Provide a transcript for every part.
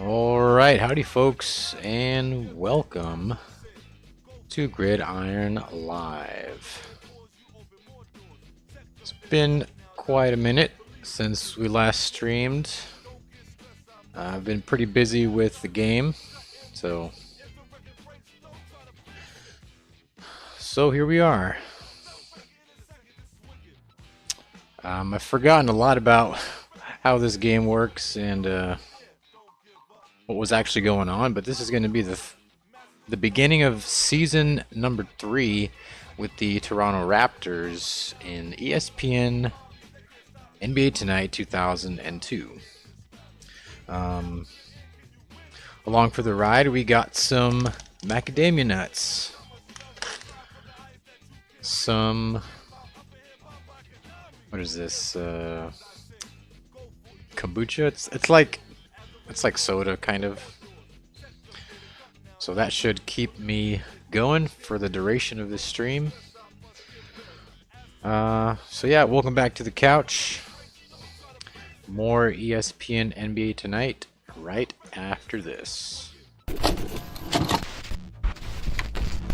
Alright, howdy folks, and welcome to Gridiron Live. It's been quite a minute since we last streamed. I've been pretty busy with the game, so here we are. I've forgotten a lot about how this game works and what was actually going on, but this is going to be the beginning of season number 3 with the Toronto Raptors in ESPN NBA Tonight 2002. Along for the ride, we got some macadamia nuts, some, what is this, kombucha? It's like soda, kind of. So that should keep me going for the duration of this stream. So yeah, welcome back to the couch. More ESPN NBA Tonight right after this.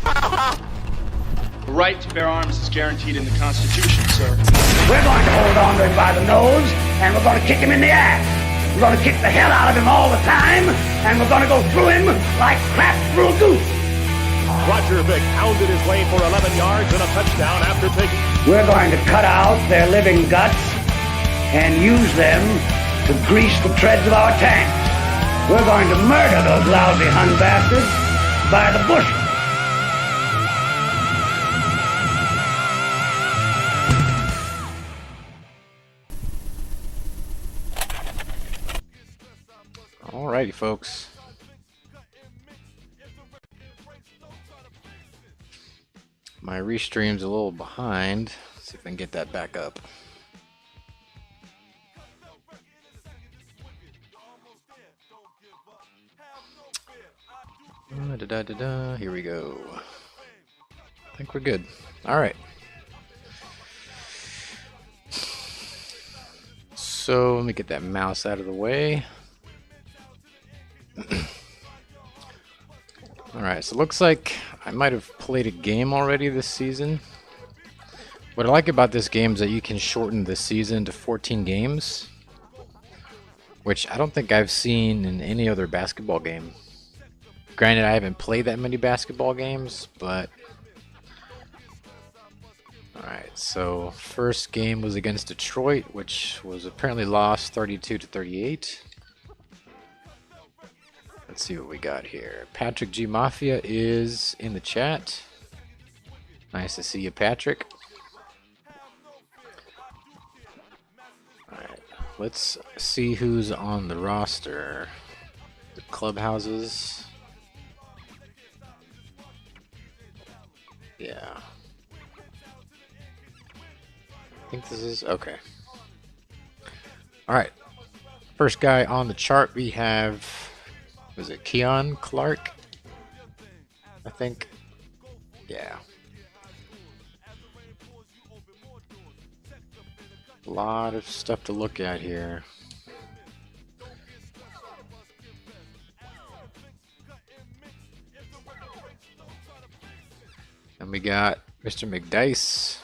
The right to bear arms is guaranteed in the Constitution, sir. We're going to hold on to him by the nose, and we're going to kick him in the ass. We're going to kick the hell out of him all the time, and we're going to go through him like crap through a goose. Roger Vick pounded his way for 11 yards and a touchdown after taking... We're going to cut out their living guts and use them to grease the treads of our tanks. We're going to murder those lousy Hun bastards by the bushel. Alrighty, folks. My restream's a little behind. Let's see if I can get that back up. Here we go. I think we're good. Alright. So let me get that mouse out of the way. Alright, so it looks like I might have played a game already this season. What I like about this game is that you can shorten the season to 14 games, which I don't think I've seen in any other basketball game. Granted, I haven't played that many basketball games, but... Alright, so first game was against Detroit, which was apparently lost 32-38. Let's see what we got here. Patrick G Mafia is in the chat. Nice to see you, Patrick. Alright, let's see who's on the roster. The clubhouses. Yeah. I think this is okay. Alright. First guy on the chart we have, was it Keon Clark? I think. Yeah. A lot of stuff to look at here. And we got Mr. McDice.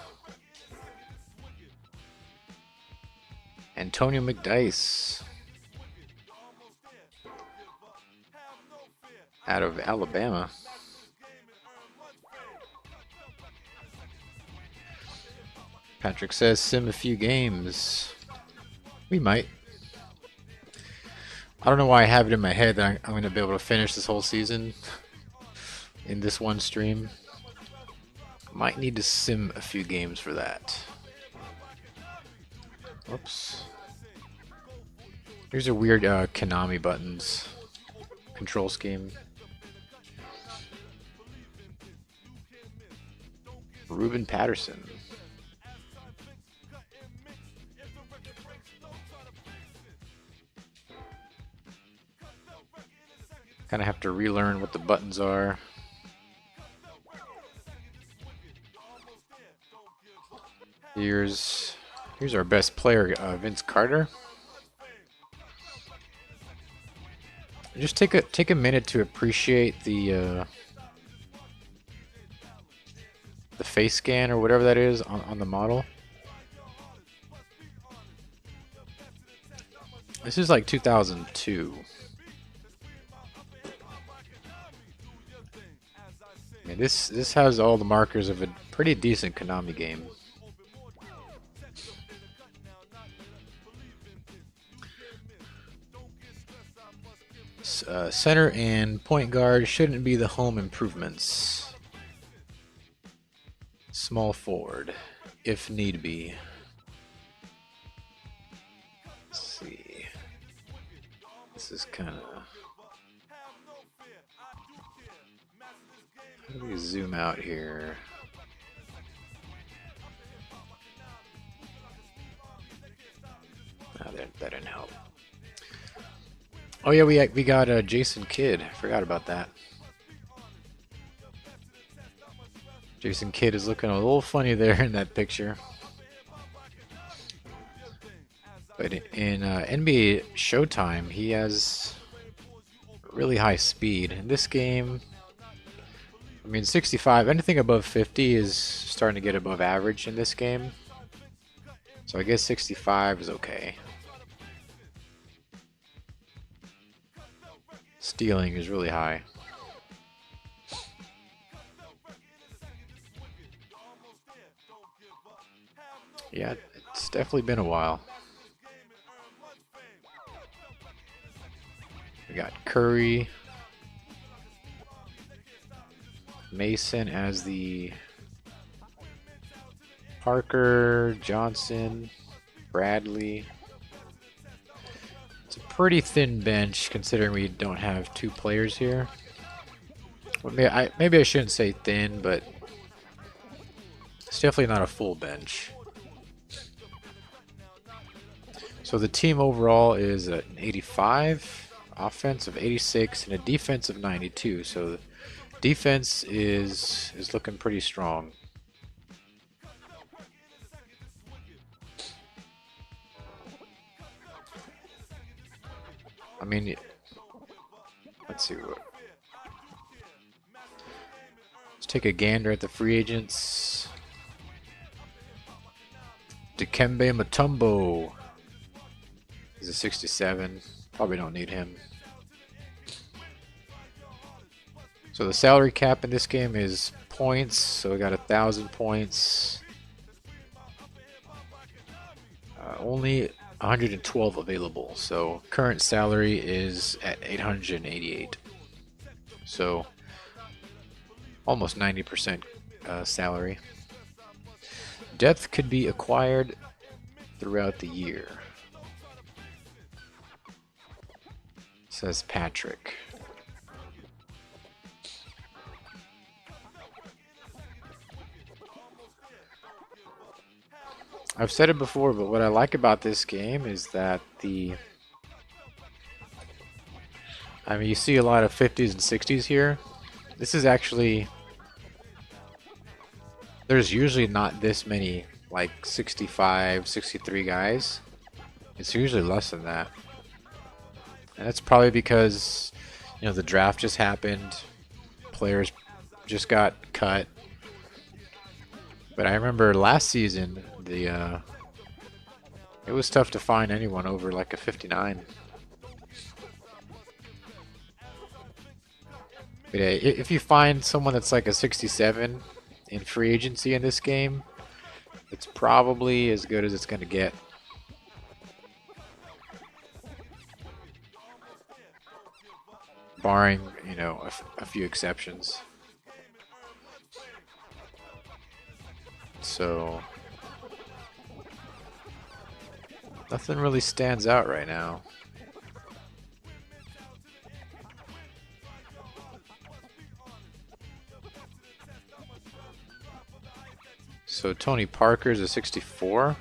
Antonio McDice. Out of Alabama. Patrick says sim a few games. We might. I don't know why I have it in my head that I'm going to be able to finish this whole season in this one stream. Might need to sim a few games for that. Whoops. Here's a weird Konami buttons control scheme. Ruben Patterson. Kind of have to relearn what the buttons are. Here's our best player, Vince Carter. Just take a minute to appreciate the face scan or whatever that is on the model. This is like 2002. I mean, this has all the markers of a pretty decent Konami game. Center and point guard shouldn't be the home improvements. Small forward, if need be. Let's see. This is kind of... How do we zoom out here? Oh, that didn't help. Oh yeah, we got Jason Kidd. I forgot about that. Jason Kidd is looking a little funny there in that picture. But in NBA Showtime, he has really high speed. In this game, I mean, 65, anything above 50 is starting to get above average in this game. So I guess 65 is okay. Stealing is really high. Yeah, it's definitely been a while. We got Curry, Mason as the Parker, Johnson, Bradley. It's a pretty thin bench considering we don't have two players here. Well, maybe I shouldn't say thin, but it's definitely not a full bench. So the team overall is an 85, offense of 86, and a defense of 92. So the defense is looking pretty strong. I mean, let's see what. Let's take a gander at the free agents. Dikembe Mutombo. He's a 67. Probably don't need him. So the salary cap in this game is points. So we got 1,000 points. Only 112 available. So current salary is at 888. So almost 90% salary. Depth could be acquired throughout the year, says Patrick. I've said it before, but what I like about this game is that you see a lot of 50s and 60s here. This is actually, there's usually not this many, like 65, 63 guys. It's usually less than that. And that's probably because, the draft just happened. Players just got cut. But I remember last season, it was tough to find anyone over like a 59. But if you find someone that's like a 67 in free agency in this game, it's probably as good as it's going to get. Barring, a few exceptions. So nothing really stands out right now. So Tony Parker's a 64.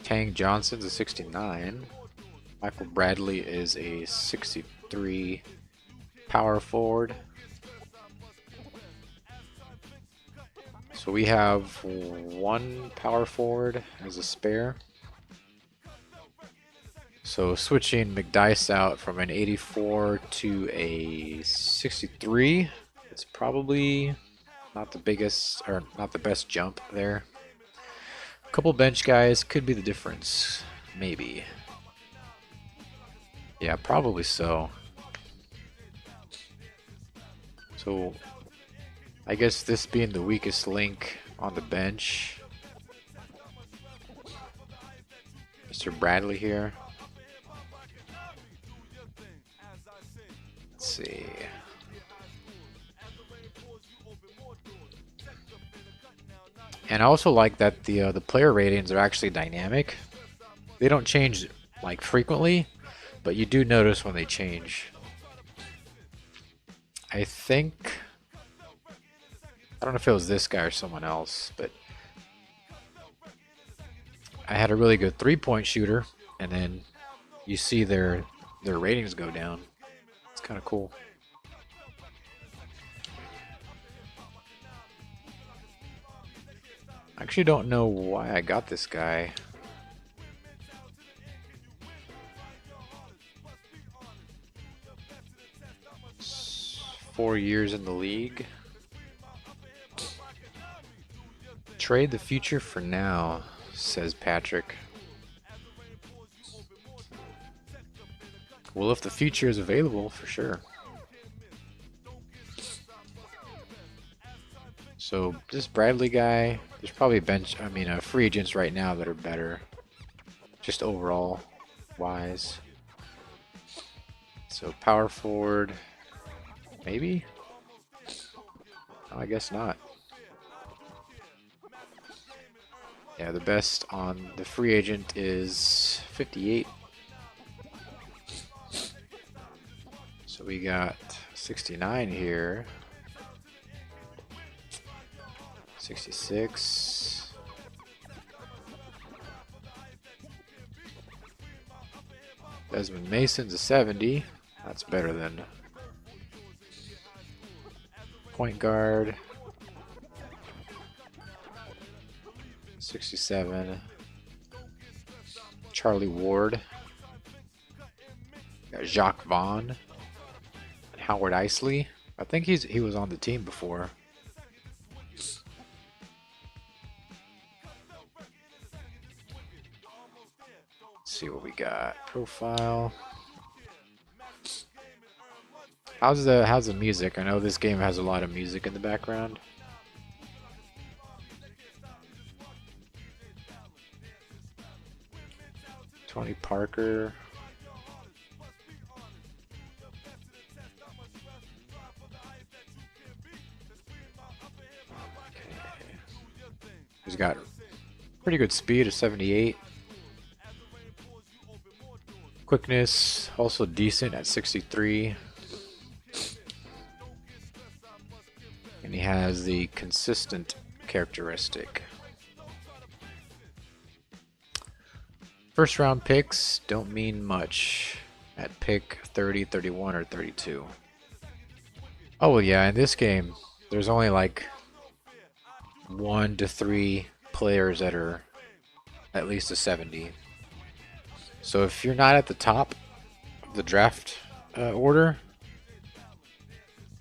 Tang Johnson's a 69. Michael Bradley is a 63 power forward. So we have one power forward as a spare. So switching McDice out from an 84 to a 63. It's probably not the biggest or not the best jump there. A couple bench guys could be the difference, maybe. Yeah, probably so. So I guess this being the weakest link on the bench, Mr. Bradley here. Let's see. And I also like that the player ratings are actually dynamic. They don't change like frequently, but you do notice when they change. I think, I don't know if it was this guy or someone else, but I had a really good three-point shooter, and then you see their ratings go down. It's kind of cool. I actually don't know why I got this guy. It's 4 years in the league. Trade the future for now, says Patrick. Well, if the future is available, for sure. So this Bradley guy, there's probably free agents right now that are better, just overall wise. So power forward, maybe? No, I guess not. Yeah, the best on the free agent is 58. So we got 69 here. 66. Desmond Mason's a 70. That's better than point guard. 67. Charlie Ward. Got Jacques Vaughn. And Howard Isley. I think he was on the team before. Let's see what we got. Profile. How's the music? I know this game has a lot of music in the background. Tony Parker. Okay. He's got pretty good speed of 78. Quickness also decent at 63. And he has the consistent characteristic. First round picks don't mean much at pick 30, 31, or 32. Oh, well, yeah, in this game, there's only like 1 to 3 players that are at least a 70. So if you're not at the top of the draft order,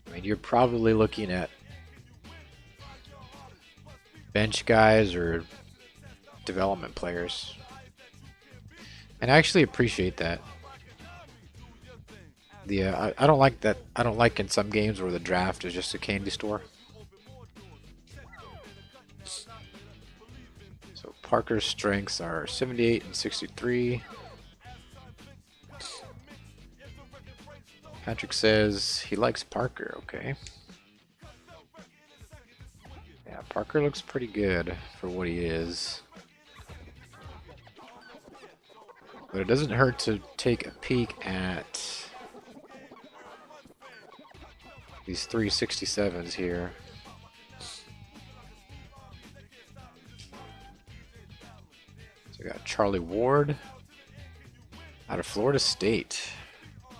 I mean, you're probably looking at bench guys or development players. And I actually appreciate that. I don't like that. I don't like in some games where the draft is just a candy store. So Parker's strengths are 78 and 63. Patrick says he likes Parker. Okay. Yeah, Parker looks pretty good for what he is. But it doesn't hurt to take a peek at these 367s here. So we got Charlie Ward out of Florida State.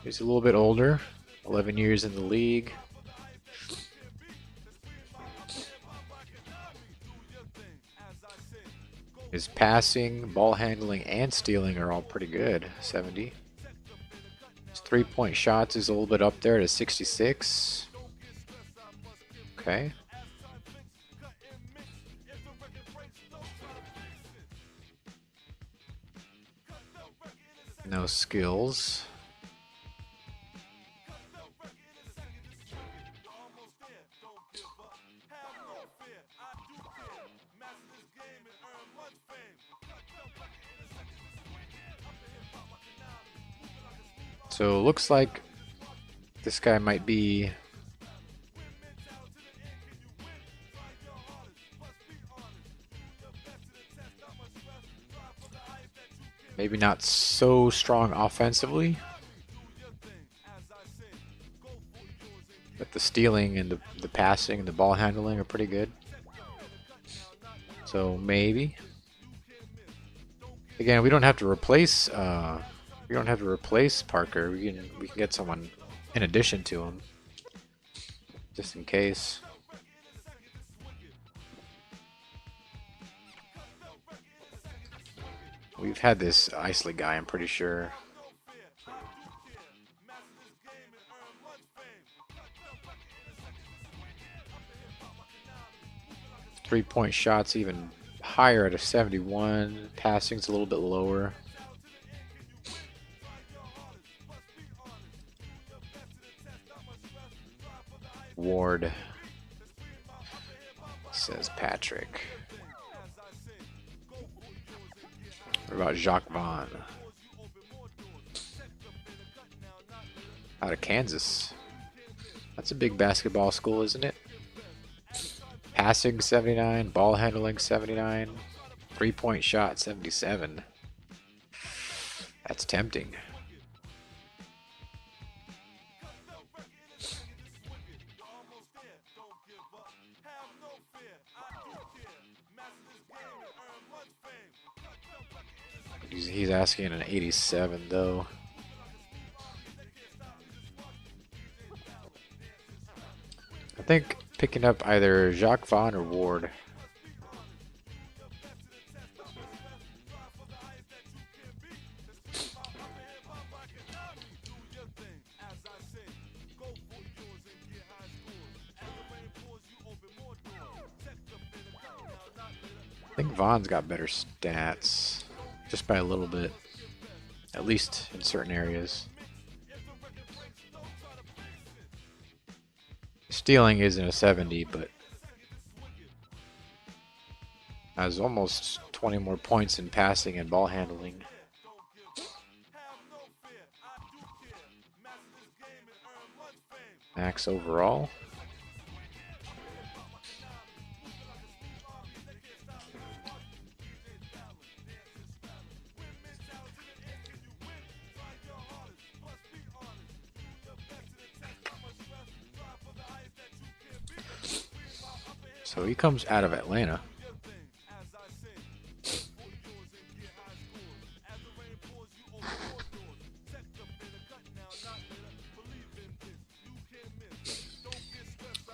He's a little bit older, 11 years in the league. His passing, ball handling, and stealing are all pretty good. 70. His 3-point shots is a little bit up there to 66. Okay. No skills. So it looks like this guy might be maybe not so strong offensively, but the stealing and the passing and the ball handling are pretty good. So maybe. Again, we don't have to replace Parker. We can get someone in addition to him, just in case. We've had this Isley guy, I'm pretty sure. Three-point shots even higher at a 71. Passing's a little bit lower. Ward, says Patrick. What about Jacques Vaughn? Out of Kansas. That's a big basketball school, isn't it? Passing 79, ball handling 79, 3-point shot 77. That's tempting. He's asking an 87 though. I think picking up either Jacques Vaughn or Ward. I think Vaughn's got better stats, just by a little bit, at least in certain areas. Stealing isn't a 70, but has almost 20 more points in passing and ball handling. Max overall. So he comes out of Atlanta.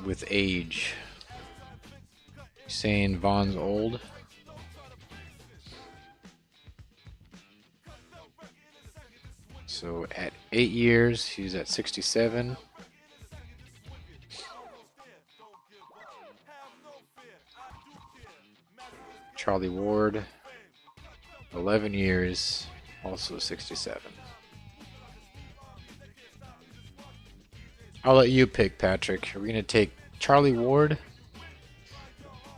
With age. Saying Vaughn's old. So at 8 years, he's at 67. Charlie Ward, 11 years, also 67. I'll let you pick, Patrick. Are we going to take Charlie Ward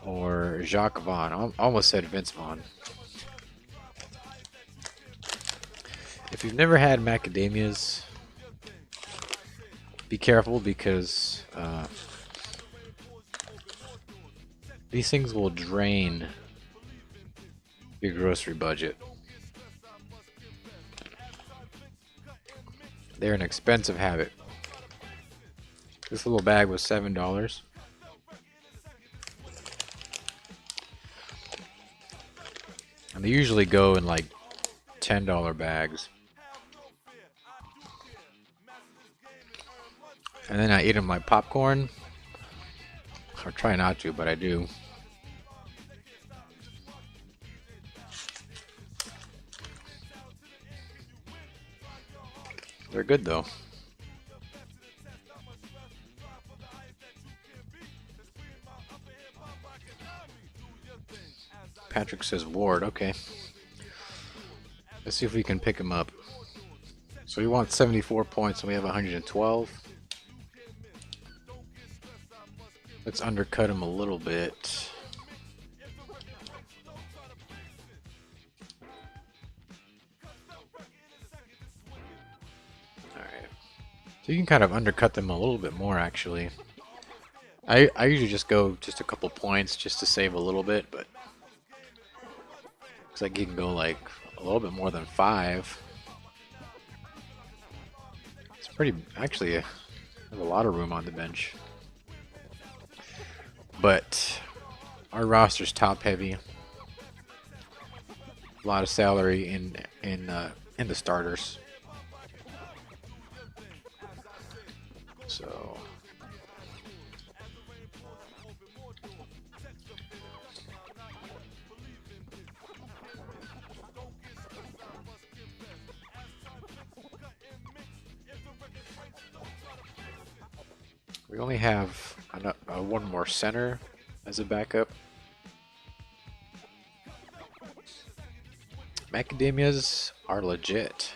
or Jacques Vaughn? I almost said Vince Vaughn. If you've never had macadamias, be careful because these things will drain your grocery budget. They're an expensive habit. This little bag was $7. And they usually go in like $10 bags. And then I eat them like popcorn. I try not to, but I do. They're good though. Patrick says Ward. Okay. Let's see if we can pick him up. So we want 74 points and we have 112. Let's undercut him a little bit. Alright. So you can kind of undercut them a little bit more actually. I usually just go just a couple points just to save a little bit, but looks like you can go like a little bit more than 5. It's pretty, actually, I have a lot of room on the bench. But our roster's top heavy. A lot of salary in the starters. So we only have one more center as a backup. Macadamias are legit.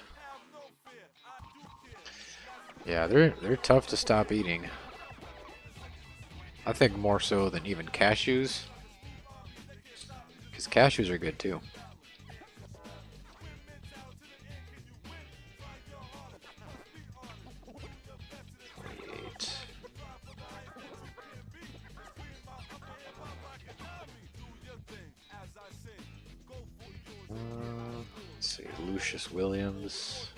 Yeah, they're tough to stop eating. I think more so than even cashews. Because cashews are good too. Let's see, Lucius Williams.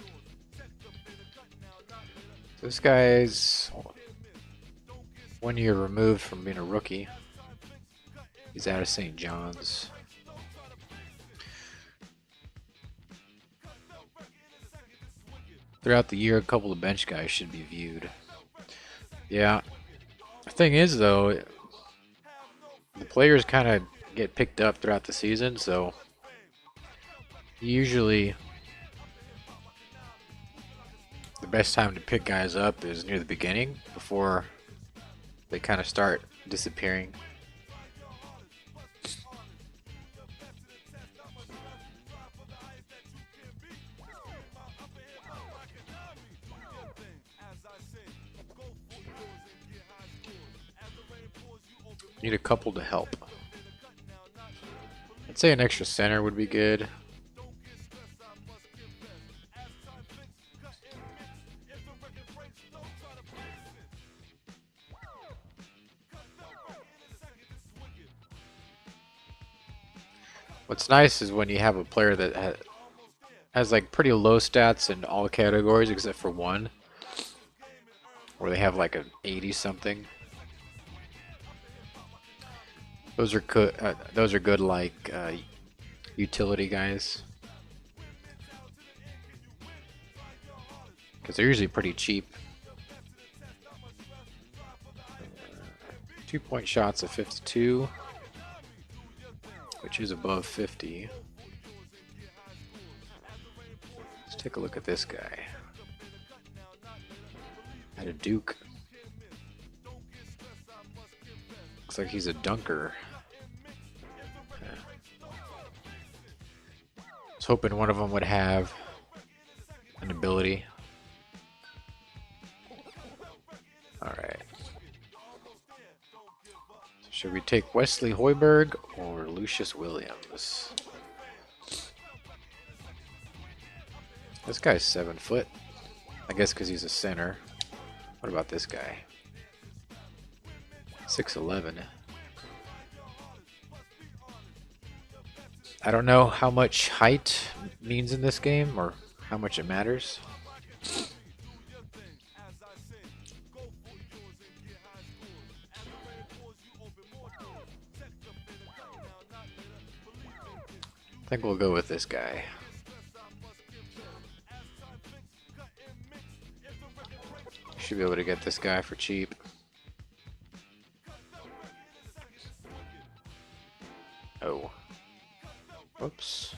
This guy's 1 year removed from being a rookie. He's out of St. John's. Throughout the year, a couple of bench guys should be viewed. Yeah. The thing is, though, the players kind of get picked up throughout the season, so usually the best time to pick guys up is near the beginning before they kind of start disappearing. Need a couple to help. I'd say an extra center would be good. What's nice is when you have a player that has like pretty low stats in all categories except for one, where they have like an 80 something. Those are good. Those are good, like utility guys, because they're usually pretty cheap. 2-point shots of 52, which is above 50. Let's take a look at this guy. At a Duke. Looks like he's a dunker. I was hoping one of them would have an ability. Alright. So should we take Wesley Hoiberg or Lucius Williams? This guy's 7 foot. I guess because he's a center. What about this guy? 6'11". I don't know how much height means in this game or how much it matters. I think we'll go with this guy. Should be able to get this guy for cheap. Oh. Whoops.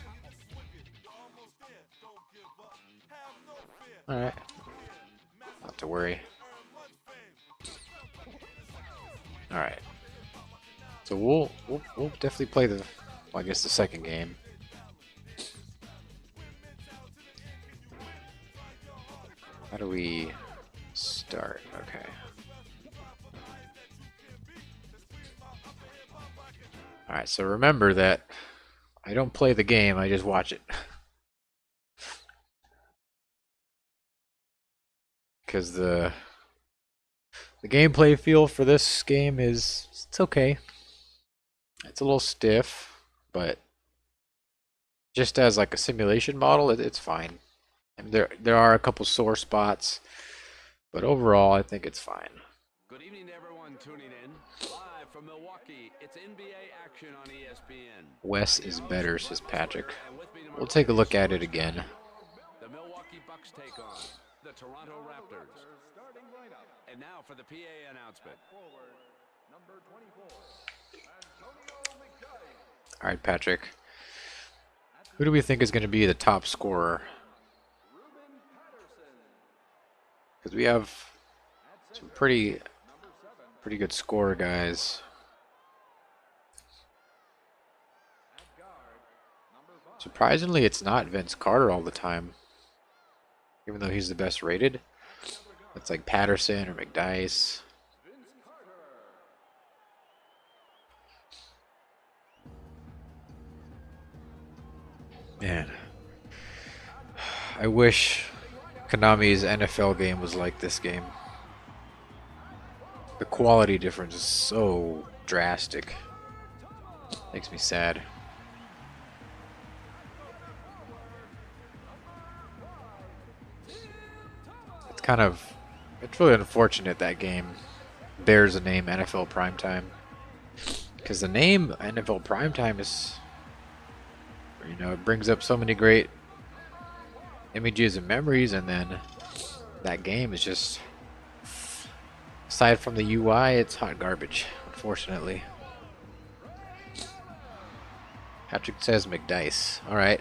Alright. not to worry. All right. So we'll definitely play the, well, I guess the second game. How do we start? Okay. All right. So remember that I don't play the game. I just watch it. Because the gameplay feel for this game is, it's okay. It's a little stiff, but just as like a simulation model, it's fine. I mean, there are a couple sore spots, but overall, I think it's fine. Good evening to everyone tuning in. Live from Milwaukee, it's NBA action on ESPN. Wes is better, says Patrick. We'll take a look at it again. The Milwaukee Bucks take on the Toronto Raptors. And now for the PA announcement. All right, Patrick. Who do we think is going to be the top scorer? Because we have some pretty good scorer guys. Surprisingly, it's not Vince Carter all the time, even though he's the best rated. It's like Patterson or McDyess. Man, I wish Konami's NFL game was like this game. The quality difference is so drastic. Makes me sad. It's really unfortunate that game bears the name NFL Primetime. Because the name NFL Primetime is, it brings up so many great images and memories, and then that game is just, aside from the UI, it's hot garbage, unfortunately. Patrick says McDyess. All right.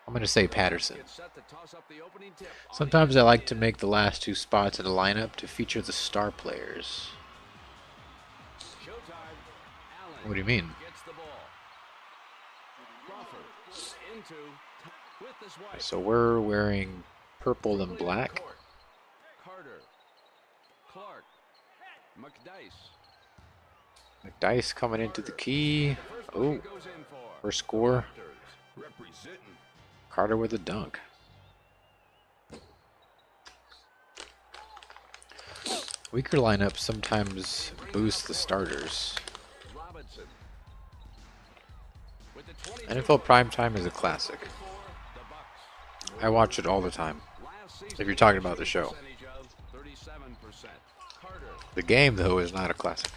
I'm going to say Patterson. Sometimes I like to make the last two spots in a lineup to feature the star players. What do you mean? So we're wearing purple and black. Carter, Clark, McDyess coming into the key. Oh, first score. Carter with a dunk. Weaker lineups sometimes boost the starters. NFL Primetime is a classic. I watch it all the time, if you're talking about the show. The game, though, is not a classic.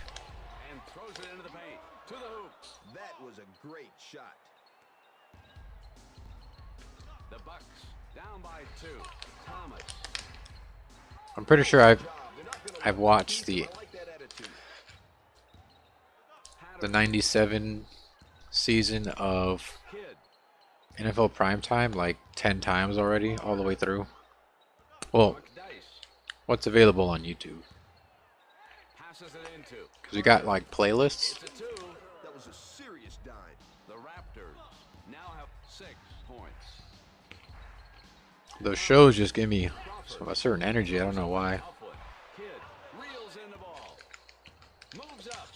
That was a great shot. The Bucks down by 2. Thomas. I'm pretty sure I've watched the 97 season of NFL Primetime like 10 times already, all the way through. Well, what's available on YouTube? Because we got like playlists. That was a serious dime. The Raptors now have 6 points. Those shows just give me a certain energy. I don't know why. Kid reels in the ball. Moves up.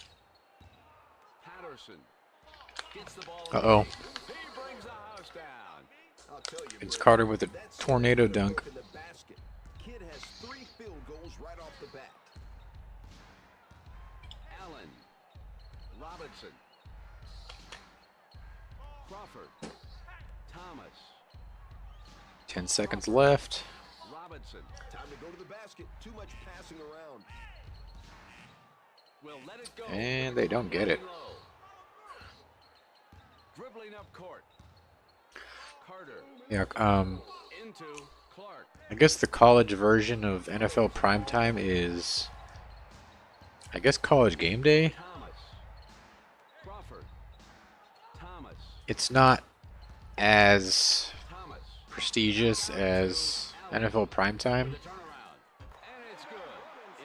Patterson gets the ball. Uh-oh. He brings the house down. I'll tell you, It's Brad, Carter with a that's tornado dunk. in the basket. Kid has 3 field goals right off the bat. Allen. Robinson. Crawford. Thomas. 10 seconds left. Robinson. Time to go to the basket. Too much passing around. Will let it go. And they don't get it. Dribbling up court. Carter. Yeah, Into Clark. I guess the college version of NFL Primetime is, I guess, College Game Day. Thomas. Crawford. Thomas. It's not as Thomas. prestigious as NFL primetime. The turnaround. And it's good.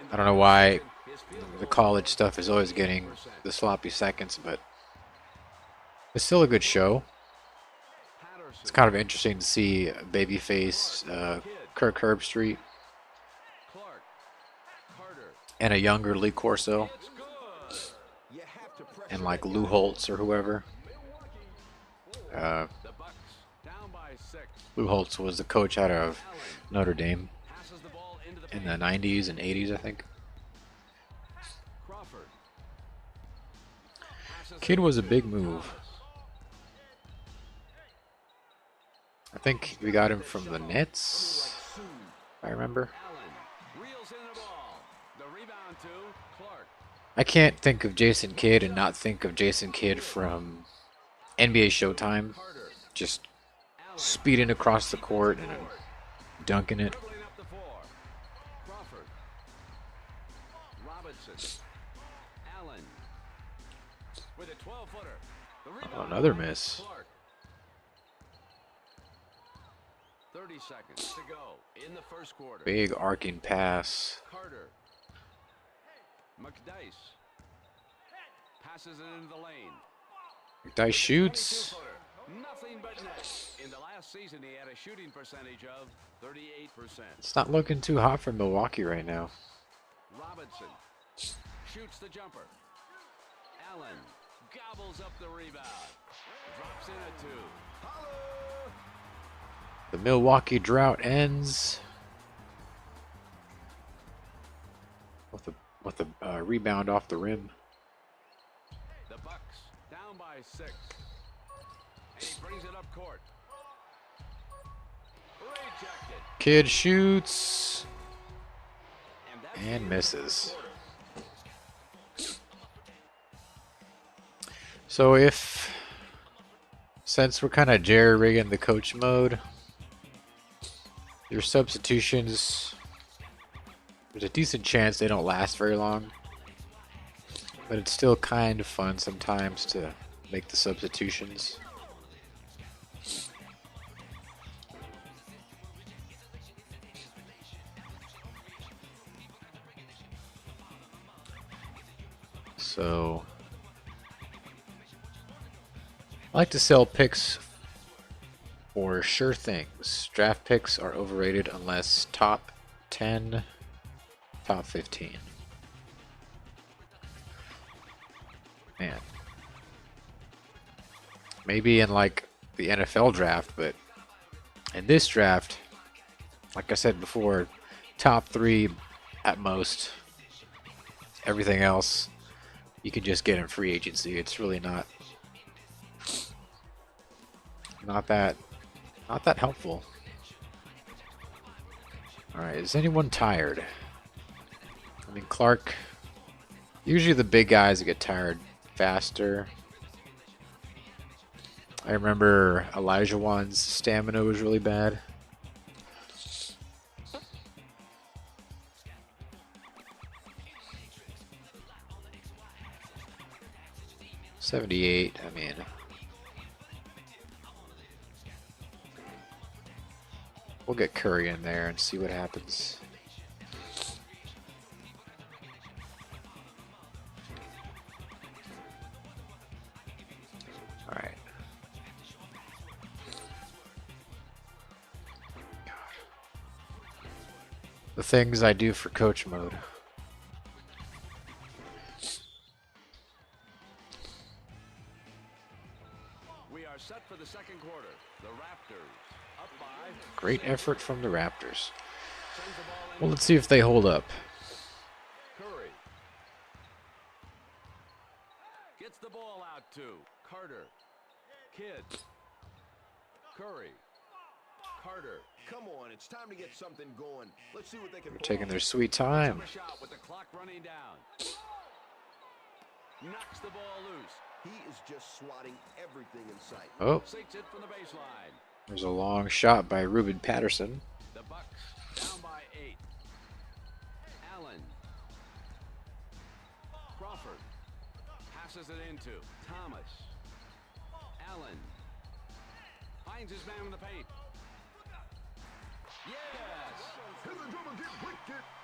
In the I don't know why his field the goal college stuff is always getting 80%. the sloppy seconds, but it's still a good show. It's Patterson. kind of interesting to see babyface Kirk Herbstreit Clark. Carter. and a younger Lee Corso It's good. You have to pressure and like him. Lou Holtz or whoever. The Bucks down by 6. Lou Holtz was the coach out of Allen Notre Dame passes the ball into the in paint. the 90s and 80s, I think. Crawford. Passes Kid it was a to big move. Thomas. I think we got him from the Nets, if I remember. Allen reels in the ball. The rebound to Clark. I can't think of Jason Kidd and not think of Jason Kidd from NBA Showtime, Carter. just Allen speeding across the court and dunking it. dribbling up the floor. Crawford. Robinson. Allen. With a 12-footer. The rebound Another by miss. Clark. 30 seconds to go in the first quarter. Big arcing pass. Carter. McDice. Passes it into the lane. McDice shoots. 22-footer. Nothing but net. In the last season, he had a shooting percentage of 38%. It's not looking too hot for Milwaukee right now. Robinson shoots the jumper. Allen gobbles up the rebound. Drops in a 2. The Milwaukee drought ends with a rebound off the rim. The Bucks down by 6. And he brings it up court. Rejected. Kid shoots And that's and misses. So since we're kind of jerry-rigging the coach mode, your substitutions, there's a decent chance they don't last very long. But it's still kind of fun sometimes to make the substitutions. So I like to sell picks for sure things. Draft picks are overrated unless top 10, top 15. Man. Maybe in like the NFL draft, but in this draft, like I said before, top 3 at most. Everything else you can just get in free agency. It's really not that helpful. All right, is anyone tired? I mean, Clark. Usually the big guys get tired faster. I remember Elijah Wan's stamina was really bad. $78, I mean. We'll get Curry in there and see what happens. All right. The things I do for coach mode. We are set for the second quarter. The Raptors up by. Great effort from the Raptors. Sends the ball in. Well, let's see if they hold up. Curry gets the ball out to Carter. Kidd. Curry. Carter. Come on, it's time to get something going. Let's see what they can They're pull taking off. their sweet time. Took a shot with the clock running down. Knocks the ball loose. He is just swatting everything in sight. Oh, Sinks it from the baseline. there's a long shot by Ruben Patterson. The Bucks down by 8. Allen. Crawford passes it into Thomas. Allen finds his man in the paint. Yeah!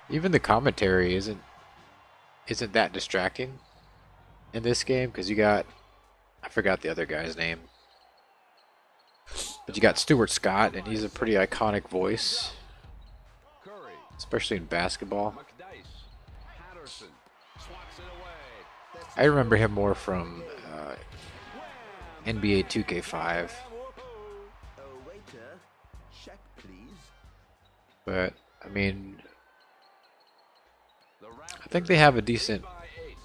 Even the commentary isn't that distracting in this game because you got, I forgot the other guy's name, but you got Stuart Scott, and he's a pretty iconic voice, Curry. especially in basketball. McDice. Patterson. Swats it away. I remember him more from NBA 2K5, Waiter, check please. but I mean, The Raptors I think they have a decent by 8.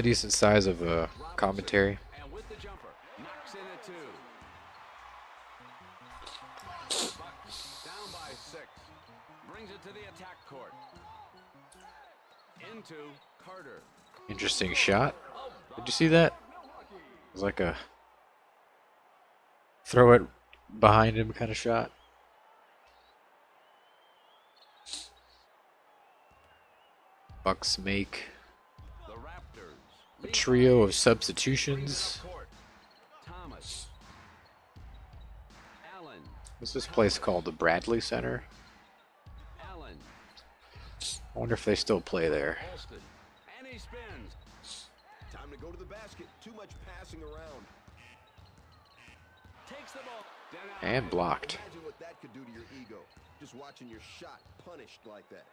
Thomas. size of commentary. And with the jumper, knocks in at 2. Bucks down by 6. Brings it to the attack court. Into Carter. Interesting shot. Did you see that? It was like a throw it behind him kind of shot. Bucks make The Raptors. a trio of substitutions. Court. Thomas. Allen. What's this place called? The Bradley Center? Allen. I wonder if they still play there. Alston. And he spins. Time to go to the basket. Too much passing around. Takes the ball. And blocked. Imagine what that could do to your ego. Just watching your shot punished like that.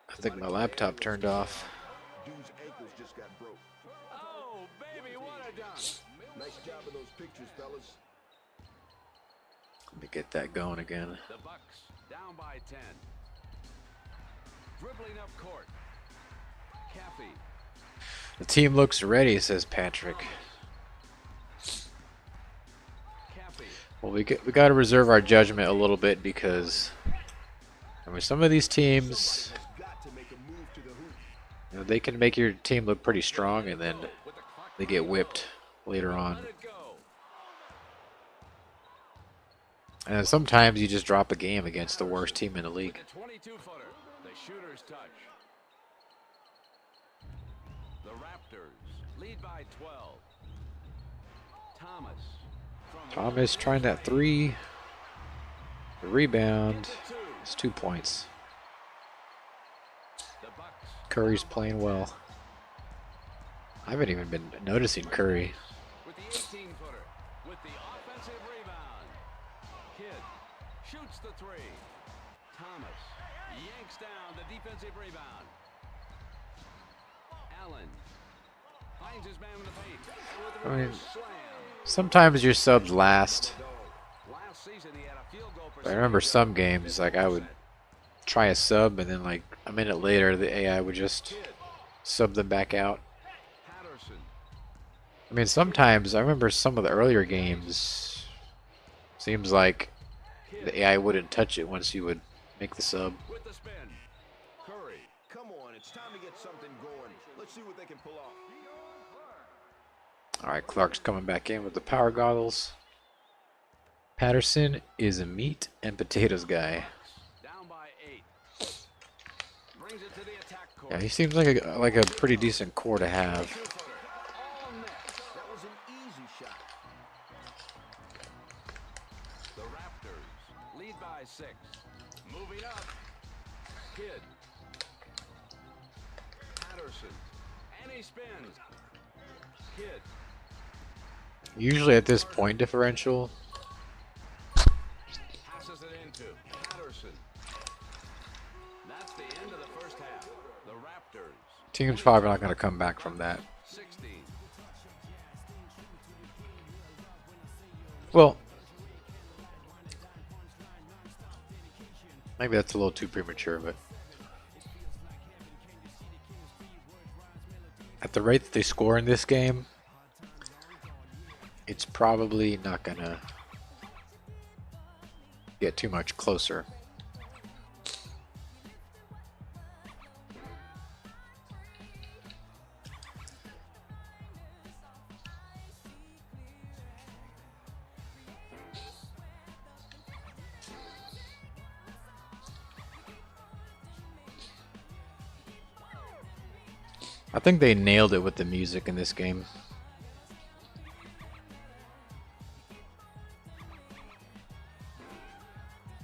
I think my laptop turned off. Dude's ankles just got broke. Oh, baby, what a dunk. Nice job of those pictures, fellas. Let me get that going again. The Bucks down by 10. Dribbling up court. Caffey. The team looks ready, says Patrick. Caffey. Well, we got to reserve our judgment a little bit because I mean, some of these teams, Got to make a move to the hoop. you know, they can make your team look pretty strong, and then With the clock they get whipped later on. let it go. And then sometimes you just drop a game against the worst team in the league. The 22-footer. The shooter's touch. The Raptors lead by 12. Thomas. From Thomas trying that three. The rebound. into 2. It's 2 points. The Bucks. Curry's playing well. I haven't even been noticing Curry. With the 18-footer. With the offensive rebound. Kidd shoots the 3. Thomas yanks down the defensive rebound. Allen finds his man in the paint. And with a I mean, reverse slam. Sometimes your subs last. Last season he had a field goal I remember percentage some of games, like I would try a sub, and then like a minute later, the AI would just sub them back out. Patterson. I mean, sometimes I remember some of the earlier games. Seems like the AI wouldn't touch it once you would make the sub. With the spin. Curry. Come on, it's time to get something going. Let's see what they can pull off. All right, Clark's coming back in with the power goggles. Patterson is a meat and potatoes guy. Down by 8. Brings it to the attack court. Yeah, he seems like a pretty decent core to have. All net. That was an easy shot. The Raptors lead by 6. Moving up. Kidd. Patterson. And he spins. Kidd. Usually at this point differential, Passes it into Patterson. That's the end of the first half. The Raptors team's probably not going to come back from that. 16. Well, maybe that's a little too premature, but at the rate that they score in this game, it's probably not going to get too much closer. I think they nailed it with the music in this game.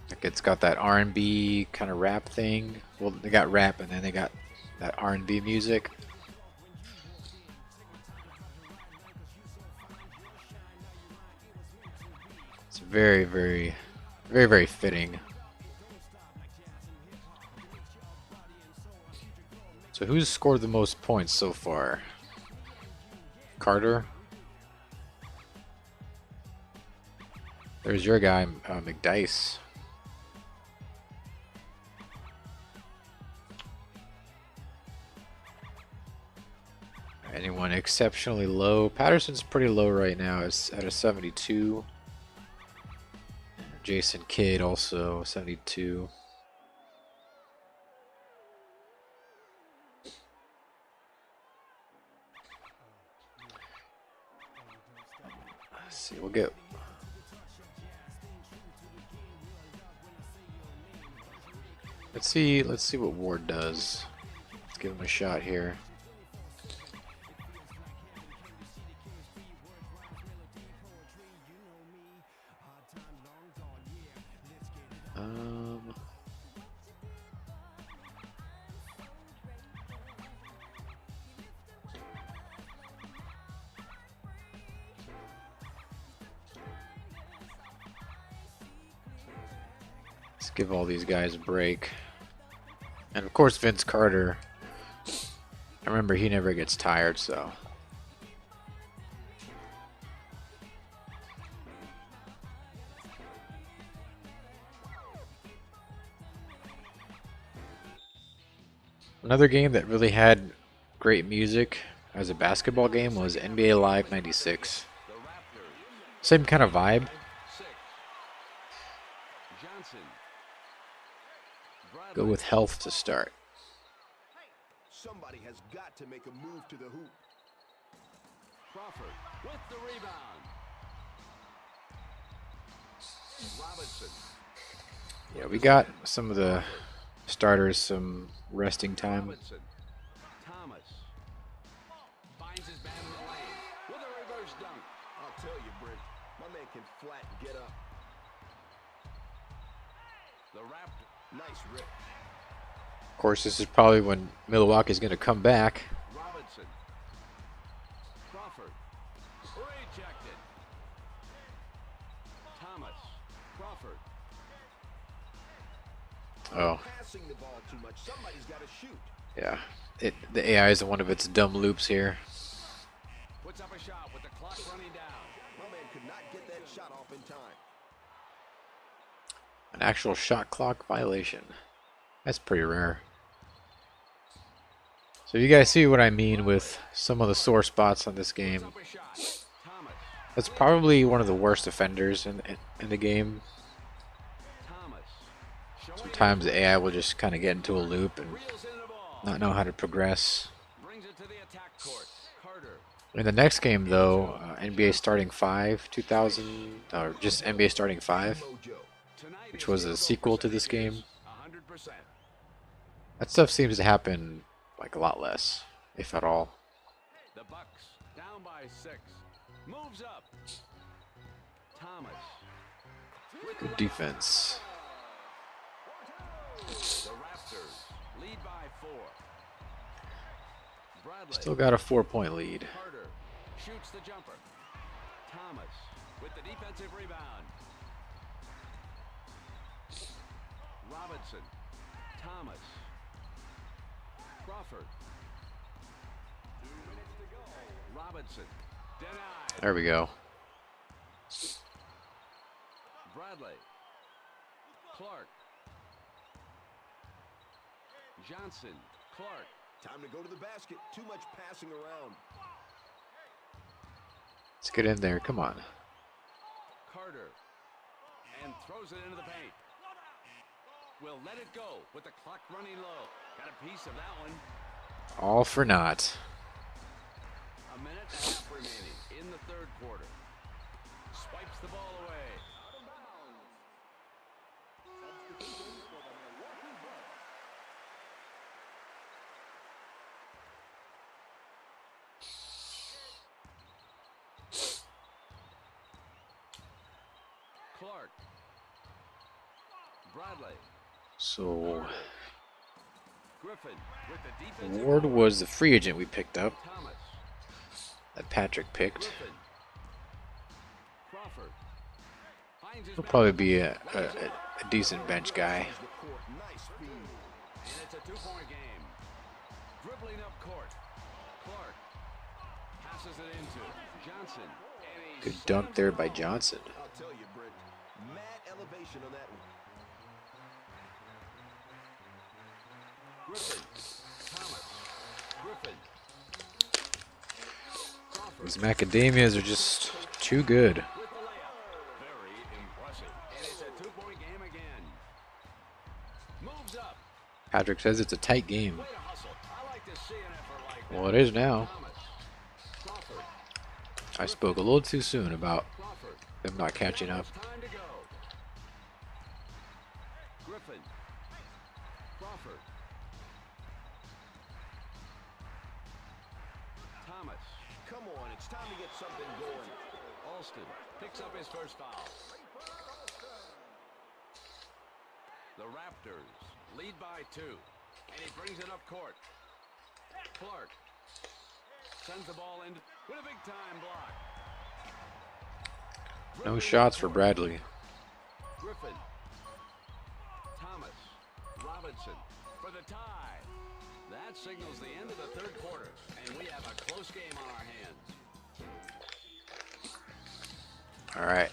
Like it's got got that R&B kind of rap thing. Well, they got rap and then they got that R&B music. It's very, very, very, very fitting. So who's scored the most points so far? Carter? There's your guy, McDice. Anyone exceptionally low? Patterson's pretty low right now. It's at a 72. Jason Kidd also 72. Let's see. We'll get. Let's see. Let's see what Ward does. Let's give him a shot here. Let's give all these guys a break. And of course Vince Carter. I remember he never gets tired, so. Another game that really had great music as a basketball game was NBA Live 96. Same kind of vibe. Go with Health to start. Somebody has got to make a move to the hoop. Crawford with the rebound. Robinson. Yeah, we got some of the starters some resting time. Robinson. Thomas finds his man in the lane with a reverse dunk. I'll tell you, Brent, my man can flat get up. The Raptors. Nice rip. Of course, this is probably when Milwaukee's going to come back. Robinson. Crawford. Rejected. Thomas. Crawford. Oh, Passing the ball too much. Somebody's got to shoot. yeah. The AI is in one of its dumb loops here. Puts up a shot with the clock running down. My man could not get that shot off in time. An actual shot clock violation. That's pretty rare. So you guys see what I mean with some of the sore spots on this game. Up a shot. Thomas. That's probably one of the worst offenders in the game. Thomas. Showing Sometimes the AI will just kind of get into a loop and reels in the ball. not know how to progress. Brings it to the attack court. Carter. In the next game, though, NBA Starting 5, 2000, or just NBA Starting 5, Tonight which is was a sequel to this game. 100%. That stuff seems to happen like a lot less, if at all. The Bucks down by 6. Moves up. Thomas. Good defense. The Raptors lead by 4. Bradley. Still got a 4-point lead. Carter shoots the jumper. Thomas with the defensive rebound. Robinson. Thomas. Crawford. 2 minutes to go. Robinson. Denied. There we go. Bradley. Clark. Johnson. Clark. Time to go to the basket. Too much passing around. Let's get in there. Come on. Carter. And throws it into the paint. Will let it go with the clock running low. Got a piece of that one. All for naught. A minute and a half remaining in the third quarter. Swipes the ball away. Clark. Bradley. So Griffin with the defensive Ward board. was the free agent we picked up Thomas. that Patrick picked. Griffin. Crawford. Finds his He'll man. probably be a decent bench guy. And it's a 2-point game. Dribbling up court. Clark passes it into Johnson. And he Good dunk there by Johnson. I'll tell you, Brent. Mad elevation on that one. Griffin. Thomas. Griffin. Crawford These macadamias are just too good. with the layup. Very impressive. And it's a 2-point game again. Moves up. Patrick says it's a tight game. Way to hustle. I like to see an effort like that. Well, it is now. Thomas. Crawford. I spoke a little too soon about Crawford. them not catching up. Time to go. Griffin. Crawford. Thomas. Come on, it's time to get something going. Alston picks up his first foul. The Raptors lead by 2. And he brings it up court. Clark sends the ball in with a big time block. No shots for Bradley. Griffin. Thomas. Robinson for the tie. That signals the end of the third quarter, and we have a close game on our hands. All right.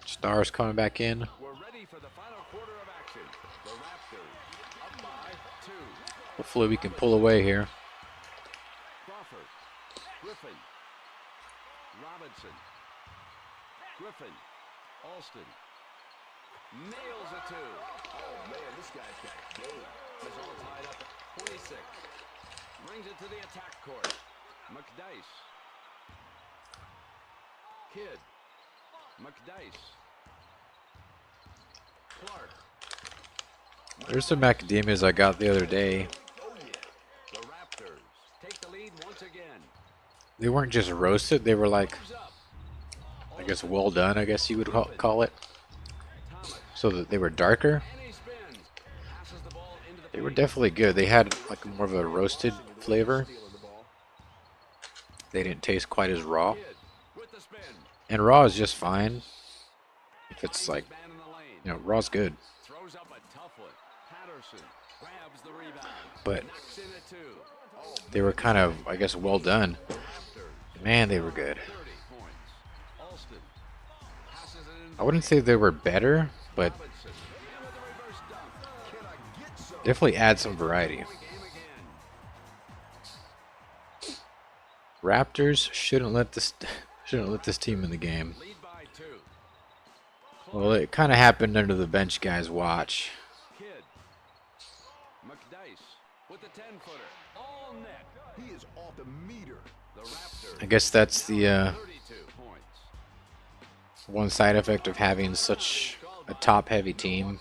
Stars coming back in. We're ready for the final quarter of action. The Raptors up by 2. Hopefully we can pull away here. Crawford. Griffin. Robinson. Griffin. Alston. Nails a 2. Oh, man, this guy's got game. It's all tied up at 26. Brings it to the attack court. McDice. Kidd. McDice. Clark. There's some macadamias I got the other day. The Raptors take the lead once again. They weren't just roasted. They were like, Moves up. I guess, well done, I guess you would call it. Thomas. So that they were darker. And he spins. Passes the ball into the They were paint. definitely good. They had like more of a roasted flavor. Stealing the ball. They didn't taste quite as raw. Kidd with the spin. And raw is just fine. If it's Finds like, his man in the lane. you know, raw's good. Throws up a tough one. Patterson grabs the rebound. But Knocks in a 2. they were kind of, I guess, well done. Raptors Man, they were good. 30 points. Alston passes it in. I wouldn't say they were better, but Robinson. And with a reverse dunk. Can I get some? definitely add some variety. Game again. Raptors shouldn't let this team in the game. Lead by 2. Well, it kind of happened under the bench guys' watch. Kidd. McDice with the 10-footer. All net. He is off the meter. The Raptors. I guess that's the 32 points. one side effect of having such a top-heavy team.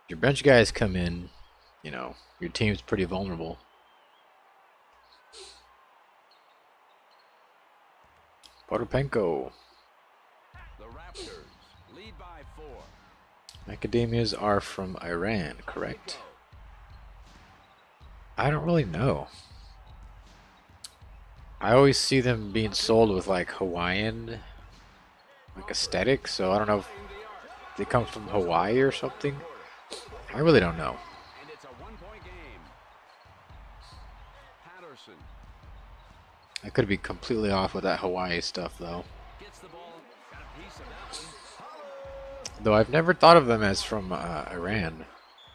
Your bench guys come in, you know, your team's pretty vulnerable. Potapenko. The Raptors lead by 4. Macadamias are from Iran, correct? I don't really know. I always see them being sold with like Hawaiian like aesthetic, so I don't know if they come from Hawaii or something. I really don't know. And it's a 1-point game. Patterson I could be completely off with that Hawaii stuff though. gets the ball. Got a piece of that one. Though I've never thought of them as from Iran.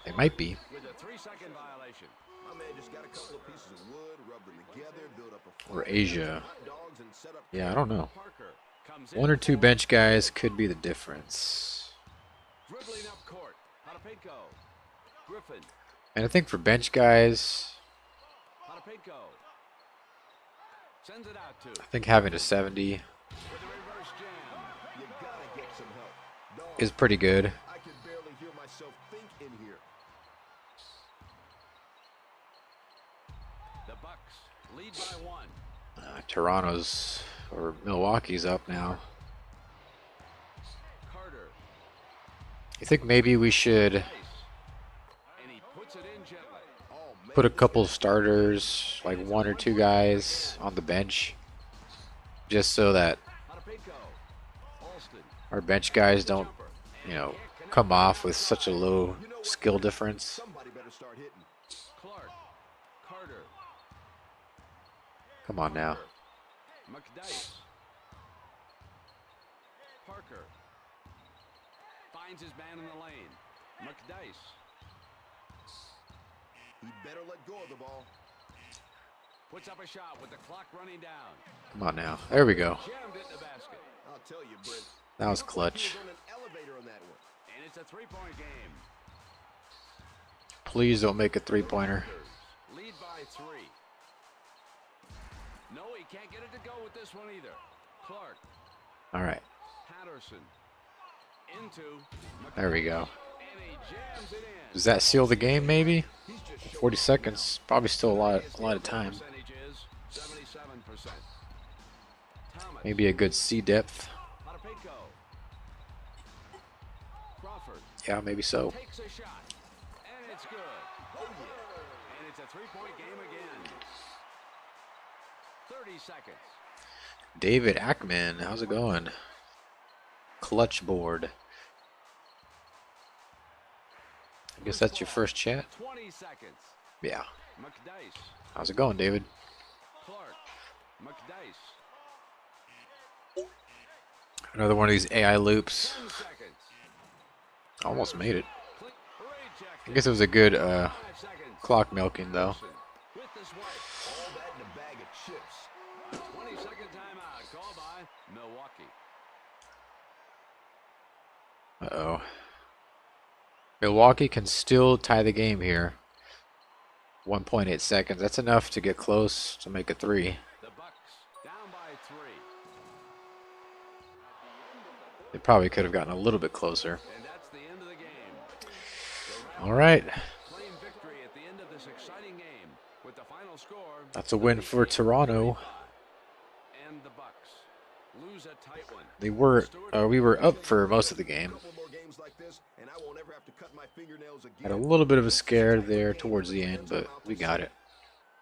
They might be. With a 3-second violation. My man just got a couple of pieces of wood, rubbed them together, built up a Or Asia. hot dogs, and set up. Yeah, I don't know. Parker comes One in. or two bench guys could be the difference. Dribbling up court. Potapenko. Griffin. And I think for bench guys, Potapenko. Sends it out to. I think having a 70 With a reverse jam. You gotta get some help. Dog, is pretty good. I can barely hear myself think in here. The Bucks lead by 1. Toronto's or Milwaukee's up now. Carter. You think maybe we should And he puts it in gently. put a couple starters, like 1 or 2 guys on the bench, just so that Patapinko. Alston. our bench guys don't, you know, come off with such a low skill difference? Somebody better start hitting. Clark. Carter. Come on now. McDice. Parker. Finds his man in the lane. McDice. He better let go of the ball. Puts up a shot with the clock running down. Come on now. There we go. Jammed it in the basket. I'll tell you, Brent. That was He clutch. was on an elevator on that one. And it's a three-point game. Please don't make a 3-pointer. Raptors lead by 3. No, he can't get it to go with this one either. Clark. All right. Patterson. Into. There we go. And he jams it in. Does that seal the game maybe? 40 seconds. Probably still a lot of time. Percentage is 77%. Thomas. Maybe a good C depth. Patapinko. Crawford Yeah, maybe so. takes a shot. And it's good. Oh, yeah. And it's a three-point game again. 30 seconds. David Ackman, how's it going? Clutch board. I guess that's your first chat. 20 seconds. Yeah. McDice. How's it going, David? Clark. McDice. Another one of these AI loops. 10 seconds. Almost made it. Click. I Rejected. guess it was a good 5 seconds. clock milking though. With the swipe. All that in a bag of chips. 20-second timeout called by Milwaukee. Uh-oh. Milwaukee can still tie the game here. 1.8 seconds. That's enough to get close to make a 3. The Bucks down by 3. They probably could have gotten a little bit closer. And that's the end of the game. All right. Claim victory at the end of this exciting game with the final score. That's a win for Toronto. And the Bucks lose a tight one. We were up for most of the game. Couple more games like this, and I won't ever have to cut my fingernails again. Had a little bit of a scare there towards the end, but we got it.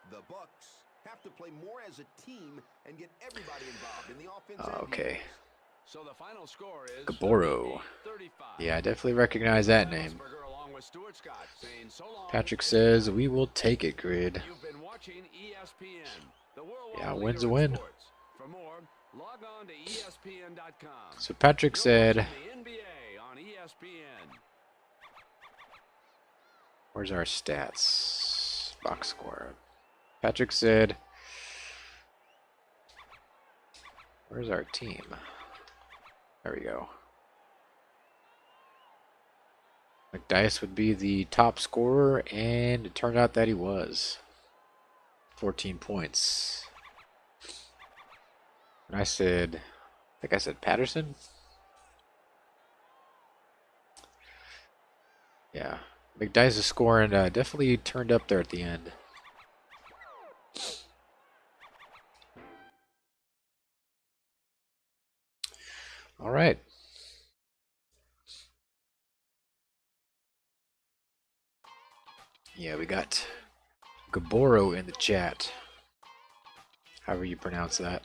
The Bucks have to play more as a team and get everybody involved in the offense. and Okay. defense. So the final score is Gaboro. 35. Yeah, I definitely recognize that name. Asperger along with Stuart Scott saying so long. Patrick says, we will take it, Grid. You've been watching ESPN, the worldwide Yeah, leader win's a in win. sports. For more, log on to ESPN.com. So Patrick said, The NBA on ESPN. where's our stats? Box score. Patrick said, where's our team? There we go. McDice would be the top scorer, and it turned out that he was. 14 points. And I think I said Patterson? Yeah. McDice's scoring definitely turned up there at the end. All right. Yeah, we got Gaboro in the chat. However you pronounce that.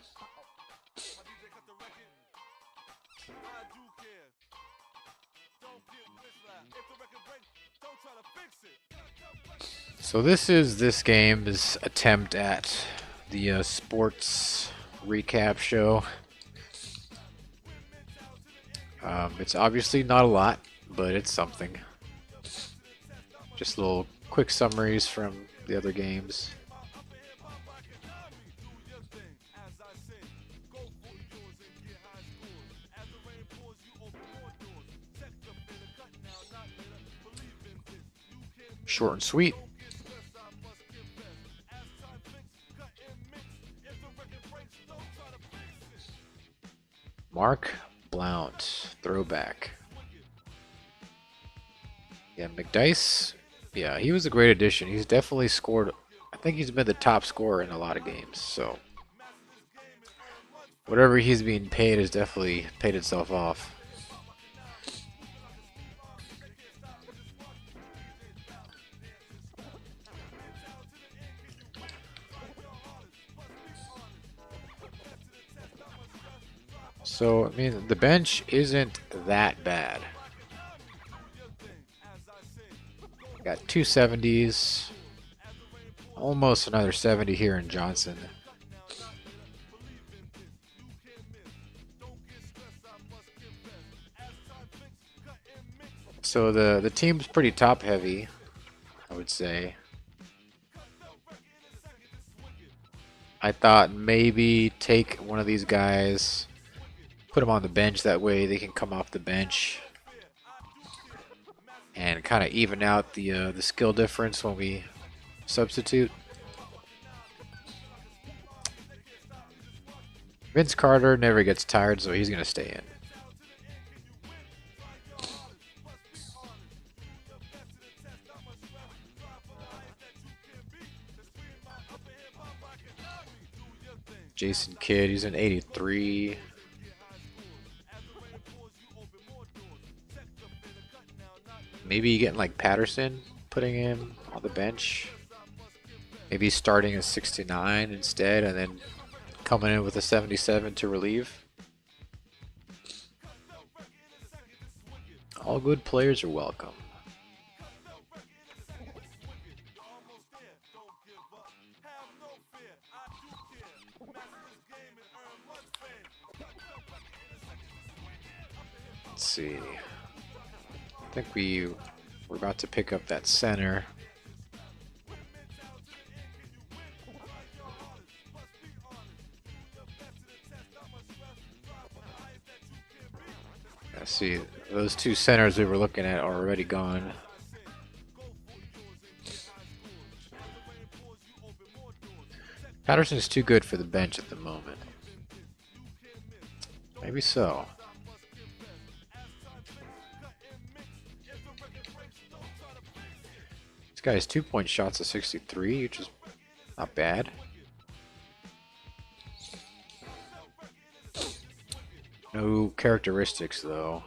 So this is this game's attempt at the sports recap show. It's obviously not a lot, but it's something. Just little quick summaries from the other games. Short and sweet. Mark Blount, throwback. Yeah, McDice. Yeah, he was a great addition. He's definitely scored. I think he's been the top scorer in a lot of games. So whatever he's being paid has definitely paid itself off. So, I mean, the bench isn't that bad. Got 270s, almost another 70 here in Johnson. So the team's pretty top heavy, I would say. I thought maybe take one of these guys, put them on the bench, that way they can come off the bench and kind of even out the skill difference when we substitute. Vince Carter never gets tired, so he's going to stay in. Jason Kidd, he's an 83. Maybe getting like Patterson, putting him on the bench. Maybe starting a 69 instead, and then coming in with a 77 to relieve. All good players are welcome. Let's see. I think we're about to pick up that center. I see those two centers we were looking at are already gone. Patterson's too good for the bench at the moment. Maybe so. This guy has 2-point shots of 63, which is not bad. No characteristics though.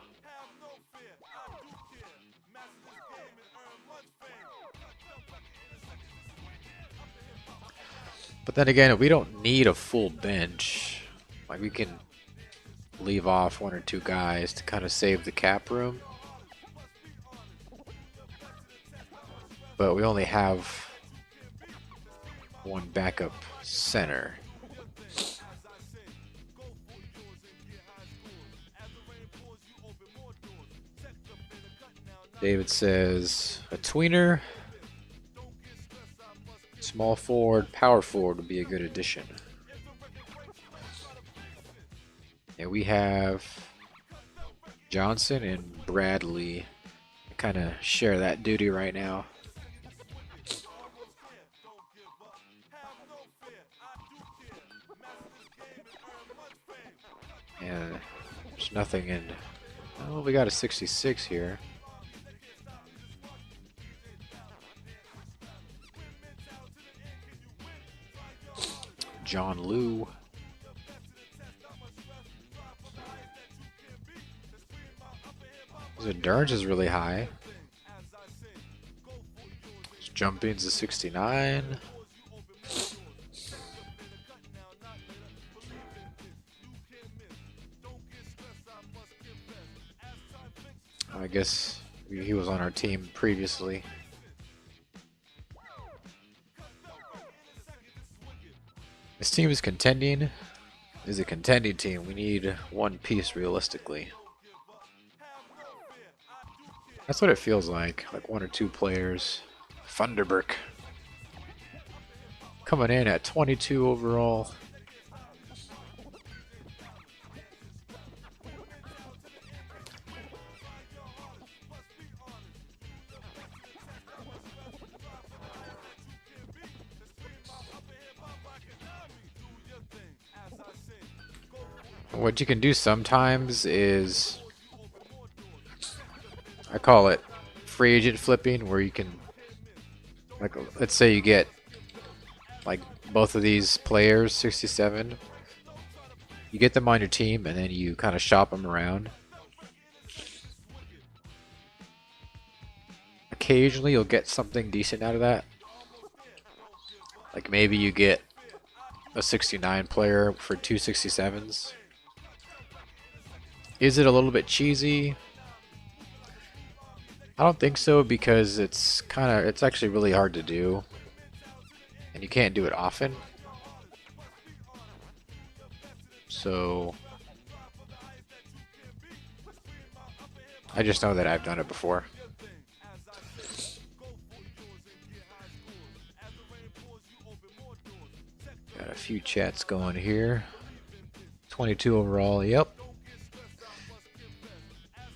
But then again, we don't need a full bench. Like, we can leave off one or two guys to kind of save the cap room. But we only have one backup center. David says a tweener, small forward, power forward would be a good addition. And we have Johnson and Bradley kind of share that duty right now. And there's nothing in. Oh, we got a 66 here. John Liu. His endurance is really high. His jumping's a 69. I guess he was on our team previously. This team is contending. Is a contending team. We need one piece realistically. That's what it feels like one or two players. Thunderberg coming in at 22 overall. What you can do sometimes is, I call it free agent flipping, where you can, like, let's say you get like both of these players, 67, you get them on your team and then you kind of shop them around. Occasionally you'll get something decent out of that. Like maybe you get a 69 player for two 67s. Is it a little bit cheesy? I don't think so, because it's actually really hard to do, and you can't do it often. So I just know that I've done it before. Got a few chats going here. 22 overall, yep.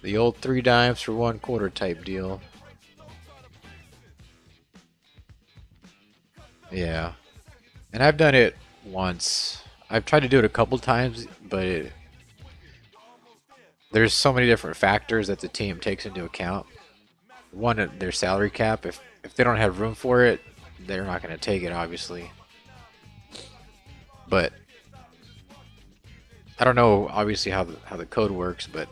The old 3 dimes for 1 quarter type deal. Yeah. And I've done it once. I've tried to do it a couple times, but there's so many different factors that the team takes into account. One, their salary cap. If they don't have room for it, they're not going to take it, obviously. But I don't know, obviously, how the code works, but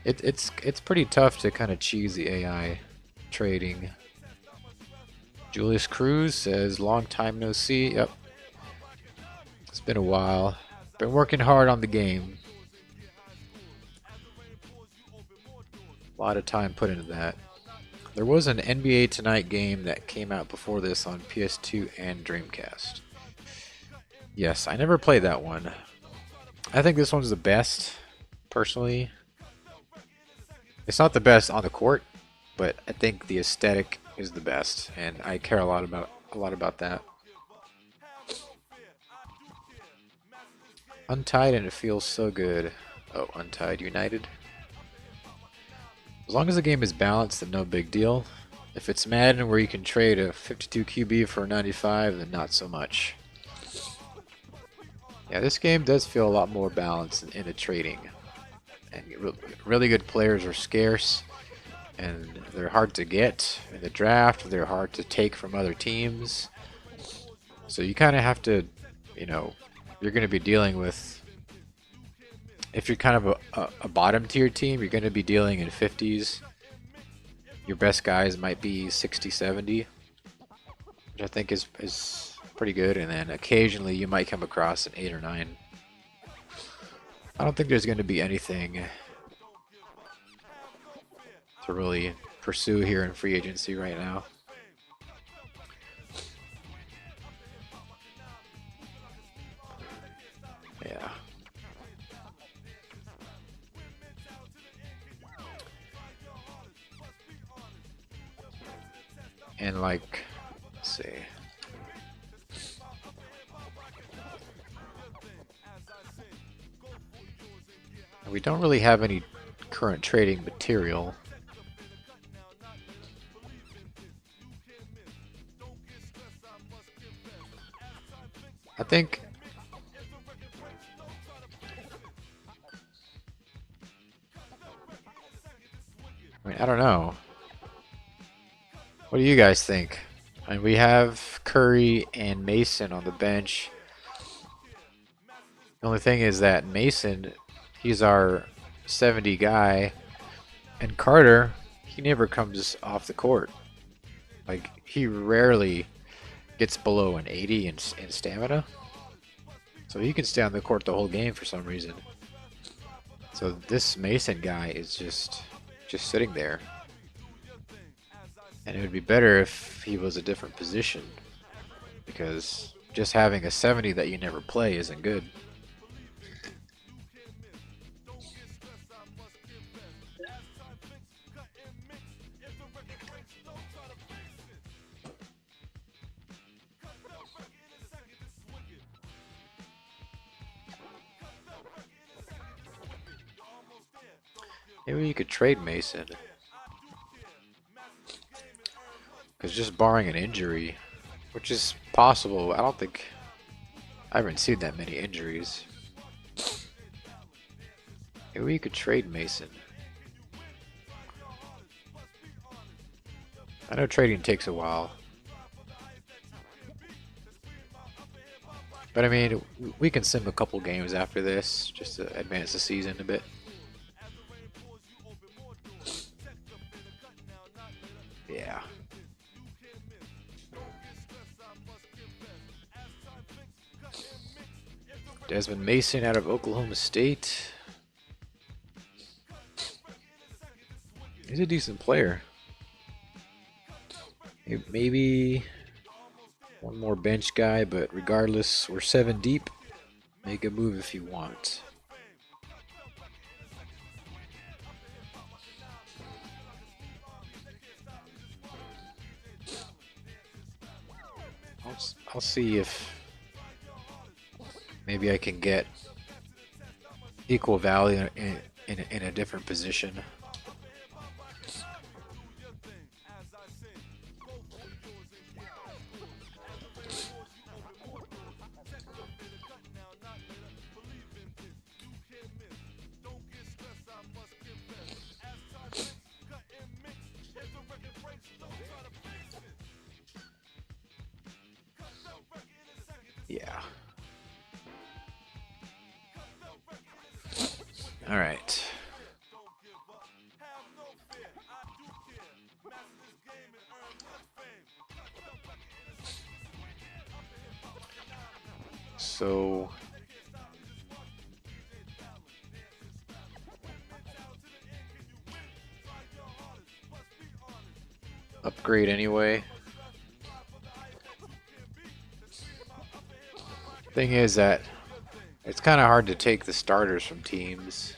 it's pretty tough to kind of cheese the AI trading. Julius Cruz says, long time no see. Yep. It's been a while. Been working hard on the game. A lot of time put into that. There was an NBA Tonight game that came out before this on PS2 and Dreamcast. Yes, I never played that one. I think this one's the best, personally. It's not the best on the court, but I think the aesthetic is the best, and I care a lot about that. Untied, and it feels so good. Oh, Untied United. As long as the game is balanced, then no big deal. If it's Madden where you can trade a 52 QB for a 95, then not so much. Yeah, this game does feel a lot more balanced in the trading. And really good players are scarce, and they're hard to get in the draft. They're hard to take from other teams. So you kind of have to, you're going to be dealing with, if you're kind of a bottom tier team, you're going to be dealing in 50s. Your best guys might be 60, 70, which I think is pretty good. And then occasionally you might come across an 8 or 9. I don't think there's going to be anything to really pursue here in free agency right now. Yeah. And let's see. We don't really have any current trading material. I think I don't know. What do you guys think? We have Curry and Mason on the bench. The only thing is that Mason, he's our 70 guy, and Carter, he never comes off the court. He rarely gets below an 80 in stamina. So he can stay on the court the whole game for some reason. So this Mason guy is just sitting there. And it would be better if he was a different position, because just having a 70 that you never play isn't good. Maybe you could trade Mason. Because just barring an injury, which is possible, I haven't seen that many injuries. Maybe you could trade Mason. I know trading takes a while. But I mean, we can sim a couple games after this, just to advance the season a bit. Yeah. Desmond Mason out of Oklahoma State. He's a decent player. Maybe one more bench guy, but regardless, we're 7 deep. Make a move if you want. I'll see if maybe I can get equal value in a different position. Yeah. All right. So upgrade anyway. Thing is that it's kind of hard to take the starters from teams.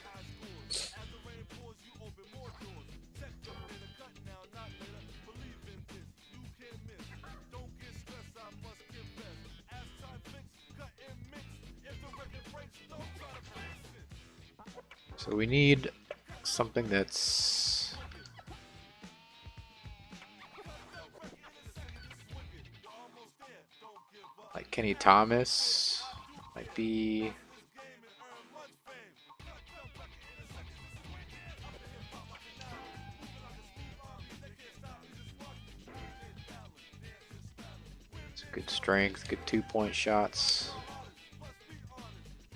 So we need something that's like Kenny Thomas might be. It's good strength, good 2-point shots.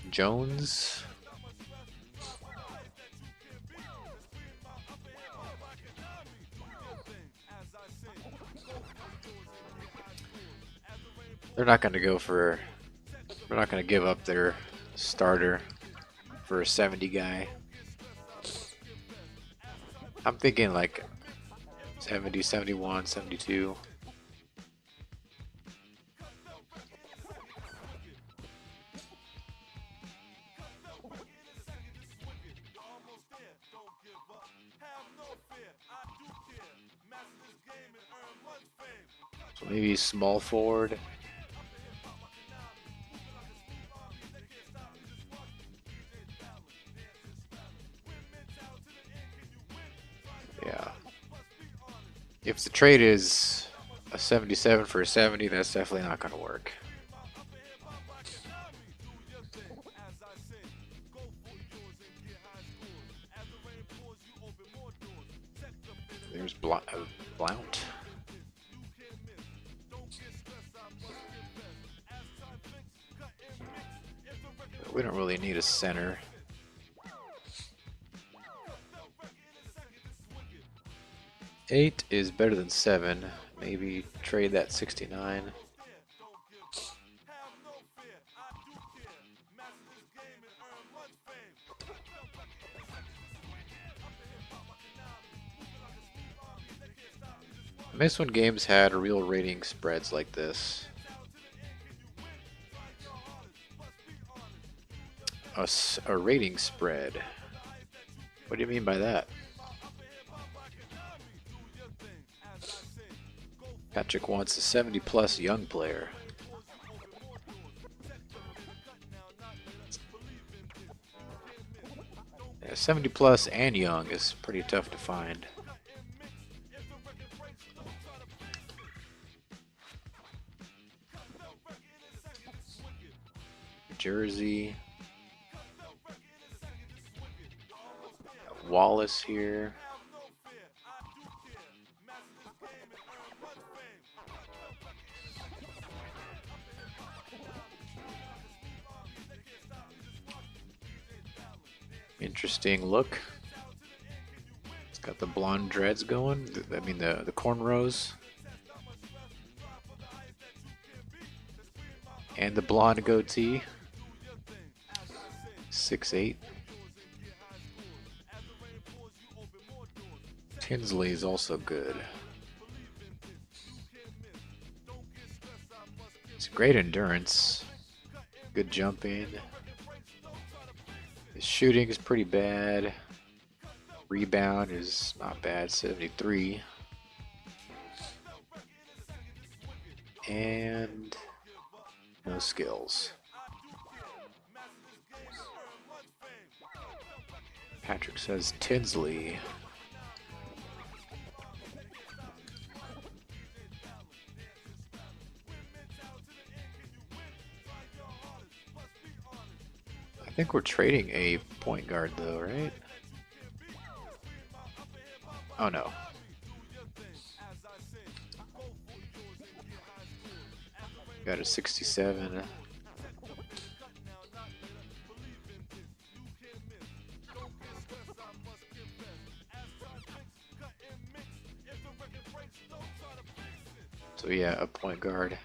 Jones. They're not going to go for. They're not going to give up their starter for a 70 guy. I'm thinking like 70, 71, 72. So maybe small forward. Yeah. If the trade is a 77 for a 70, that's definitely not going to work. There's Blount. We don't really need a center. Eight is better than 7. Maybe trade that 69. I miss when games had real rating spreads like this. A rating spread. What do you mean by that? Patrick wants a 70-plus young player. Yeah, 70-plus and young is pretty tough to find. Jersey. Wallace here. Interesting look. It's got the blonde dreads going. I mean the cornrows. And the blonde goatee. 6'8". Tinsley is also good. It's great endurance, good jumping. His shooting is pretty bad. Rebound is not bad, 73. And no skills. Patrick says Tinsley. I think we're trading a point guard though, right? Oh no. Got a 67. So yeah, a point guard.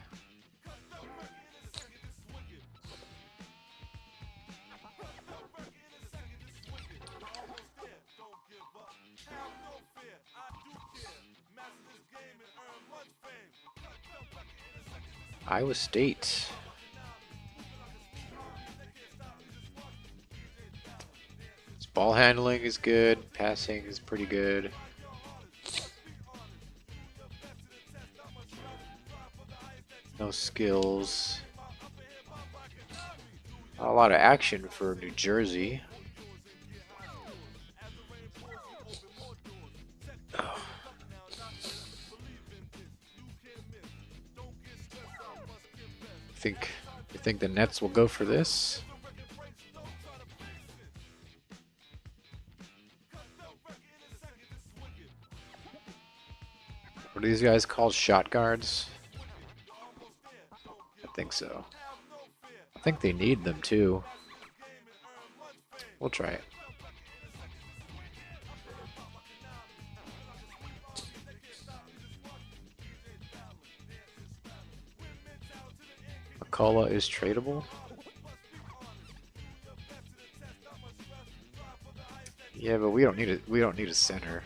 Iowa State. His ball handling is good, passing is pretty good. No skills. Not a lot of action for New Jersey. Oh. You think the Nets will go for this? What are these guys called? Shot guards? I think so. I think they need them too. We'll try it. McCullough is tradable. Yeah, but we don't need a center.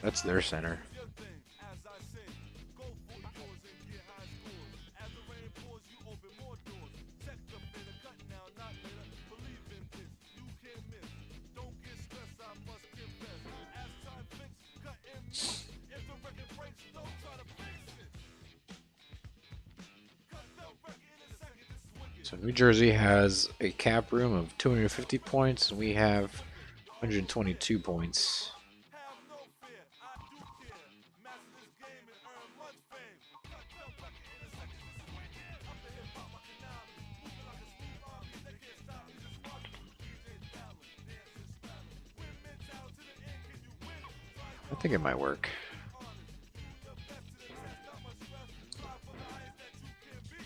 That's their center. So New Jersey has a cap room of 250 points, and we have 122 points. I think it might work.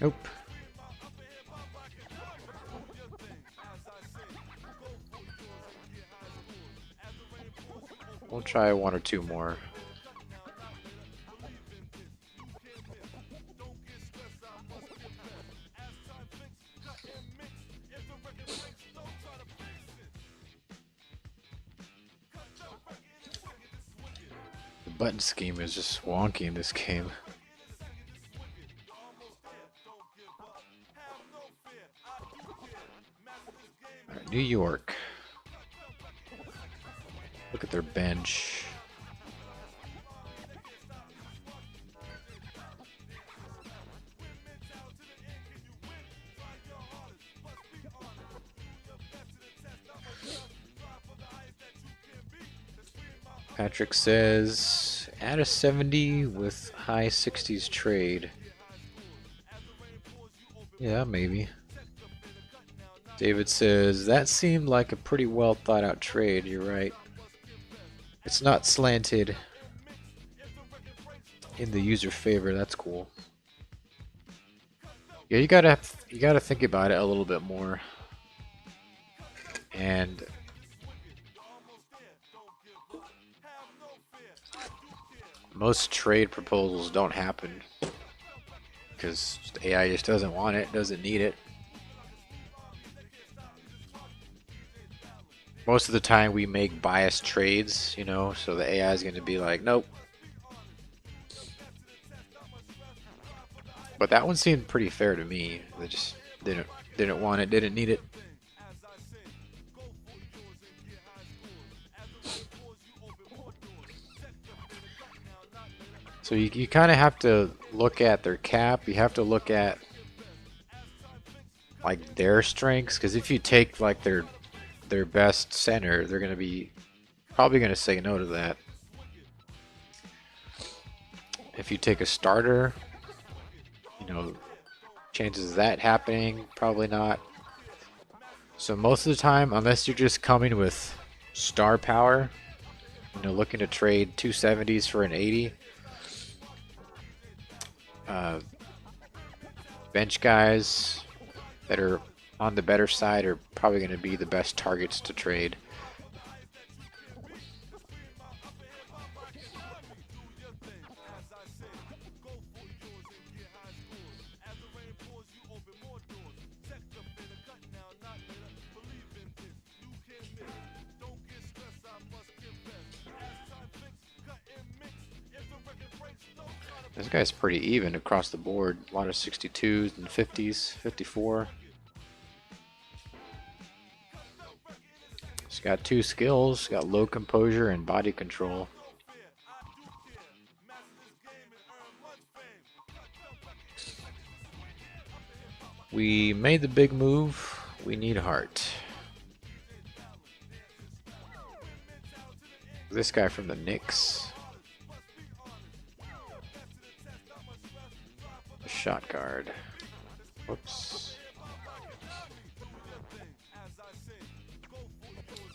Nope. We'll try one or two more. The button scheme is just wonky in this game. All right, New York. Look at their bench. Patrick says, add a 70 with high 60s trade. Yeah, maybe. David says, that seemed like a pretty well thought out trade. You're right. It's not slanted in the user favor. That's cool. Yeah, you gotta think about it a little bit more. And most trade proposals don't happen because AI just doesn't want it, doesn't need it. most of the time we make biased trades, you know, so the AI is going to be like, nope. But that one seemed pretty fair to me. They just didn't want it, didn't need it. So you kind of have to look at their cap. You have to look at like their strengths, because if you take like their best center, they're gonna be probably gonna say no to that. If you take a starter, you know, chances of that happening, probably not. So most of the time, unless you're just coming with star power, you know, looking to trade 270s for an 80, bench guys that are on the better side are probably going to be the best targets to trade. This guy's pretty even across the board. A lot of 62s and 50s, 54. He's got 2 skills. Got low composure and body control. We made the big move. We need heart. This guy from the Knicks. Shot guard. Whoops.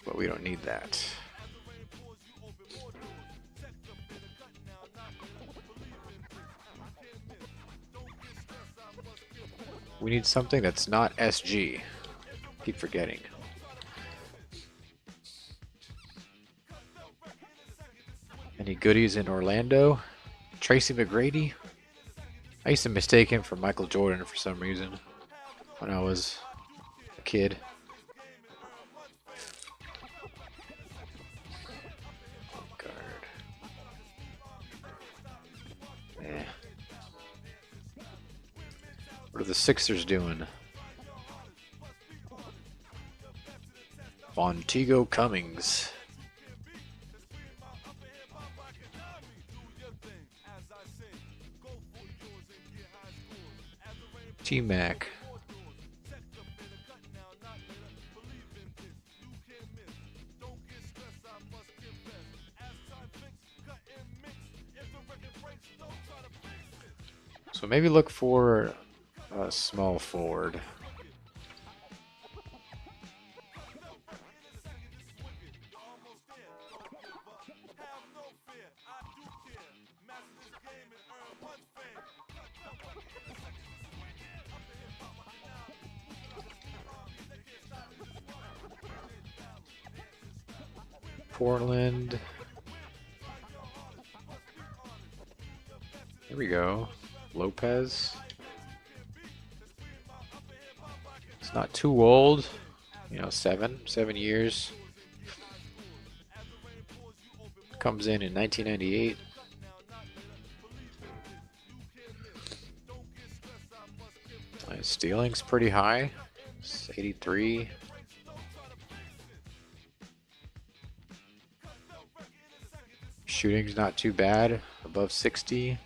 But we don't need that. We need something that's not SG. Keep forgetting. Any goodies in Orlando? Tracy McGrady? I used to mistake him for Michael Jordan for some reason when I was a kid. Guard. Yeah. What are the Sixers doing? Montego Cummings. T-Mac. So maybe look for a small forward. Portland. There we go. Lopez. It's not too old. You know, 7 years. Comes in 1998. Stealing's pretty high. It's 83. Shooting's not too bad, above 60.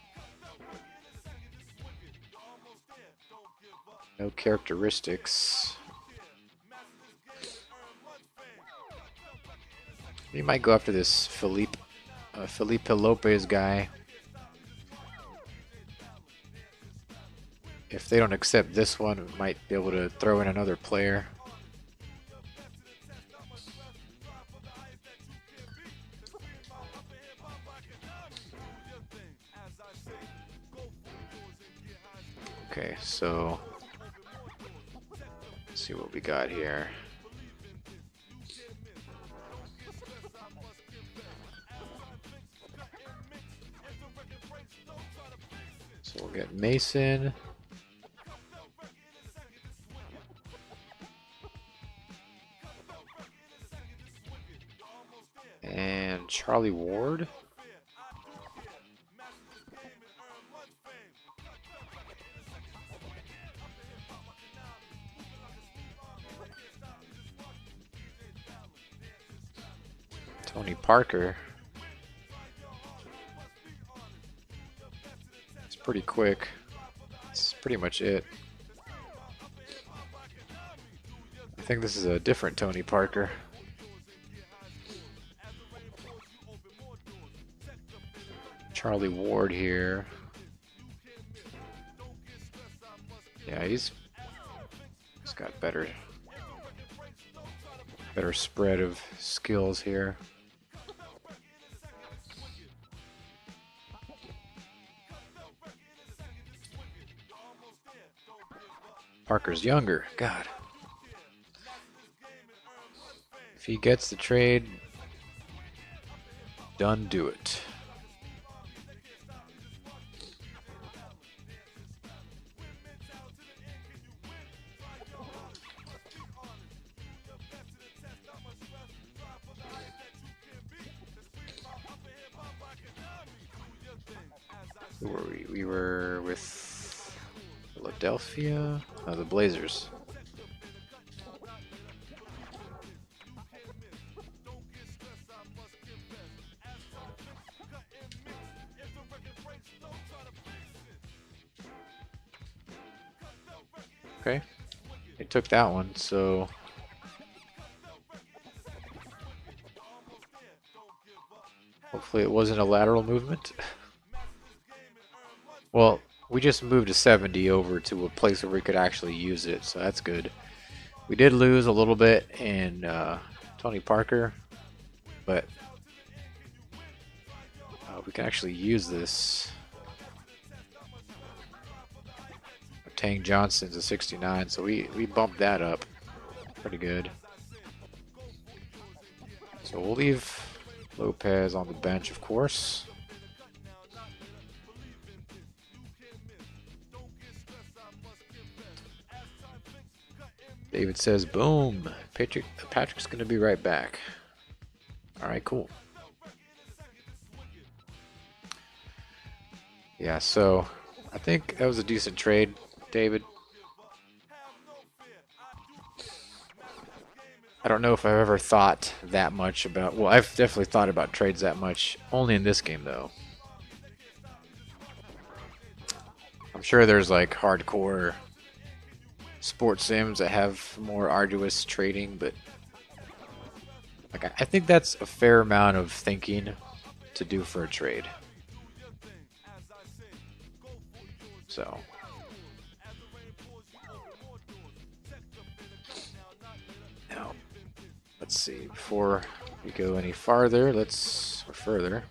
No characteristics. We might go after this Felipe Lopez guy. If they don't accept this one, we might be able to throw in another player. Okay, so let's see what we got here. So we'll get Mason. And Charlie Ward. Tony Parker. It's pretty quick. That's pretty much it. I think this is a different Tony Parker. Charlie Ward here. Yeah, he's got better spread of skills here. Parker's younger. God. If he gets the trade done, do it. Who were we? We were with Philadelphia. Oh, the Blazers. Okay, they took that one, so hopefully it wasn't a lateral movement. Well, we just moved a 70 over to a place where we could actually use it, so that's good. We did lose a little bit in Tony Parker, but we can actually use this. Tang Johnson's a 69, so we bumped that up pretty good. So we'll leave Lopez on the bench, of course. David says, boom, Patrick's going to be right back. All right, cool. Yeah, so I think that was a decent trade, David. I don't know if I've ever thought that much about, well, I've definitely thought about trades that much, only in this game though. I'm sure there's like hardcore sports sims that have more arduous trading, but like I think that's a fair amount of thinking to do for a trade. So now let's see, before we go any farther, or further.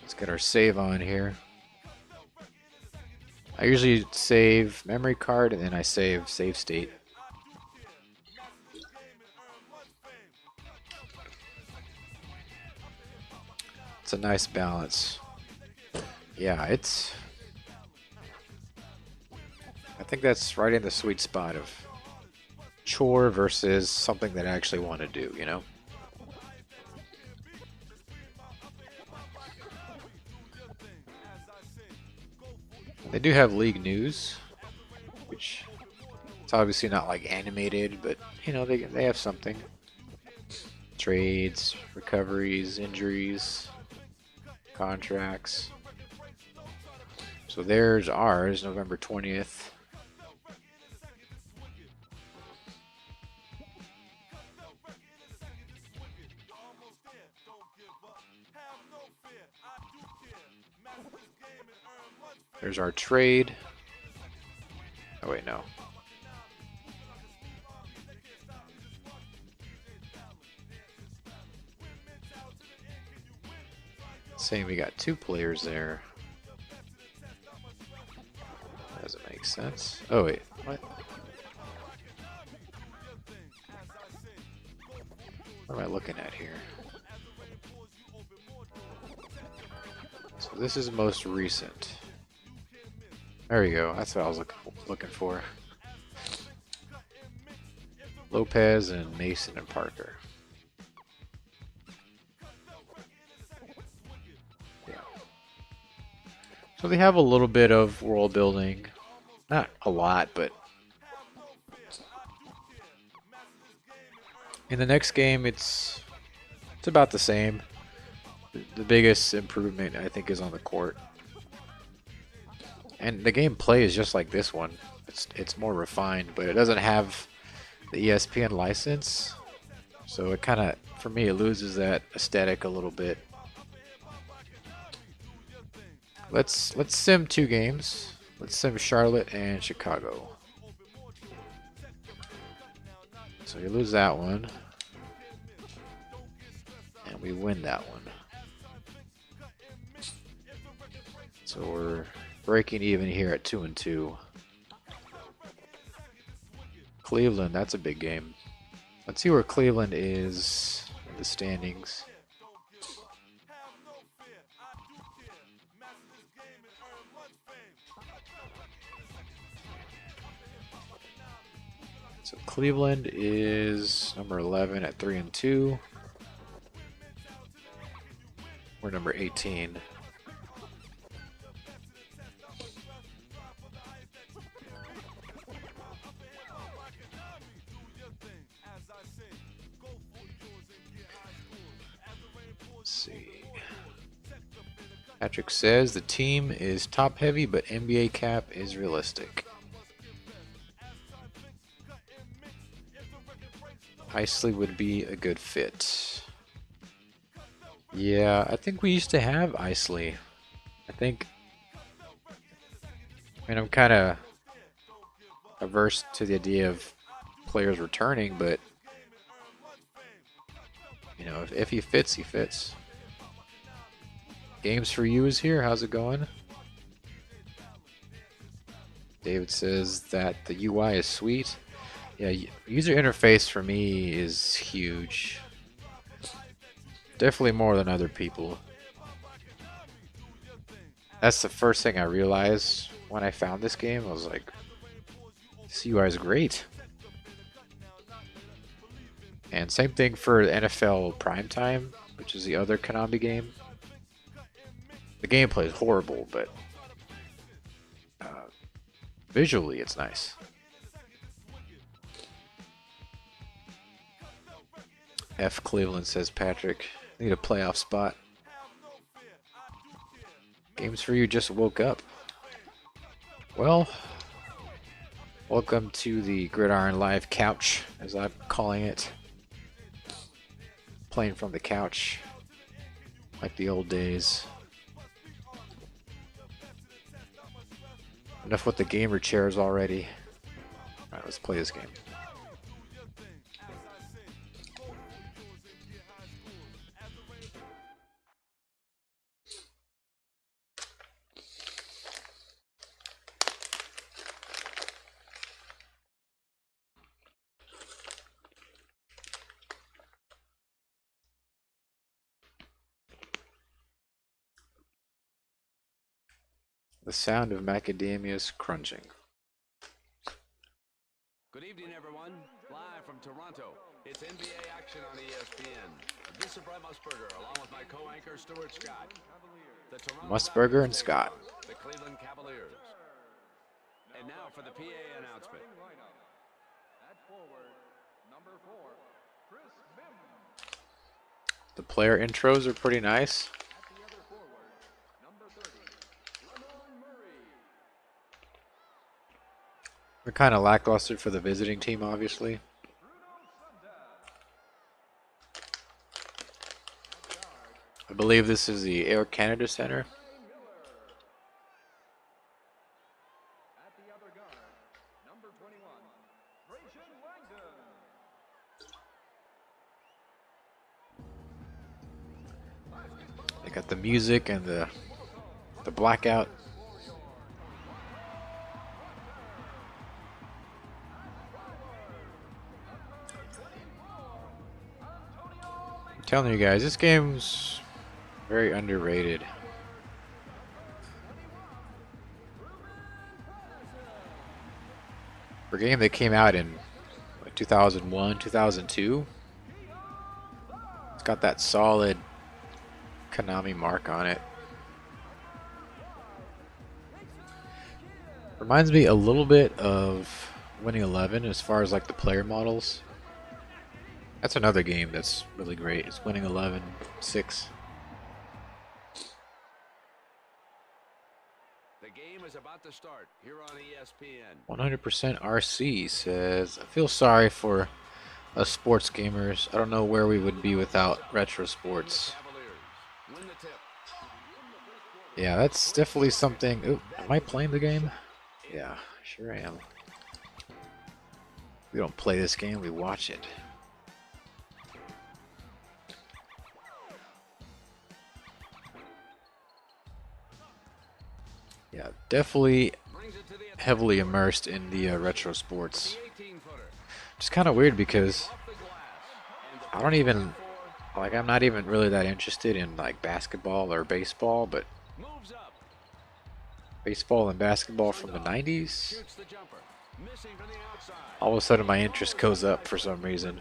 Let's get our save on here. I usually save memory card and then I save state. It's a nice balance. Yeah, I think that's right in the sweet spot of chore versus something that I actually want to do, you know? They do have league news, which it's obviously not like animated, but you know, they have something. Trades, recoveries, injuries, contracts. So there's ours, November 20th. There's our trade. Oh wait, no. Saying we got two players there. Doesn't make sense. Oh wait, what? What am I looking at here? So this is most recent. There we go. That's what I was looking for. Lopez and Mason and Parker. Yeah. So they have a little bit of world building. Not a lot, but in the next game it's about the same. The biggest improvement I think is on the court. And the gameplay is just like this one. It's more refined, but it doesn't have the ESPN license. So it kind of, for me, it loses that aesthetic a little bit. Let's sim 2 games. Let's sim Charlotte and Chicago. So you lose that one. And we win that one. So we're breaking even here at 2-2. Cleveland, that's a big game. Let's see where Cleveland is in the standings. So Cleveland is number 11 at 3-2. We're number 18. Let's see. Patrick says the team is top heavy, but NBA cap is realistic. Isley would be a good fit. Yeah, I think we used to have Isley. I mean, I'm kind of averse to the idea of players returning, but you know, if he fits, he fits. Games for You is here. How's it going? David says that the UI is sweet. Yeah, user interface for me is huge. Definitely more than other people. That's the first thing I realized when I found this game. I was like, this UI is great. And same thing for NFL Primetime, which is the other Konami game. The gameplay is horrible, but visually it's nice. F Cleveland says Patrick, need a playoff spot. Games for You just woke up. Well, welcome to the Gridiron Live couch, as I'm calling it. Playing from the couch, like the old days. Enough with the gamer chairs already. Alright, let's play this game. The sound of macadamias crunching. Good evening, everyone. Live from Toronto, it's NBA action on ESPN. This is Brett Musburger, along with my co-anchor Stuart Scott. The Toronto Musburger and Raptors Scott. The Cleveland Cavaliers. And now for the PA announcement. The player intros are pretty nice. We're kind of lackluster for the visiting team, obviously. I believe this is the Air Canada Center. They got the music and the blackout. I'm telling you guys, this game's very underrated. For a game that came out in what, 2001, 2002, it's got that solid Konami mark on it. Reminds me a little bit of Winning 11 as far as like the player models. That's another game that's really great. It's Winning 11 6. The game is about to start here on ESPN. 100% RC says, I feel sorry for us sports gamers. I don't know where we would be without retro sports. Cavaliers win the tip. Yeah, that's definitely something. Ooh, am I playing the game? Yeah, sure am. We don't play this game, we watch it. Yeah, definitely heavily immersed in the retro sports. Just kind of weird because I don't even, like, I'm not even really that interested in like basketball or baseball, but baseball and basketball from the 90s, all of a sudden my interest goes up for some reason.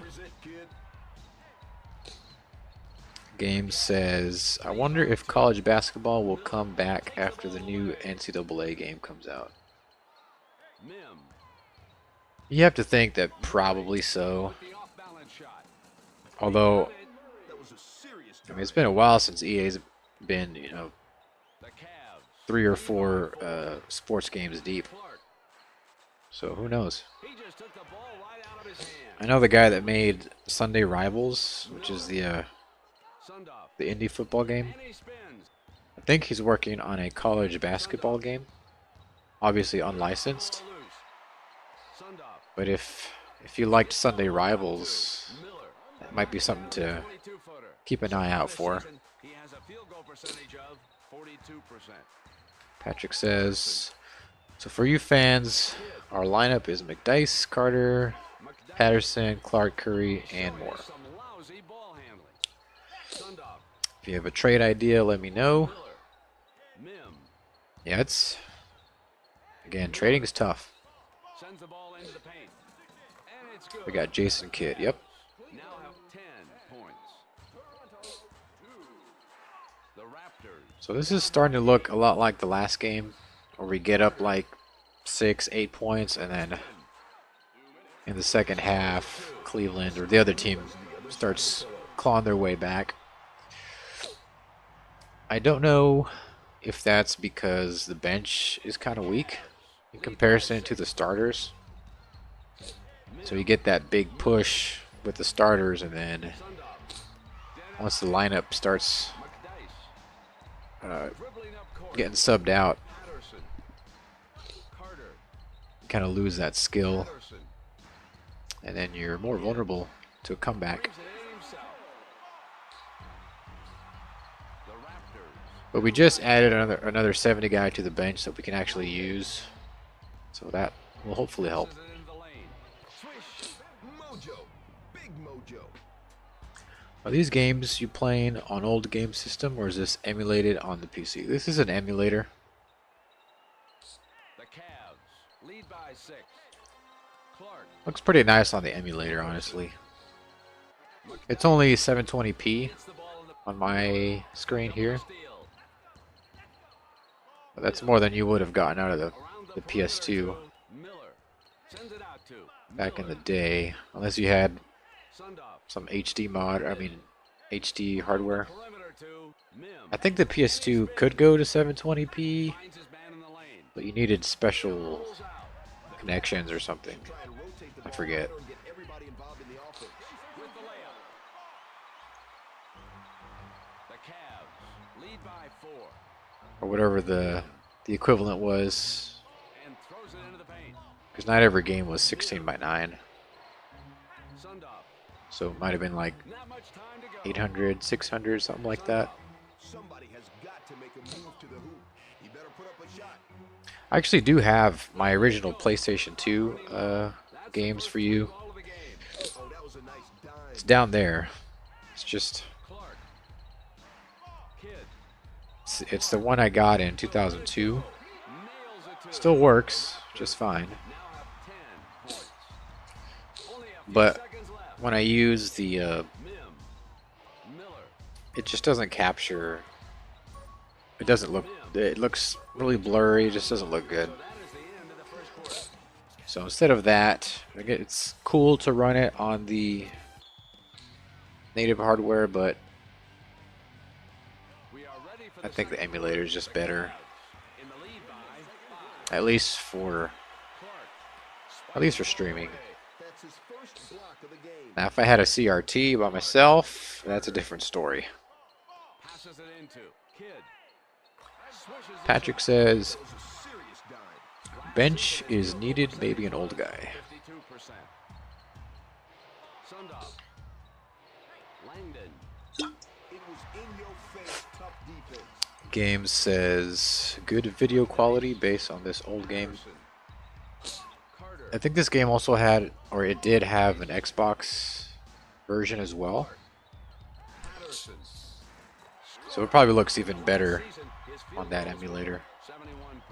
Game says, I wonder if college basketball will come back after the new NCAA game comes out. You have to think that probably so. Although, I mean, it's been a while since EA's been, you know, 3 or 4 sports games deep. So who knows? I know the guy that made Sunday Rivals, which is the indie football game. I think he's working on a college basketball game, obviously unlicensed. But if you liked Sunday Rivals, that might be something to keep an eye out for. Patrick says, so for you fans, our lineup is McDyess, Carter, Patterson, Clark, Curry, and more. If you have a trade idea, let me know. Yeah, it's, again, trading is tough. We got Jason Kidd, yep. So this is starting to look a lot like the last game, where we get up like 6, 8 points, and then in the second half, Cleveland or the other team starts clawing their way back. I don't know if that's because the bench is kind of weak in comparison to the starters. So you get that big push with the starters, and then once the lineup starts getting subbed out, you kind of lose that skill, and then you're more vulnerable to a comeback. But we just added another 70 guy to the bench that we can actually use, so that will hopefully help. Are these games you playing on old game system, or is this emulated on the PC? This is an emulator. Looks pretty nice on the emulator, honestly. It's only 720p on my screen here. But that's more than you would have gotten out of the PS2 back in the day, unless you had some HD mod, I mean HD hardware. I think the PS2 could go to 720p, but you needed special connections or something. I forget. Or whatever the equivalent was, because not every game was 16:9. So it might have been like 800, 600, something like that. I actually do have my original PlayStation 2 games for you. It's down there. It's just, it's the one I got in 2002. Still works just fine. but when I use the, Miller. it just doesn't capture. It doesn't look. It looks really blurry. It just doesn't look good. That is the end of the first quarter. So instead of that, it's cool to run it on the native hardware, but We are ready for I the think the second emulator is just better. in the lead by 5. At least for streaming. That's his first block of the game. Now, if I had a CRT by myself, that's a different story. Passes it into Kidd. Swishes it Patrick says, That was a serious dime. bench is needed, maybe an old guy. 52%. Sundog. Langdon. It was in your face, tough defense. Game says, good video quality based on this old game. Carter. I think this game also had, or it did have an Xbox version as well. Patterson. So it probably looks even better Season, his field on that goals emulator. were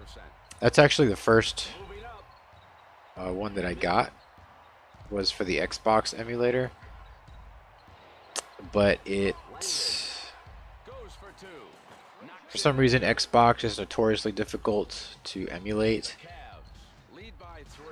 71%. That's actually the first Moving up. one that I got, was for the Xbox emulator. But it, Goes for 2. Knocks for some reason, Xbox is notoriously difficult to emulate, Cavs. Lead by 3.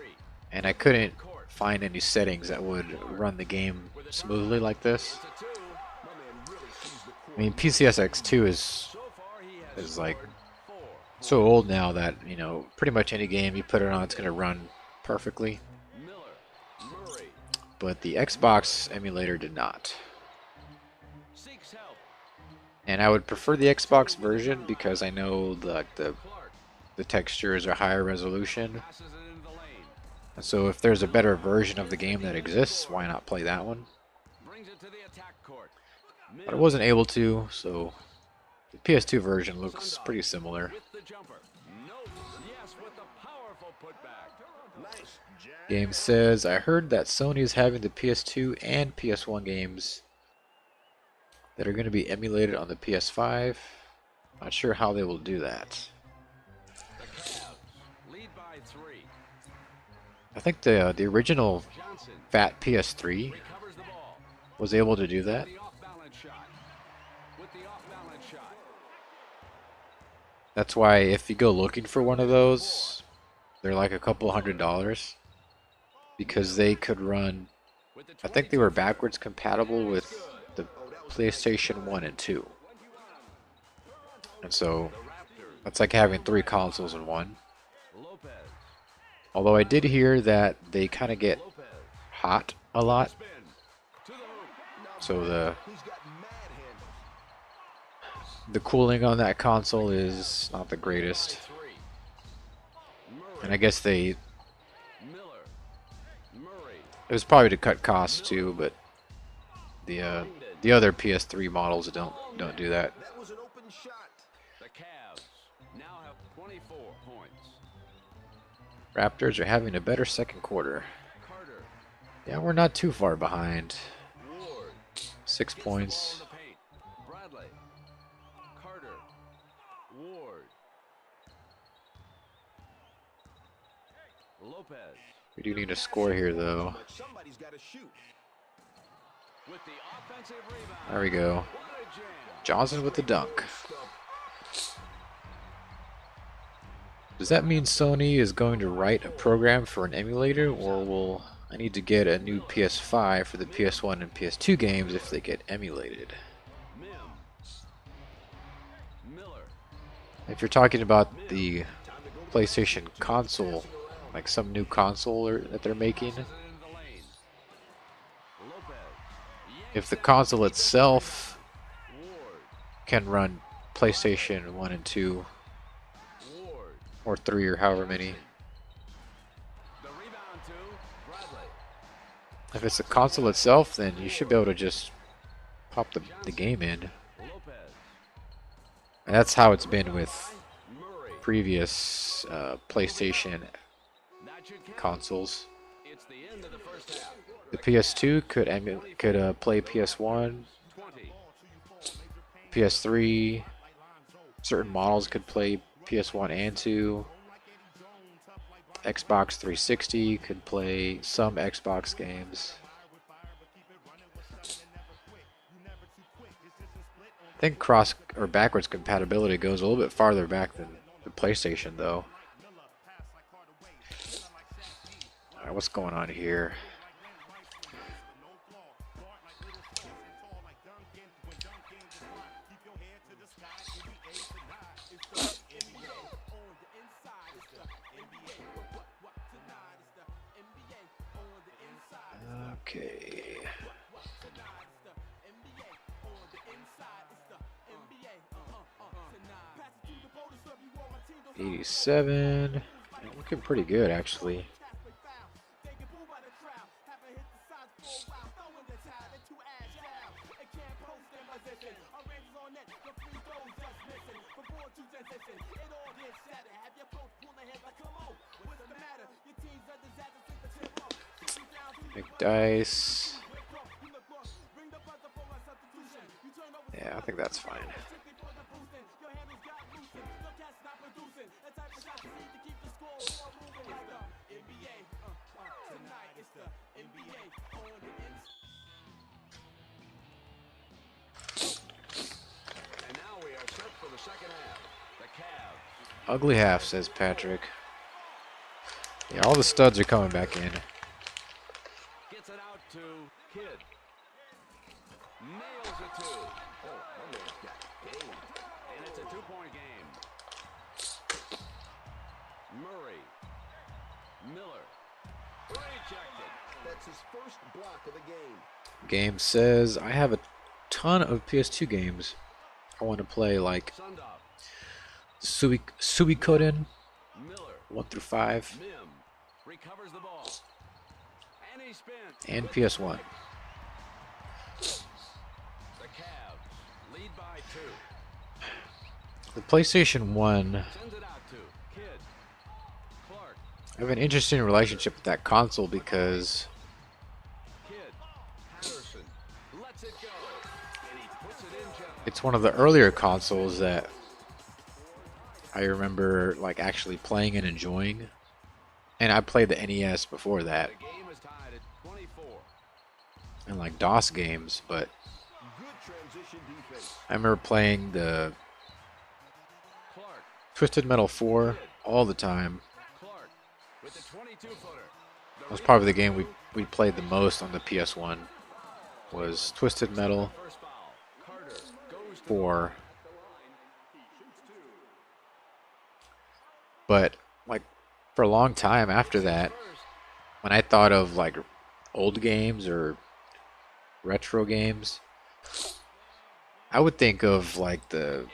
and I couldn't find any settings that would run the game smoothly like this. It's a 2. My man really sees the court. I mean, PCSX2 is So far he has is like scored 4. so old now that, you know, pretty much any game you put it on, it's gonna run perfectly. Miller. Murray. But the Xbox emulator did not. Seeks help. And I would prefer the Xbox version because I know Clark. the textures are higher resolution. Passes it into the lane. And so if there's a better version of the game that exists, why not play that one? Brings it to the attack court. But I wasn't able to, so the PS2 version looks pretty similar. With the jumper. No. Yes, with the powerful putback. Nice jab. Game says, I heard that Sony is having the PS2 and PS1 games that are going to be emulated on the PS5. Not sure how they will do that. The Cavs lead by 3. I think the original Johnson fat PS3 recovers the ball. was able to do that. The off-balance shot. With the off-balance shot. That's why if you go looking for one of those, they're like a couple $100 because they could run, With the I think they were backwards compatible with the PlayStation 1 and 2. And so Raptors. that's like having 3 consoles in one. Lopez. Although I did hear that they kind of get Lopez. hot a lot, Spin. To the hoop. so He's got mad handles. the cooling on that console is not the greatest. 3. And Murray. I guess they, Miller. Murray. it was probably to cut costs too, but the other PS3 models don't do that. That was an open shot. The Cavs now have 24 points. Raptors are having a better second quarter. Carter. Yeah, we're not too far behind. Ward. 6 Gets the ball points. in the paint. Bradley. Carter. Ward. Lopez. We do need a score here though. But somebody's got to shoot. With the offensive rebound. There we go. What a jam. Johnson with the dunk. Does that mean Sony is going to write a program for an emulator, or will I need to get a new PS5 for the PS1 and PS2 games if they get emulated? Mims. Miller. If you're talking about the PlayStation console, like some new console that they're making, Passes it into the lane. Lopez. if the console itself Ward. can run PlayStation 1 and 2 Ward. or 3 or however many, The rebound to Bradley. if it's the console itself, then you should be able to just pop the game in. Lopez. And that's how it's been with Murray. previous PlayStation That should count. consoles. It's the end of the first half. The PS2 could play PS1, 20. PS3. Certain models could play PS1 and 2. Xbox 360 could play some Xbox games. I think cross or backwards compatibility goes a little bit farther back than the PlayStation, though. All right, what's going on here? Okay. 87. Looking pretty good, actually. Big dice. Yeah, I think that's fine. Ugly half, says Patrick. Yeah, all the studs are coming back in. Gets it out to Kidd. Nails it to. Oh, my man's got game. And it's a 2-point game. Murray. Miller. Rejected. That's his first block of the game. Game says, I have a ton of PS2 games I want to play, like Suikoden 1 through 5 Mim recovers the ball. And he spins. and PS1. The Cavs lead by 2. The PlayStation 1, Sends it out to Kidd. Clark. I have an interesting relationship with that console because Kidd. Patterson lets it go. And he puts it in gently. it's one of the earlier consoles that I remember like actually playing and enjoying. And I played the NES before that. The game is tied at 24. And like DOS games, but Good transition defense. I remember playing the Clark. Twisted Metal 4 all the time. Clark with the 22-footer. That was probably the game we played the most on the PS1 was Twisted Metal First foul. Carter goes to 4. But like for a long time after that, when I thought of like old games or retro games, I would think of like the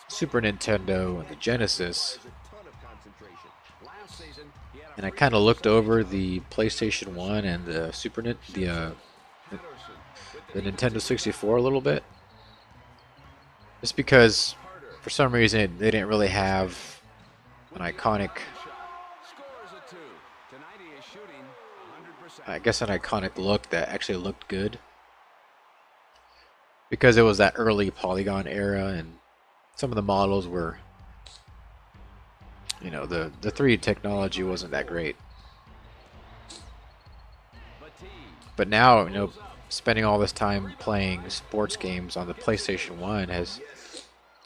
Super Nintendo and the Genesis. There's a ton of concentration. last season. He had a And I free kind of throw looked shot. over the PlayStation 1 and the Patterson with the Nintendo 64 a little bit. Just because for some reason they didn't really have an iconic, Scores a 2. Tonight he is shooting 100%. I guess an iconic look that actually looked good. Because it was that early polygon era and some of the models were, you know, the 3D technology wasn't that great. But now, you know, spending all this time playing sports games on the PlayStation 1 has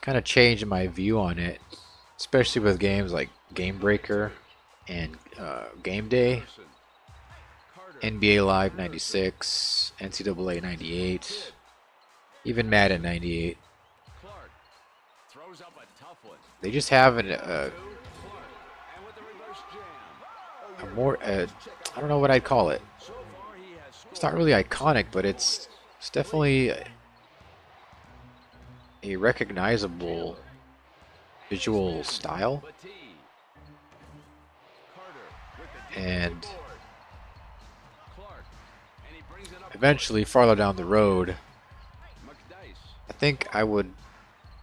kind of changed my view on it, especially with games like Game Breaker and Game Day, NBA Live 96, NCAA 98, even Madden 98. Clark throws up a tough one. They just have Clark and with the reverse jam. a more, I don't know what I'd call it. So far he has scored. It's not really iconic, but it's definitely a recognizable visual style. Batee. Carter with the And board. Clark and he brings it up. eventually, farther down the road, McDice. I think I would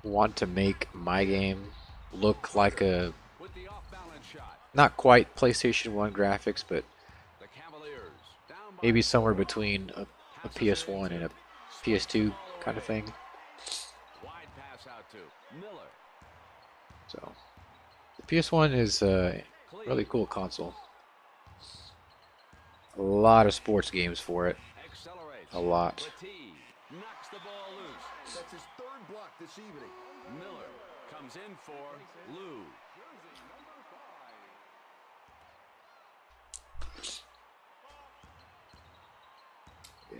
want to make my game look like a, With the off-balance shot. not quite PlayStation 1 graphics, but The Cavaliers down by maybe somewhere between a PS1 and a PS2 kind of thing. wide pass out to Miller. So the PS1 is a really cool console. A lot of sports games for it. Accelerates. A lot. Batee knocks the ball loose. That's his third block this evening. Miller comes in for Lou.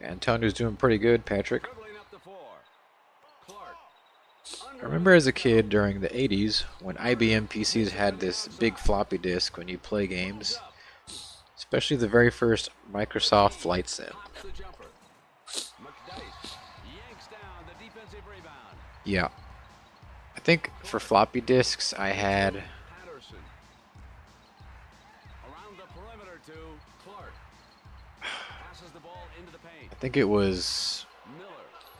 Yeah, Antonio's doing pretty good, Patrick. Dribbling up the floor. Clark. I remember as a kid during the 80s when IBM PCs had this big floppy disk when you play games, especially the very first Microsoft Flight Sim. Stops the jumper. McDice yanks down the defensive rebound. Yeah. I think for floppy disks I had, Patterson. Around the perimeter to Clark. Passes the ball into the paint. I think it was Miller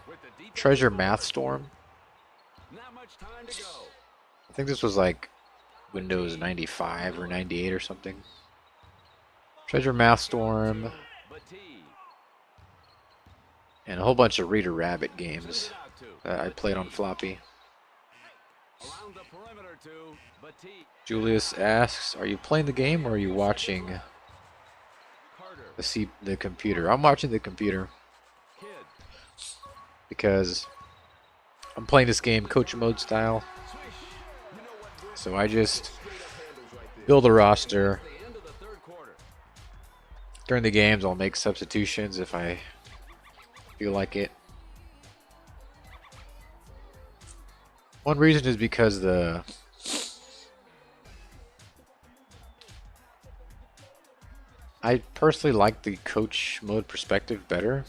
with the defensive Treasure board. Math Storm. Not much time to go. I think this was like Windows 95 or 98 or something. Treasure Math Storm Batee. and a whole bunch of Reader Rabbit games Sends it out to that I played on floppy. around the perimeter to Batee. Julius asks, "Are you playing the game or are you watching Carter. the computer?" I'm watching the computer Kidd. because I'm playing this game coach mode style. So I just build a roster. The end of the third quarter. During the games, I'll make substitutions if I feel like it. One reason is because I personally like the coach mode perspective better.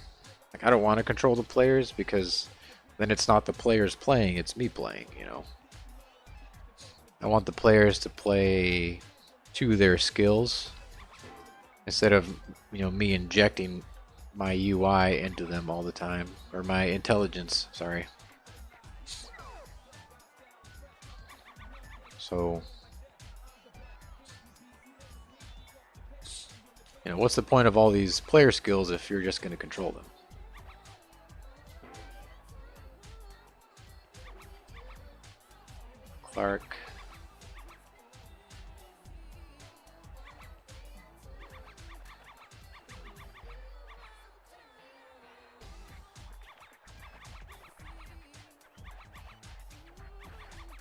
Like, I don't want to control the players because then it's not the players playing, it's me playing, you know. I want the players to play to their skills instead of, you know, me injecting my UI into them all the time, or my intelligence, sorry. So, you know, what's the point of all these player skills if you're just going to control them? Clark.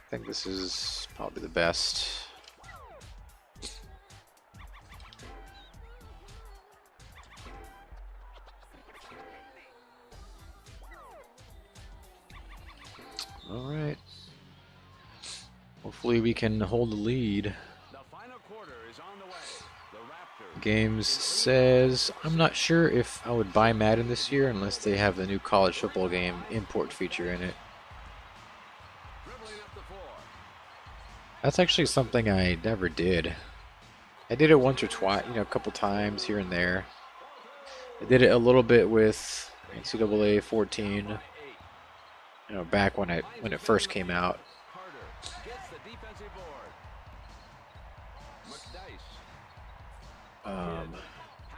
I think this is probably the best. All right. Hopefully we can hold the lead. The final quarter is on the way. The Raptors. Games says, I'm not sure if I would buy Madden this year unless they have the new college football game import feature in it. Dribbling up the floor. That's actually something I never did. I did it once or twice, you know, a couple times here and there. I did it a little bit with NCAA 14, you know, back when it first came out. Carter gets the defensive board. McDice.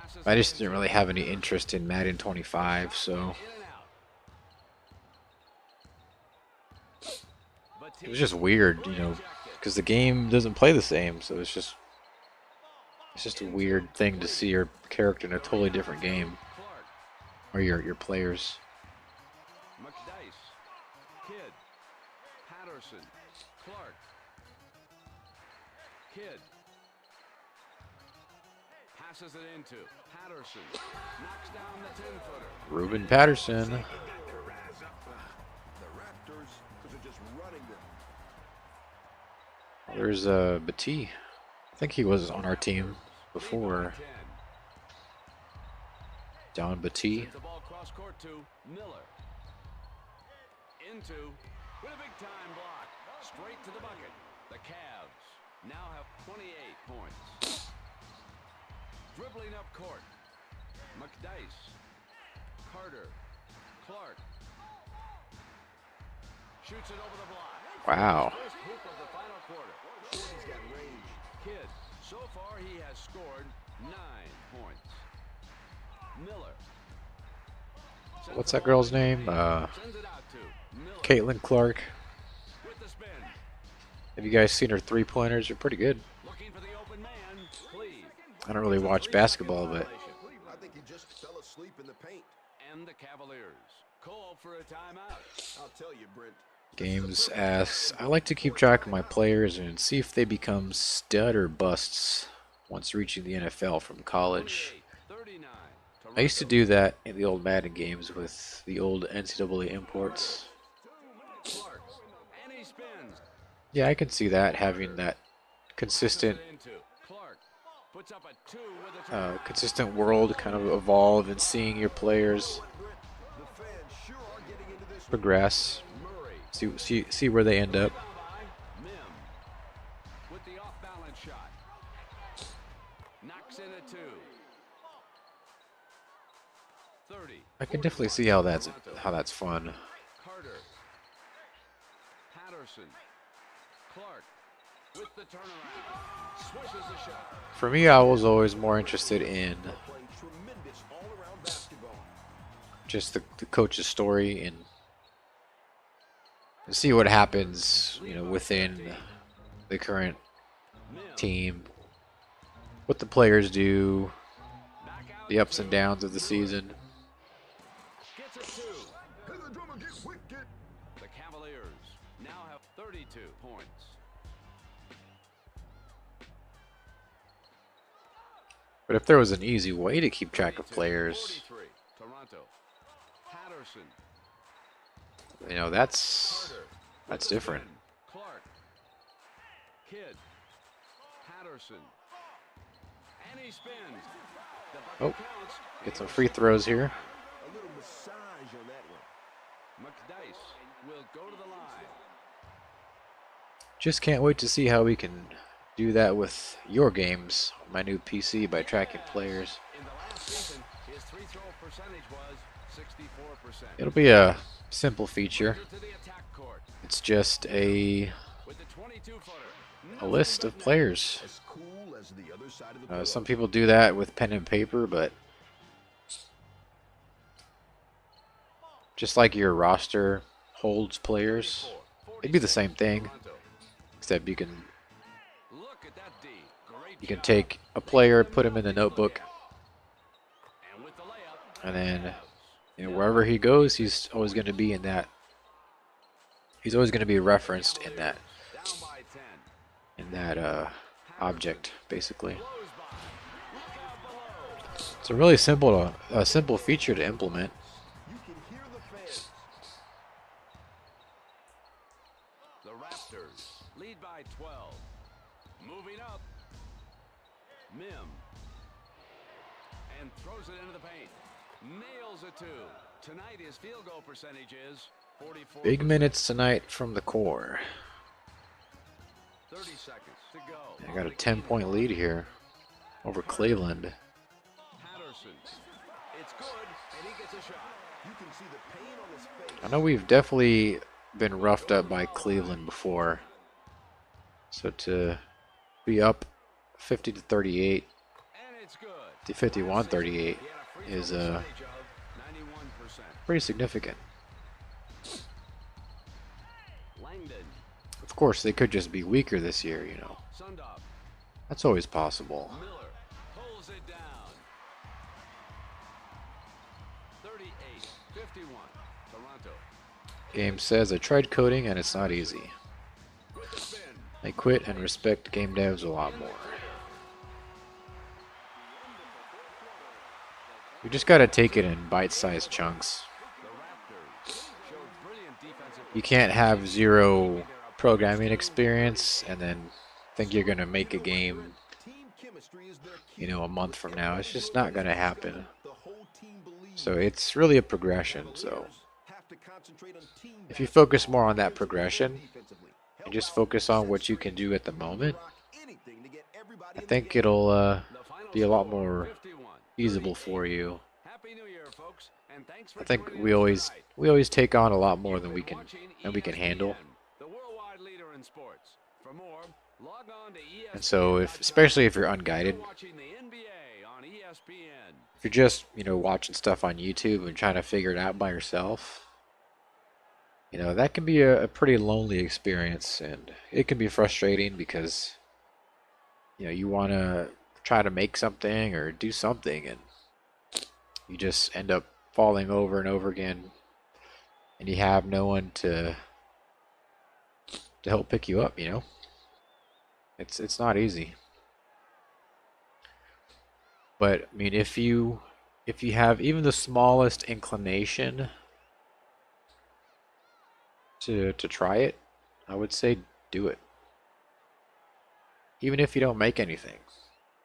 Passes I just didn't really have any interest in Madden 25, so in and out. it was just weird, you know, because the game doesn't play the same, so it's just a weird thing to see your character in a totally different game, Clark. or your players. McDice. Kidd. Patterson. Clark. Kidd. Passes it into Patterson. Knocks down the 10-footer. Ruben Patterson. The Raptors, because they're just running them. There's Batee. I think he was on our team before. 10. John Batee. The ball cross court to Miller. Into with a big time block. Straight to the bucket. The Cavs now have 28 points. Dribbling up court. McDice. Carter. Clark. Shoots it over the block. Wow. First hoop of the final quarter. He's got range. Kidd. So far he has scored 9 points. Miller. What's that girl's name? Sends it out to Miller Caitlin Clark. with the spin. Have you guys seen her three-pointers? They're pretty good. Looking for the open man. Cleve. I don't really watch basketball, but I think he just fell asleep in the paint. And the Cavaliers call for a timeout. I'll tell you, Brent, Games asks, I like to keep track of my players and see if they become stud or busts once reaching the NFL from college. 39. I used to do that in the old Madden games with the old NCAA imports. Clark. And he spins. Yeah, I can see that, having that consistent Into Clark. Puts up a 2 with a turn. consistent world kind of evolve and seeing your players The fans sure are getting into this. progress, Murray. see where they end up. By Mim. With the off-balance shot. Knocks in a 2. 30. I can definitely see how that's fun. Carter. Patterson. Clark. With the turnaround. Swishes the shot. For me, I was always more interested in Playing tremendous all-around basketball. just the coach's story and see what happens, within the current Mim. team, what the players do, Knockout. the ups and downs of the season. Gets a 2. The Cavaliers now have 32 points. But if there was an easy way to keep track of players, 43. Toronto. Patterson. that's different. Clark. Kidd. Patterson. And he spins. The bucket Oh, counts. get some free throws here. A little massage on that one. McDice will go to the line. Just can't wait to see how we can do that with your games on my new PC by tracking players. In the last season, his free throw percentage was 64%. It'll be a simple feature. To the attack court It's just a with the 22-footer. a list of players. As cool as the other side of the pillow. Some people do that with pen and paper, but just like your roster holds players, it'd be the same thing, except you can Look at that D. Great you can job. take a player, put him in the notebook, And with the layup, and then wherever he goes, he's always going to be in that. He's always going to be referenced in that down by 10. object, basically. Blows by. Look out below. It's a really simple feature to implement. You can hear the fans. The Raptors lead by 12. Moving up. Mim. And throws it into the paint. Nails a 2. Tonight his field goal percentage is 44. Big minutes tonight from the core. 30 seconds to go. I got a 10-point lead here over Cleveland. Patterson. It's good, and he gets a shot. You can see the pain on his face. I know we've definitely been roughed up by Cleveland before. So to be up 50 to 38, And it's good. to 51-38 He had a free is throw percentage of 91%. pretty significant. Langdon. Of course, they could just be weaker this year, Sundop. That's always possible. Miller pulls it down. 38-51. Toronto. Game says I tried coding and it's not easy. With the spin. I quit and respect game devs a lot more. You just gotta take it in bite-sized chunks. The Raptors showed brilliant defensive. You can't have zero programming experience and then think you're gonna make a game, Team chemistry is their key. a month from now. It's just not gonna happen. The whole team believes. So it's really a progression. So Have to concentrate on team if you focus more on that progression defensively. and just focus on what you can do at the moment, Anything to get everybody I in the think game. it'll The final be a lot score, more 51. feasible for you. Happy New Year, folks, and thanks for I think joining we us always tonight. take on a lot more than we You've been can watching handle. ESPN, the worldwide leader in sports. For more, log on to ESPN. And so especially if you're unguided, You're watching the NBA on ESPN. if you're just, watching stuff on YouTube and trying to figure it out by yourself, that can be a pretty lonely experience, and it can be frustrating because, you want to try to make something or do something, and you just end up falling over and over again, and you have no one to to help pick you up, you know. It's not easy. But I mean, if you have even the smallest inclination to try it, I would say do it. Even if you don't make anything.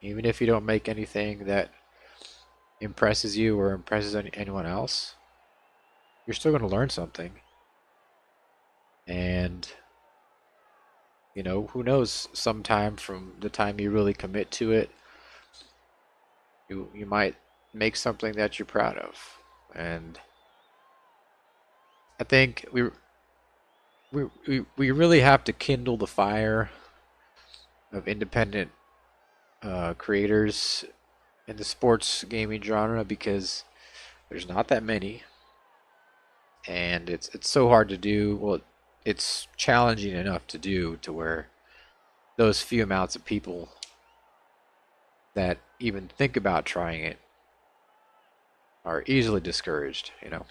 Even if you don't make anything that impresses you or impresses anyone else, you're still going to learn something. And you know, who knows, sometime from the time you really commit to it, you might make something that you're proud of. And I think we really have to kindle the fire of independent creators in the sports gaming genre, because there's not that many, and it's so hard to do. Well, it's challenging enough to do to where those few amounts of people that even think about trying it are easily discouraged, you know.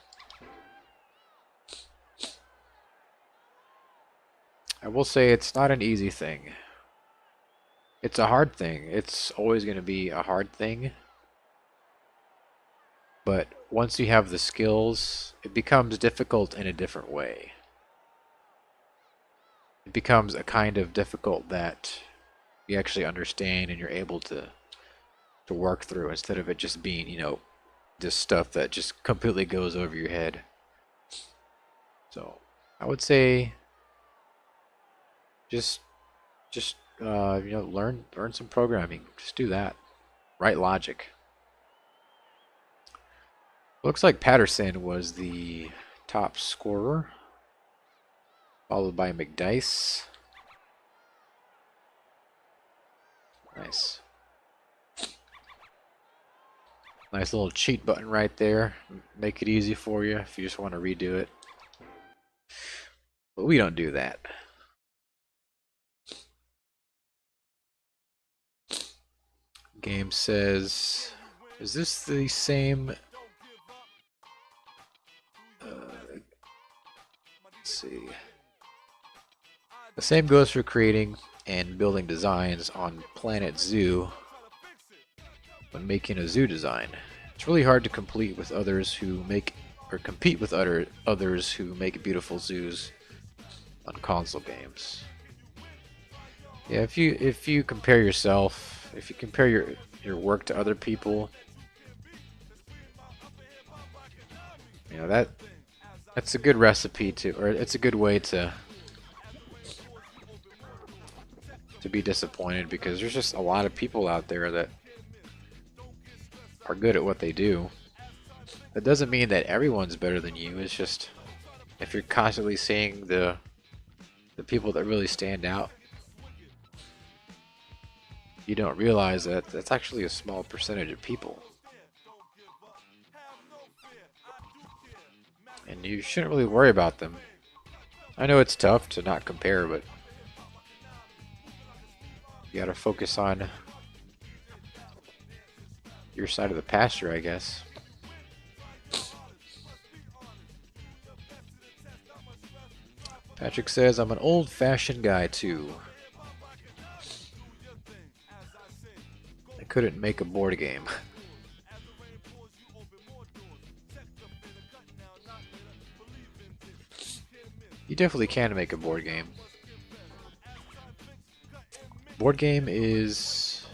I will say it's not an easy thing. It's a hard thing. It's always going to be a hard thing. But once you have the skills, it becomes difficult in a different way. It becomes a kind of difficult that you actually understand and you're able to work through, instead of it just being, you know, just stuff that just completely goes over your head. So I would say just you know, learn some programming. Just do that. Write logic. Looks like Patterson was the top scorer, followed by McDice. Nice. Nice little cheat button right there. Make it easy for you if you just want to redo it. But we don't do that. Game says, is this the same? Let's see. The same goes for creating and building designs on Planet Zoo when making a zoo design. It's really hard to compete with others who make others who make beautiful zoos on console games. Yeah, if you compare yourself, if you compare your work to other people, you know, that's a good recipe to, or it's a good way to be disappointed, because there's just a lot of people out there that are good at what they do. That doesn't mean that everyone's better than you. It's just, if you're constantly seeing the people that really stand out, you don't realize that that's actually a small percentage of people. And you shouldn't really worry about them. I know it's tough to not compare, but you gotta focus on your side of the pasture, I guess. Patrick says, I'm an old-fashioned guy too. I couldn't make a board game. You definitely can make a board game. Board game is...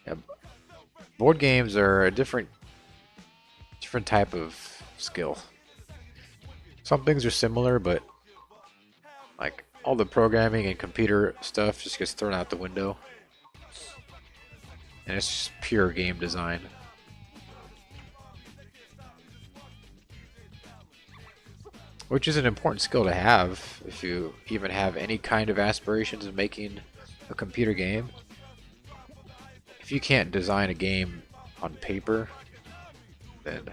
yeah, board games are a different type of skill. Some things are similar, but like all the programming and computer stuff just gets thrown out the window. And it's just pure game design. Which is an important skill to have if you even have any kind of aspirations of making a computer game. If you can't design a game on paper, then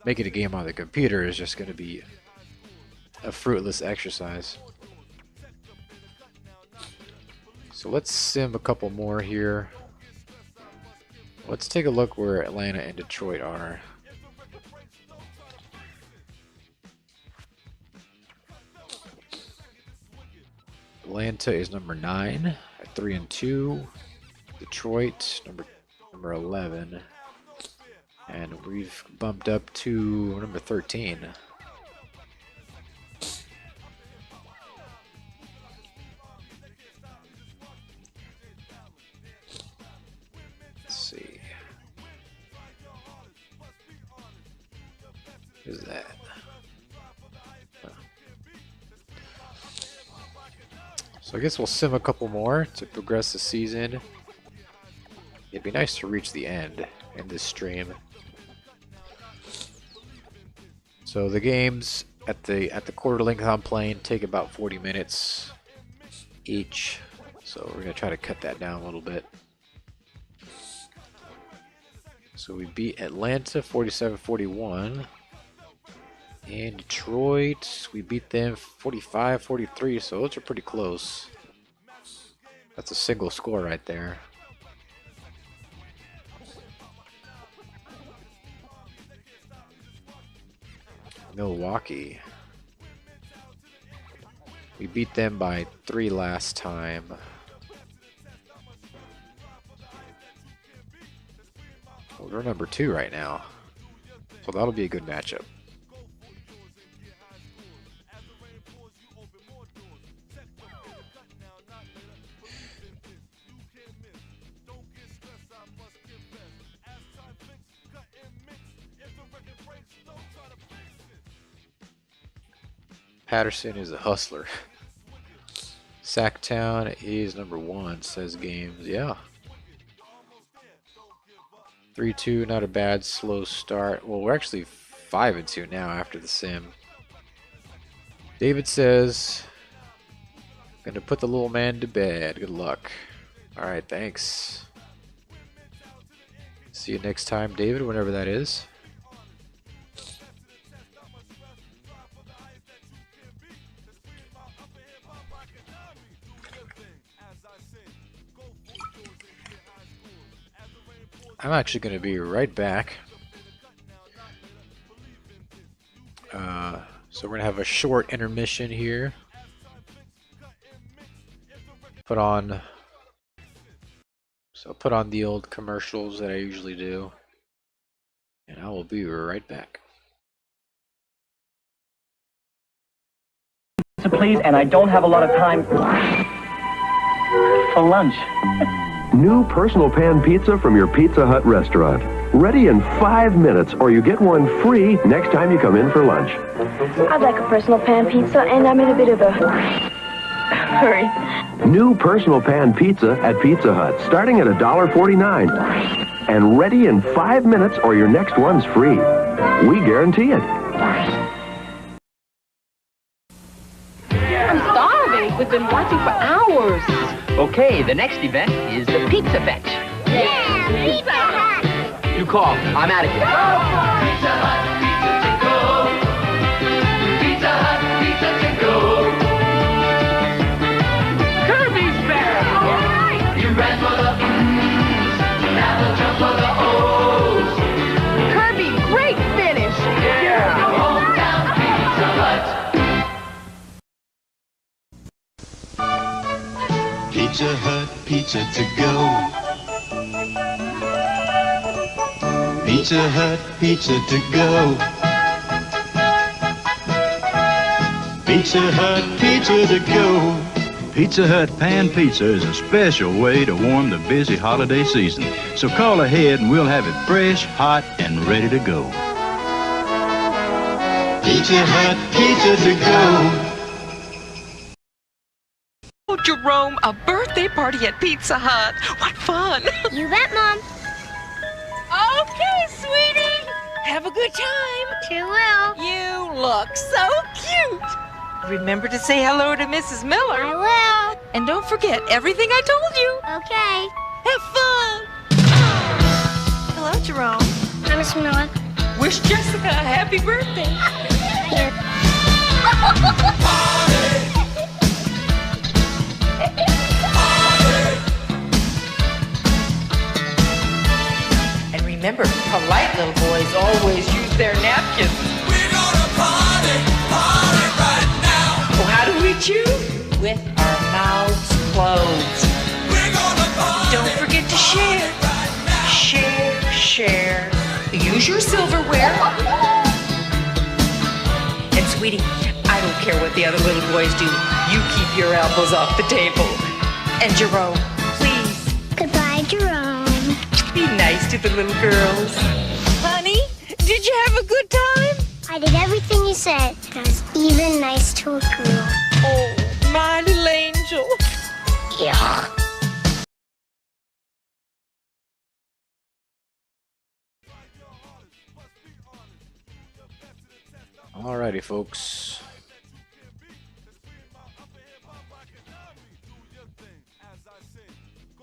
making a game on the computer is just going to be a fruitless exercise. So let's sim a couple more here. Let's take a look where Atlanta and Detroit are. Atlanta is number 9 at 3-2. Detroit number 11, and we've bumped up to number 13. Let's see. What is that? So I guess we'll sim a couple more to progress the season. It'd be nice to reach the end in this stream. So the games at the quarter length I'm playing take about 40 minutes each. So we're gonna try to cut that down a little bit. So we beat Atlanta 47-41. And Detroit, we beat them 45-43, so those are pretty close. That's a single score right there. Milwaukee, we beat them by 3 last time. Well, they're number 2 right now, so that'll be a good matchup. Patterson is a hustler. Sacktown is number 1, says games. Yeah. 3-2, not a bad slow start. Well, we're actually 5-2 now after the sim. David says, gonna put the little man to bed. Good luck. Alright, thanks. See you next time, David, whenever that is. I'm actually going to be right back. So we're going to have a short intermission here. Put on the old commercials that I usually do. And I will be right back. Please, and I don't have a lot of time for lunch. New personal pan pizza from your Pizza Hut restaurant. Ready in 5 minutes, or you get one free next time you come in for lunch. I'd like a personal pan pizza, and I'm in a bit of a hurry. New personal pan pizza at Pizza Hut, starting at $1.49. And ready in 5 minutes, or your next one's free. We guarantee it. I'm starving. We've been watching for hours. Okay, the next event is the Pizza Fetch. Yeah, Pizza Hut. You call. I'm out of here. Pizza Hut, pizza to go. Pizza Hut, pizza to go. Kirby's back! You ran for the now the jump for the O's. Kirby, great finish. Yeah, hometown Pizza Hut. Pizza Hut, pizza to go. Pizza Hut, pizza to go. Pizza Hut, pizza to go. Pizza Hut Pan Pizza is a special way to warm the busy holiday season. So call ahead and we'll have it fresh, hot, and ready to go. Pizza Hut, pizza to go. Oh, Jerome, a birthday party at Pizza Hut. What fun. You bet, Mom. Okay, sweetie. Have a good time. Sure will. You look so cute. Remember to say hello to Mrs. Miller. I will. And don't forget everything I told you. Okay. Have fun. Hello, Jerome. Hi, Miss Miller. Wish Jessica a happy birthday. And remember, polite little boys always use their napkins. We're gonna party right now. So how do we choose? With our mouths. the other little boys do. You keep your elbows off the table. And Jerome, please. Goodbye, Jerome. Be nice to the little girls. Honey, did you have a good time? I did everything you said. I was even nice to a girl. Oh, my little angel. Yeah. Alrighty, folks.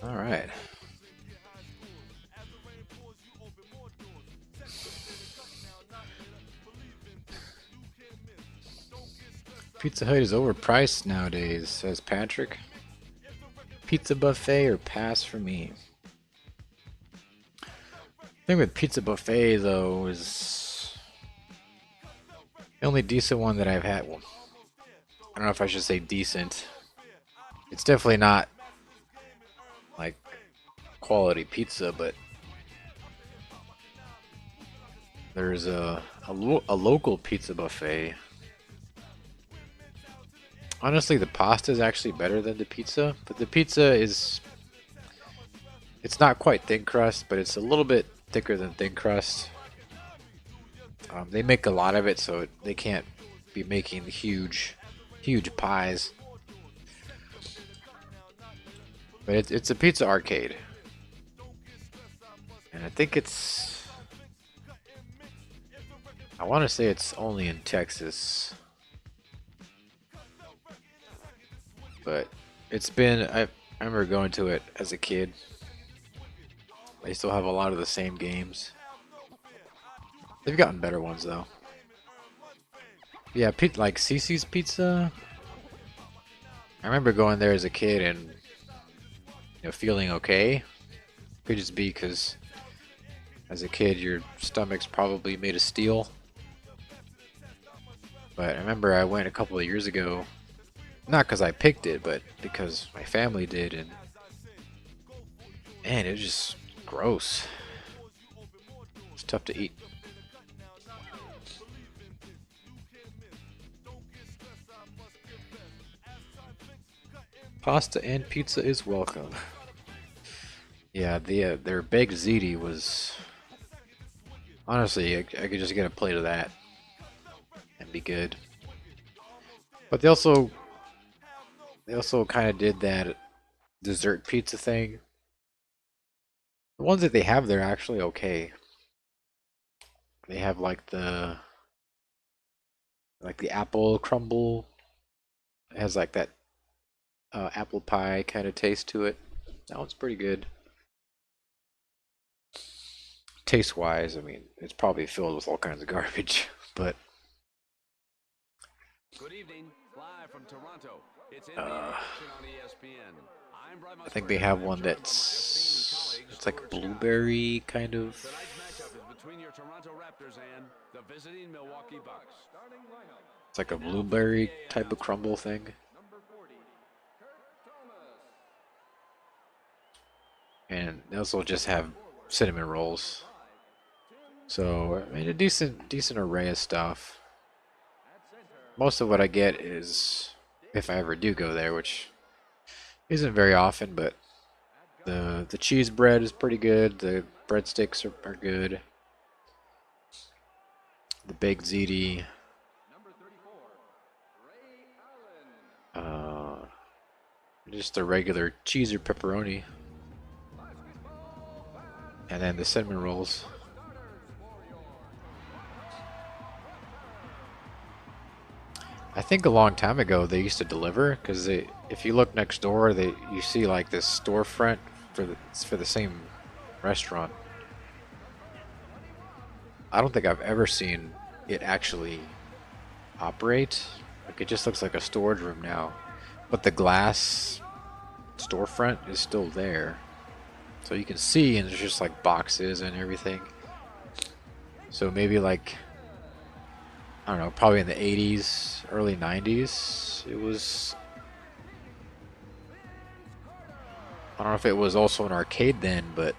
All right. Pizza Hut is overpriced nowadays, says Patrick. Pizza buffet or pass for me? The thing with pizza buffet though is the only decent one that I've had. Well, I don't know if I should say decent. It's definitely not like quality pizza, but there's a local pizza buffet. Honestly, the pasta is actually better than the pizza, but the pizza is, it's not quite thin crust, but it's a little bit thicker than thin crust. They make a lot of it, so they can't be making huge pies. But it's a pizza arcade, and I think I want to say it's only in Texas. But it's been, I remember going to it as a kid. They still have a lot of the same games. They've gotten better ones though. Yeah, like Cece's Pizza. I remember going there as a kid and feeling okay. Could just be because as a kid your stomach's probably made of steel. But I remember I went a couple of years ago. Not because I picked it, but because my family did, and man, it was just gross. It's tough to eat. Pasta and pizza is welcome. Yeah, their baked ziti was honestly, I could just get a plate of that and be good. But they also kind of did that dessert pizza thing. The ones that they have there are actually okay. They have like the apple crumble. It has like that apple pie kind of taste to it. That one's pretty good. Taste wise, I mean, it's probably filled with all kinds of garbage, but Good evening, live from Toronto. It's NBA action on ESPN. I think they have one it's like blueberry kind of. Tonight's matchup is between your Toronto Raptors and the visiting Milwaukee Bucks. It's like a blueberry type of crumble thing. And they also just have cinnamon rolls. So I mean, a decent array of stuff. Most of what I get is, if I ever do go there, which isn't very often, but the cheese bread is pretty good. The breadsticks are good. The baked ziti. Just the regular cheese or pepperoni. And then the cinnamon rolls. I think a long time ago they used to deliver, because if you look next door, you see like this storefront for the same restaurant. I don't think I've ever seen it actually operate. Like, it just looks like a storage room now, but the glass storefront is still there, so you can see, and there's just like boxes and everything. So maybe like, I don't know, probably in the 80s, early 90s, it was, I don't know if it was also an arcade then, but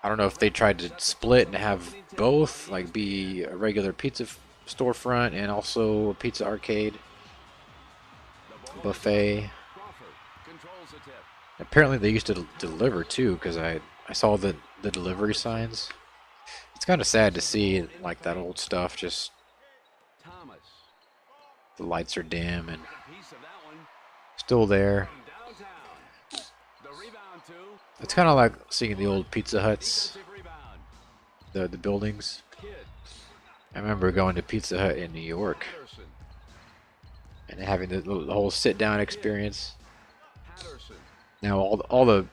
I don't know if they tried to split and have both, like be a regular pizza storefront and also a pizza arcade, buffet. Apparently they used to deliver too, because I saw the delivery signs. It's kind of sad to see like that old stuff, just the lights are dim and still there. It's kind of like seeing the old Pizza Huts, the buildings. I remember going to Pizza Hut in New York and having the whole sit-down experience. Now all the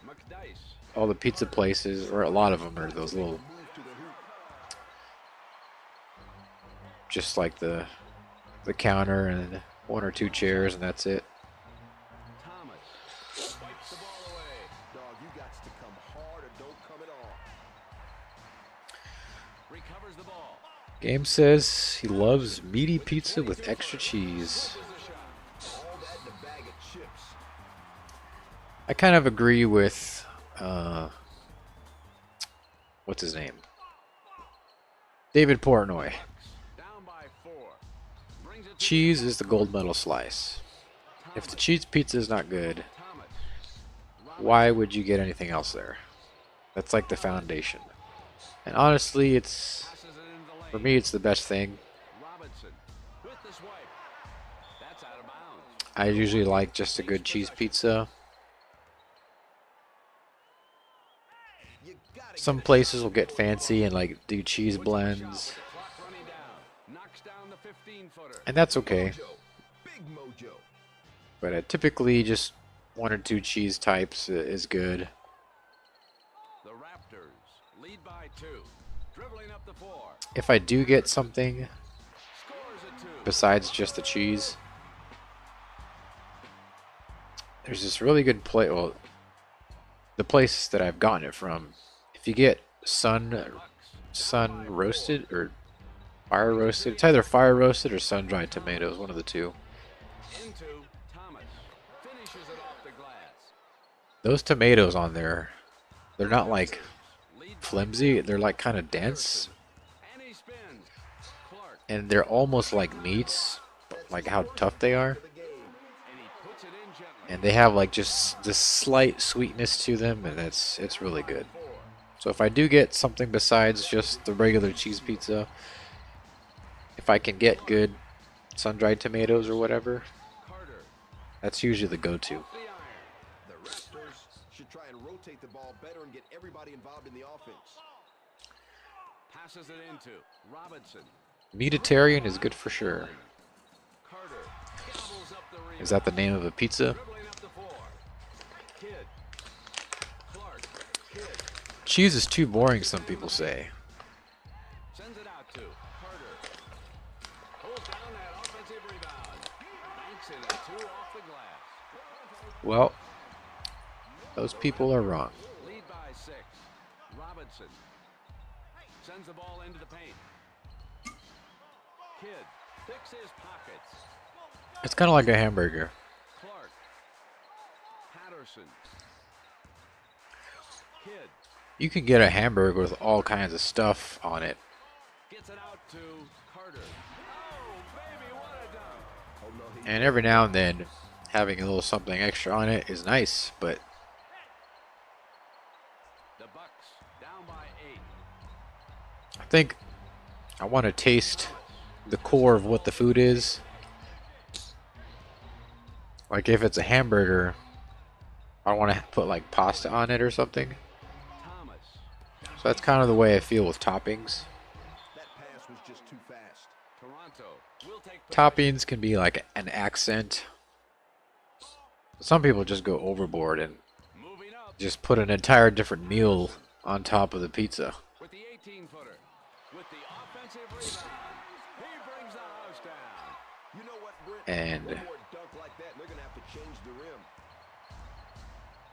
pizza places, or a lot of them, are those little, just like the counter and one or two chairs, and that's it. Game says he loves meaty pizza with extra cheese. I kind of agree with, what's his name? David Portnoy. Cheese is the gold medal slice. If the cheese pizza is not good, why would you get anything else there? That's like the foundation. And honestly, for me, it's the best thing. I usually like just a good cheese pizza. Some places will get fancy and like do cheese blends, and that's okay. But typically just one or two cheese types is good. The Raptors lead by 2. Dribbling up the floor. If I do get something besides just the cheese, there's this really good place. Well, the place that I've gotten it from. If you get sun roasted or fire roasted, it's either fire roasted or sun dried tomatoes, one of the two. Those tomatoes on there, they're not like flimsy, they're like kind of dense, and they're almost like meats, like how tough they are, and they have like just this slight sweetness to them, and it's really good. So if I do get something besides just the regular cheese pizza, if I can get good sun-dried tomatoes or whatever, that's usually the go-to. The Raptors should try and rotate the ball better and get everybody involved in the offense. Passes it into Robinson. Meatitarian is good for sure. Is that the name of a pizza? Cheese is too boring, some people say. Sends it out to Carter. Pulls down that offensive rebound. Banks it at 2 off the glass. Well, those people are wrong. Lead by 6. Robinson sends the ball into the paint. Kidd picks his pockets. It's kind of like a hamburger. Clark. Patterson. Kidd. You can get a hamburger with all kinds of stuff on it. Gets it out to Carter. Oh, baby, what a dunk. And every now and then, having a little something extra on it is nice, but The Bucks down by 8. I think I want to taste the core of what the food is. Like if it's a hamburger, I want to put like pasta on it or something. So that's kind of the way I feel with toppings. That pass was just too fast. Toronto will take Toppings can be like an accent. Some people just go overboard and just put an entire different meal on top of the pizza. with the 18-footer. With the offensive rebound. He brings the house down. You know what, Brent? And One more dunk like that, and they're going to have to change the rim.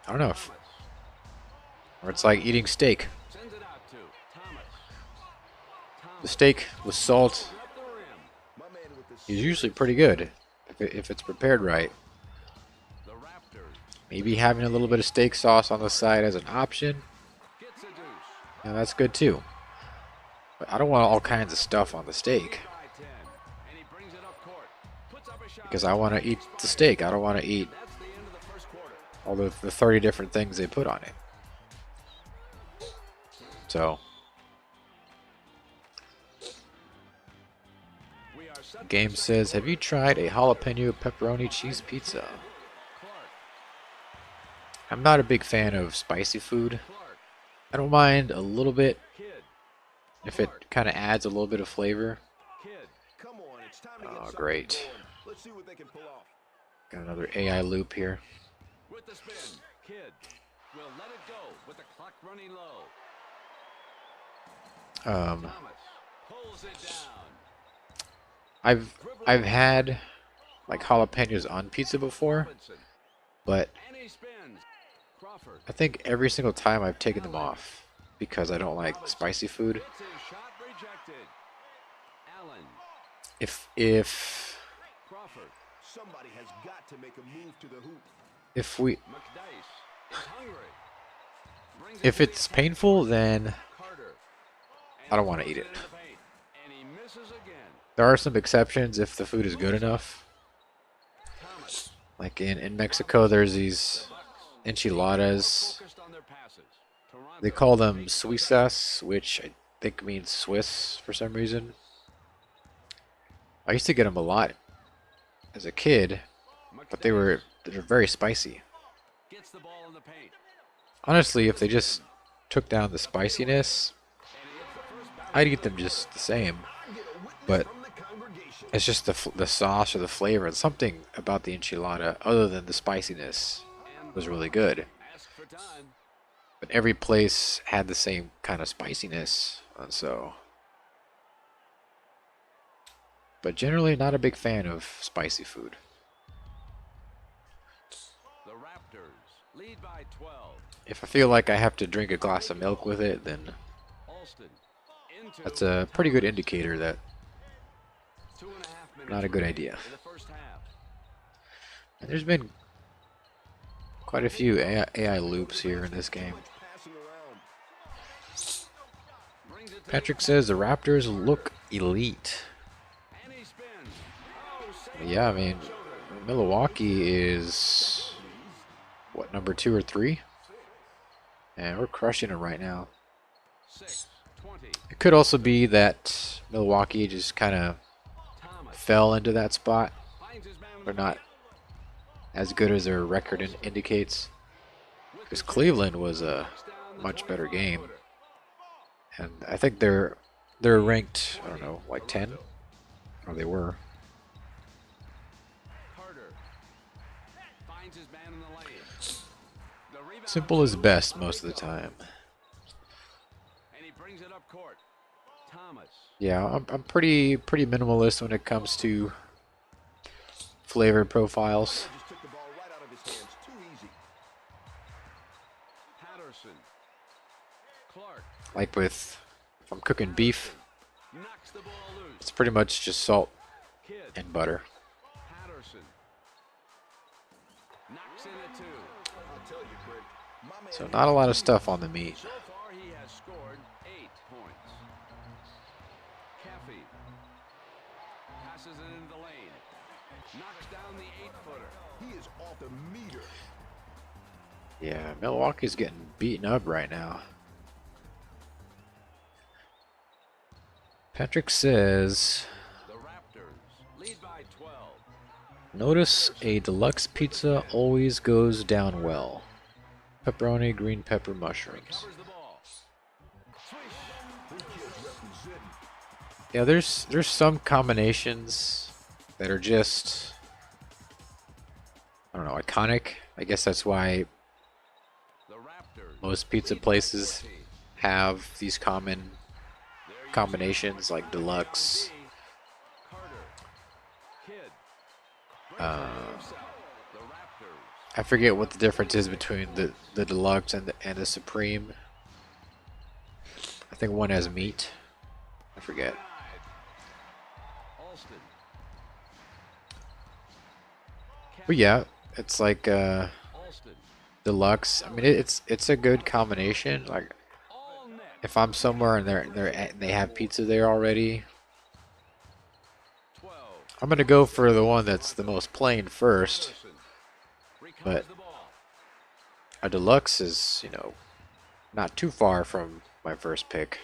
I don't know if, or it's like eating steak. Sends it out to Thomas. The steak with salt is usually pretty good if it's prepared right. The Raptors Maybe having a little bit of steak sauce on the side as an option, gets a deuce. yeah, that's good too. But I don't want all kinds of stuff on the steak. By 10. because I want to eat the steak. I don't want to eat all the 30 different things they put on it. So, Game says, have you tried a jalapeno pepperoni cheese pizza? I'm not a big fan of spicy food. I don't mind a little bit if it kind of adds a little bit of flavor. Oh, great. Got another AI loop here. With the spin, Kid will let it go with the clock running low. Thomas pulls it down. I've had like jalapenos on pizza before, but I think every single time I've taken them off because I don't like spicy food. If Somebody has got to make a move to the hoop. if it's painful, then I don't want to eat it. There are some exceptions if the food is good enough. Like in Mexico, there's these enchiladas. They call them Suizas, which I think means Swiss for some reason. I used to get them a lot as a kid, but they're very spicy. Honestly, if they just took down the spiciness, I'd eat them just the same. But it's just the sauce or the flavor, and something about the enchilada other than the spiciness was really good. But every place had the same kind of spiciness, and so. But generally not a big fan of spicy food. The Raptors lead by 12. If I feel like I have to drink a glass of milk with it, then that's a pretty good indicator that not a good idea. And there's been quite a few AI loops here in this game. Patrick says the Raptors look elite. Yeah, I mean, Milwaukee is, what, number 2 or 3? And we're crushing it right now. It could also be that Milwaukee just kind of fell into that spot. They're not as good as their record indicates. Because Cleveland was a much better game. And I think they're ranked, I don't know, like 10? Or they were. Simple is best most of the time. Yeah, I'm pretty minimalist when it comes to flavor profiles. Like if I'm cooking beef, it's pretty much just salt and butter. So not a lot of stuff on the meat. So far he has scored 8 points. Caffey passes it into the lane. Knocks down the 8-footer. He is off the meter. Yeah, Milwaukee's getting beaten up right now. Patrick says, the Raptors lead by 12. Notice a deluxe pizza always goes down well. Pepperoni, green pepper, mushrooms. Yeah, there's some combinations that are just, I don't know, iconic. I guess that's why most pizza places have these common combinations like deluxe. I forget what the difference is between the deluxe and the supreme. I think one has meat. I forget. But yeah, it's like deluxe. I mean, it's a good combination. Like if I'm somewhere and they have pizza there already, I'm gonna go for the one that's the most plain first, but a deluxe is, you know, not too far from my first pick.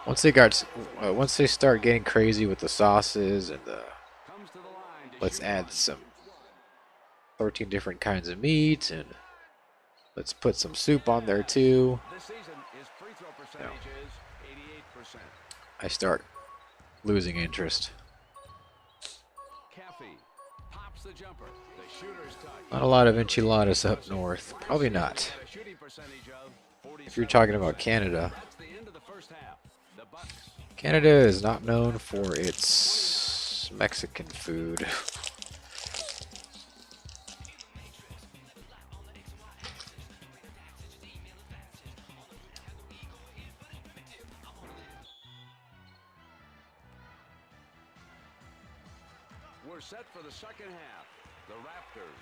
Once they start getting crazy with the sauces and the, let's add some 13 different kinds of meat and let's put some soup on there too. No. I start losing interest. Not a lot of enchiladas up north. Probably not. If you're talking about Canada. Canada is not known for its Mexican food. We're set for the second half. The Raptors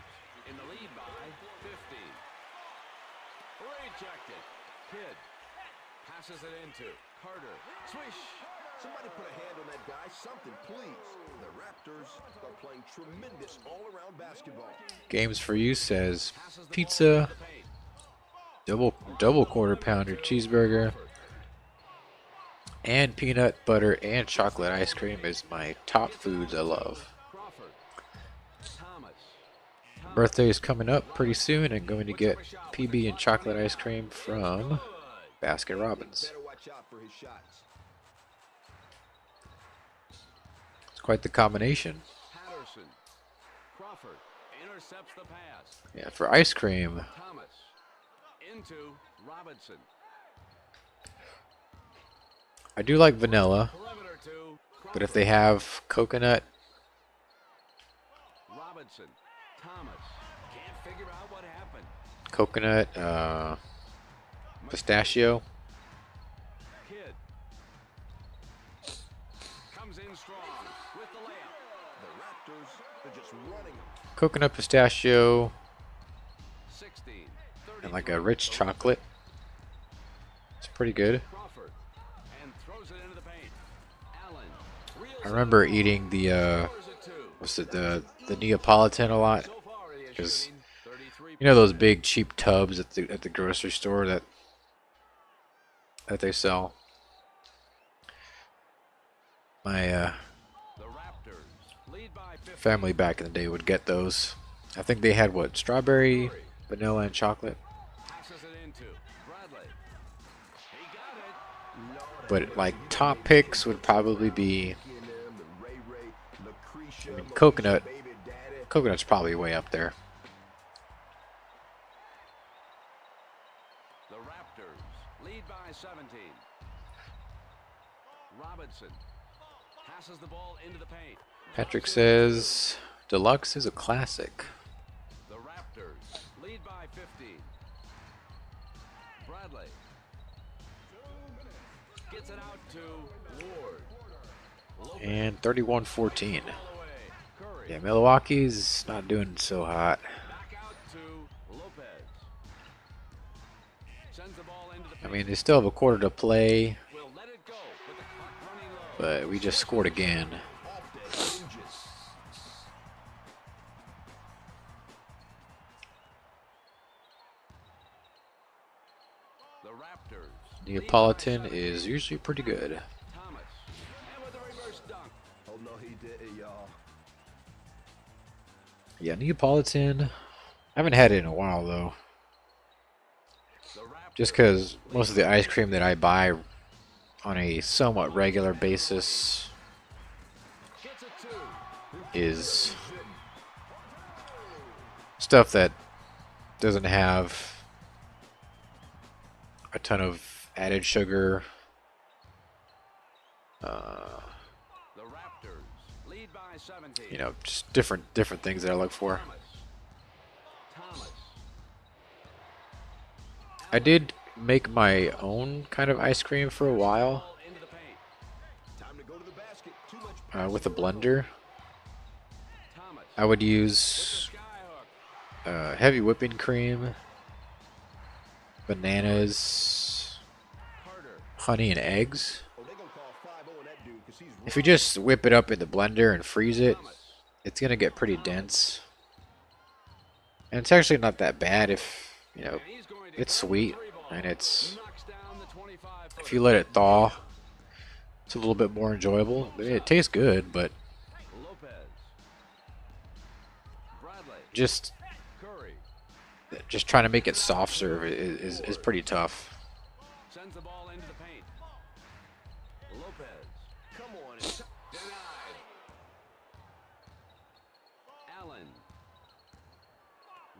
in the lead by 50. Rejected. Kidd passes it into Carter. Swish. Somebody put a hand on that guy. Something, please. The Raptors are playing tremendous all-around basketball. Games for You says pizza, double quarter pounder cheeseburger, and peanut butter and chocolate ice cream is my top foods I love. Birthday is coming up pretty soon and going to get PB and chocolate ice cream from Baskin Robbins. It's quite the combination. Yeah, for ice cream. I do like vanilla, but if they have coconut, coconut, pistachio, coconut, pistachio, and like a rich chocolate, it's pretty good. I remember eating the the Neapolitan a lot, because you know those big cheap tubs at the grocery store that they sell. My family back in the day would get those. I think they had what, strawberry, vanilla, and chocolate. But like top picks would probably be, I mean, coconut. Coconut's probably way up there. The Raptors lead by 17. Robinson passes the ball into the paint. Patrick says deluxe is a classic. The Raptors lead by 15. Bradley gets it out to Ward. And 31-14. Yeah, Milwaukee's not doing so hot. I mean, they still have a quarter to play, but we just scored again. Neapolitan is usually pretty good. Yeah, Neapolitan. I haven't had it in a while though. Just because most of the ice cream that I buy on a somewhat regular basis is stuff that doesn't have a ton of added sugar. You know, just different things that I look for. I did make my own kind of ice cream for a while with a blender. I would use heavy whipping cream, bananas, honey, and eggs. If you just whip it up in the blender and freeze it, it's gonna get pretty dense. And it's actually not that bad if, you know, it's sweet and it's, if you let it thaw, it's a little bit more enjoyable. It tastes good, but just trying to make it soft serve is pretty tough. Sends the ball into the paint. Lopez. Come on. It's denied. Allen.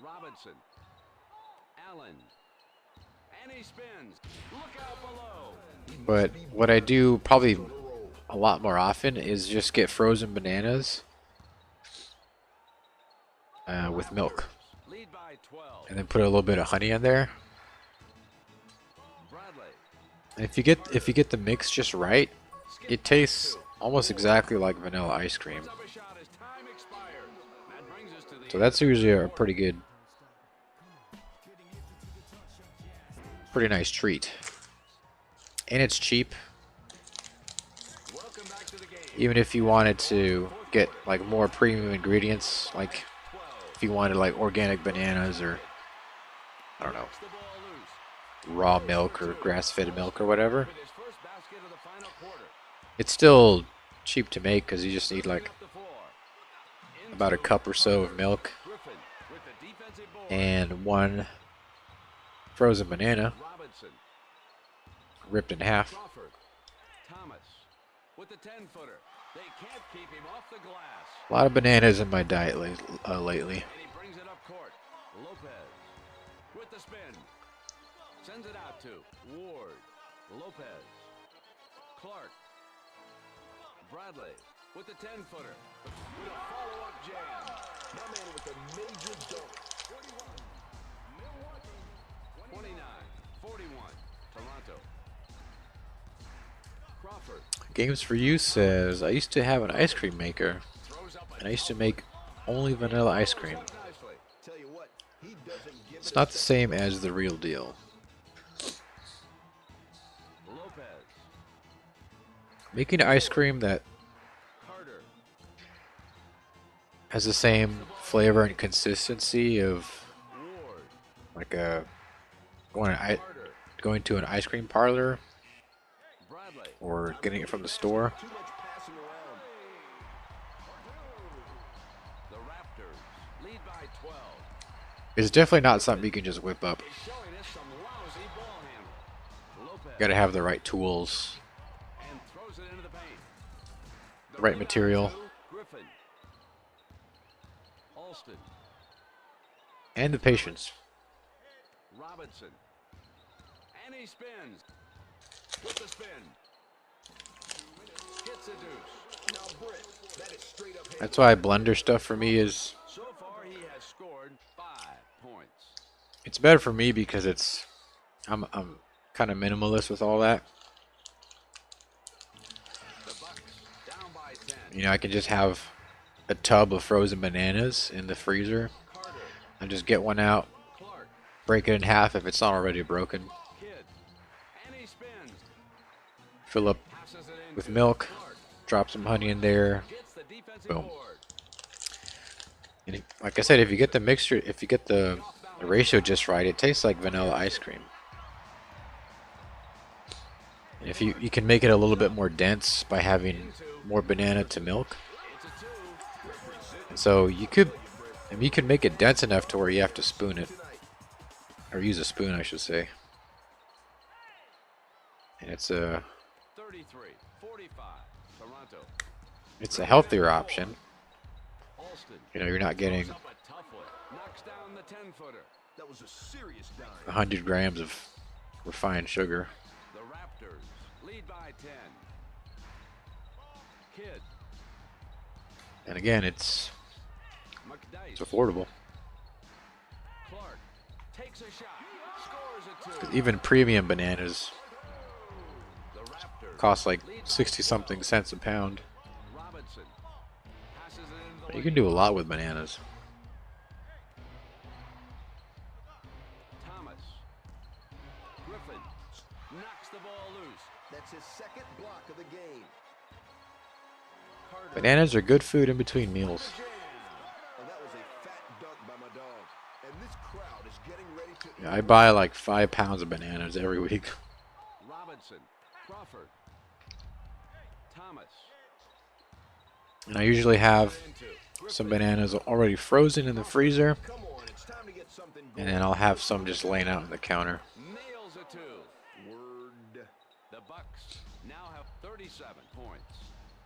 Robinson. Allen. And he spins. Look out below. But what I do probably a lot more often is just get frozen bananas with milk. And then put a little bit of honey in there. And if you get the mix just right, it tastes almost exactly like vanilla ice cream. So that's usually a pretty nice treat. And it's cheap. Even if you wanted to get like more premium ingredients, like if you wanted like organic bananas or I don't know, raw milk or grass-fed milk or whatever, it's still cheap to make because you just need like about a cup or so of milk and one frozen banana ripped in half. A lot of bananas in my diet lately. Sends it out to Ward, Lopez, Clark, Bradley with the 10-footer. With a follow-up jam. My man with a major dunk. 29-41, Toronto. Crawford. Games for You says, I used to have an ice cream maker, and I used to make only vanilla ice cream. It's not the same as the real deal. Making ice cream that has the same flavor and consistency of like going to an ice cream parlor or getting it from the store. The Raptors lead by 12. It's definitely not something you can just whip up. You gotta have the right tools, the right material, and the patience. Robinson. And he spins. With the spin. Gets a deuce. Now Britt, that is straight up. That's why blender stuff for me is. So far he has scored 5 points. It's better for me because it's I'm kind of minimalist with all that. You know, I can just have a tub of frozen bananas in the freezer and just get one out, break it in half if it's not already broken, fill up with milk, drop some honey in there, boom. And like I said, if you get the mixture, if you get the ratio just right, it tastes like vanilla ice cream. And if you can make it a little bit more dense by having more banana to milk. And so you could make it dense enough to where you have to spoon it, or use a spoon, I should say. And it's a 33-45, Toronto. It's a healthier option. You know, you're not getting Knocks down the 10-footer. That was a serious dive. 100 grams of refined sugar. The Raptors lead by 10. Kidd. And again, it's affordable. Clark takes a shot. Scores a 2. Even premium bananas cost like 60-something cents a pound. Robinson passes it into But you can do a lot with bananas. Thomas. Griffin knocks the ball loose. That's his second block of the game. Bananas are good food in between meals. Yeah, I buy like 5 pounds of bananas every week. Robinson, Crawford, Thomas. And I usually have some bananas already frozen in the freezer. And then I'll have some just laying out on the counter. Nails a 2. Word. The Bucks now have 37 points.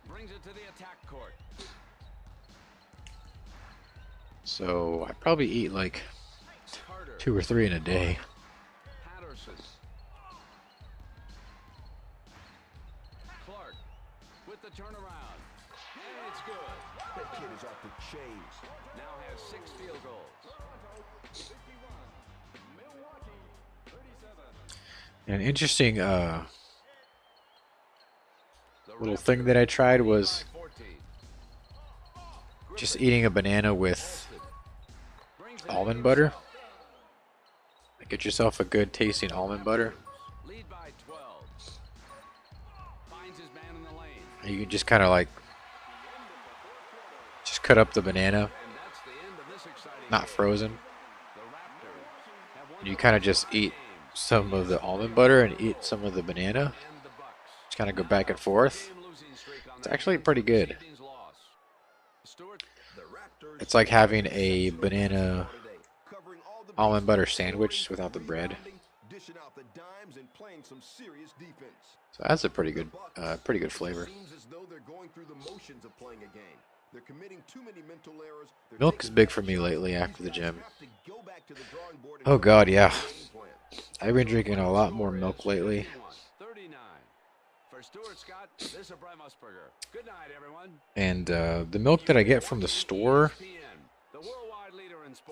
Brings it to the attack court. So I probably eat like 2 or 3 in a day. Patterson. Clark with the turnaround. And it's good. That kid is off the chains. Now has 6 field goals. An interesting little thing that I tried was just eating a banana with almond butter. Get yourself a good tasting almond butter. Lead by 12. Finds his man in the lane. And you can just kind of like just cut up the banana, not frozen. And you kind of just eat some of the almond butter and eat some of the banana. Just kind of go back and forth. It's actually pretty good. It's like having a banana almond butter sandwich without the bread. So that's a pretty good flavor. Milk is big for me lately after the gym. Oh God, yeah. I've been drinking a lot more milk lately. 39. For Stuart Scott, this is Brian Musburger. Good night, everyone. And the milk that I get from the store,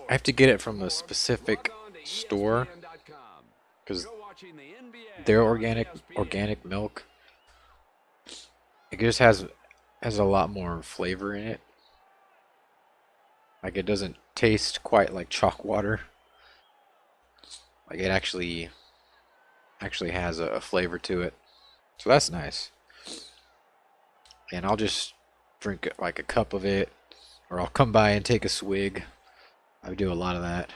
I have to get it from a specific store because their organic milk, it just has a lot more flavor in it. Like it doesn't taste quite like chalk water. Like it actually has a flavor to it. So that's nice. And I'll just drink like a cup of it, or I'll come by and take a swig. I do a lot of that.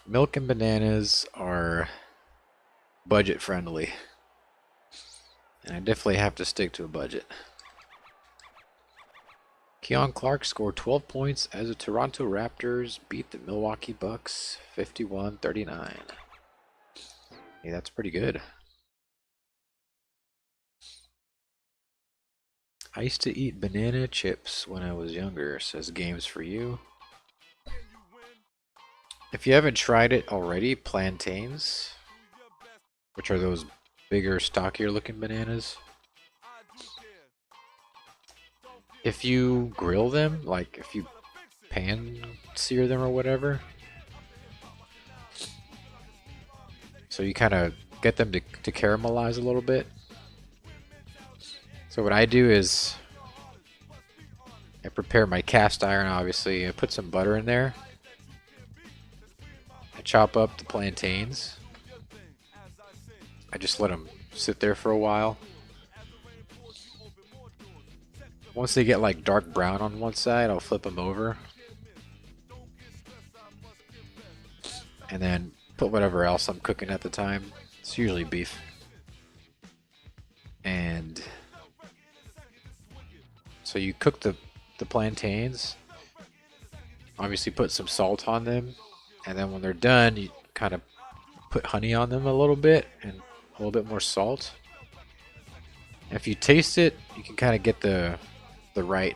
Milk and bananas are budget friendly. And I definitely have to stick to a budget. Keon Clark scored 12 points as the Toronto Raptors beat the Milwaukee Bucks 51-39. Hey, that's pretty good. I used to eat banana chips when I was younger, says Games for You. If you haven't tried it already, plantains, which are those bigger, stockier looking bananas. If you grill them, like if you pan sear them or whatever, so you kind of get them to caramelize a little bit. So what I do is I prepare my cast iron, obviously. I put some butter in there. I chop up the plantains. I just let them sit there for a while. Once they get like dark brown on one side, I'll flip them over. And then put whatever else I'm cooking at the time. It's usually beef. And so you cook the plantains. Obviously put some salt on them. And then when they're done, you kind of put honey on them a little bit and a little bit more salt. And if you taste it, you can kind of get the right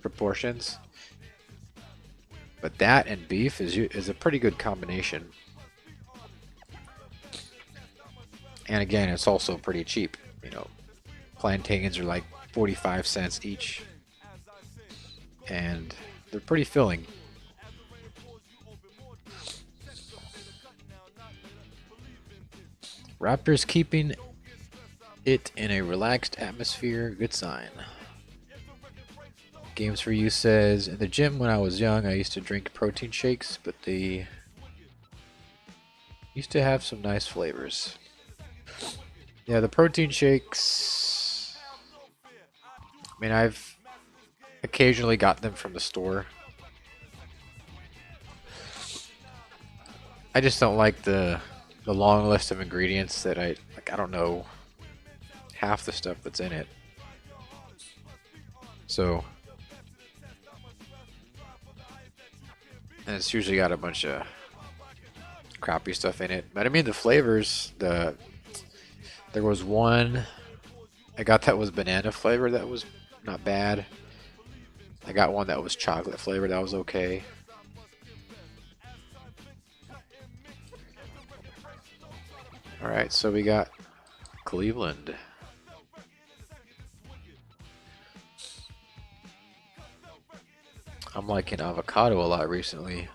proportions. But that and beef is a pretty good combination. And again, it's also pretty cheap. You know, plantains are like 45 cents each. And they're pretty filling. Raptors keeping it in a relaxed atmosphere, good sign. Games for You says, in the gym when I was young, I used to drink protein shakes, but they used to have some nice flavors. Yeah, the protein shakes. I mean, I've occasionally got them from the store. I just don't like the long list of ingredients that I like. I don't know half the stuff that's in it. So, and it's usually got a bunch of crappy stuff in it. But I mean, the flavors, there was one I got that was banana flavor that was not bad. I got one that was chocolate flavor that was okay. Alright, so we got Cleveland. I'm liking avocado a lot recently.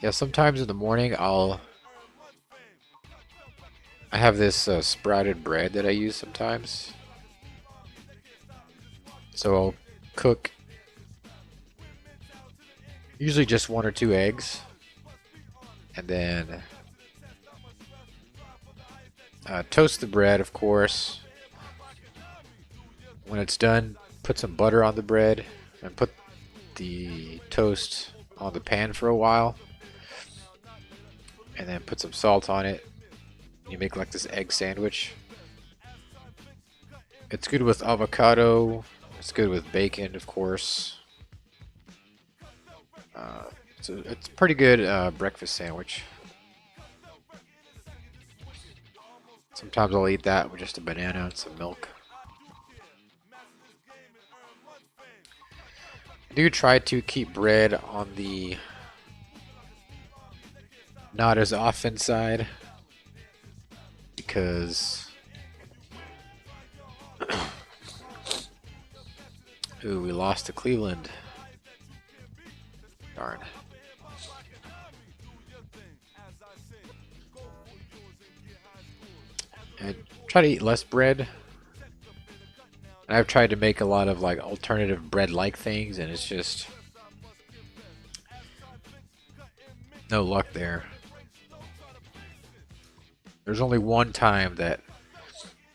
Yeah, sometimes in the morning I have this sprouted bread that I use sometimes. So I'll cook usually just 1 or 2 eggs, and then toast the bread, of course. When it's done, put some butter on the bread and put the toast on the pan for a while, and then put some salt on it. You make like this egg sandwich. It's good with avocado. It's good with bacon, of course. So it's a pretty good breakfast sandwich. Sometimes I'll eat that with just a banana and some milk. I do try to keep bread on the not as often side, because ooh, we lost to Cleveland. Darn. I try to eat less bread. And I've tried to make a lot of like alternative bread-like things, and it's just no luck there. There's only one time that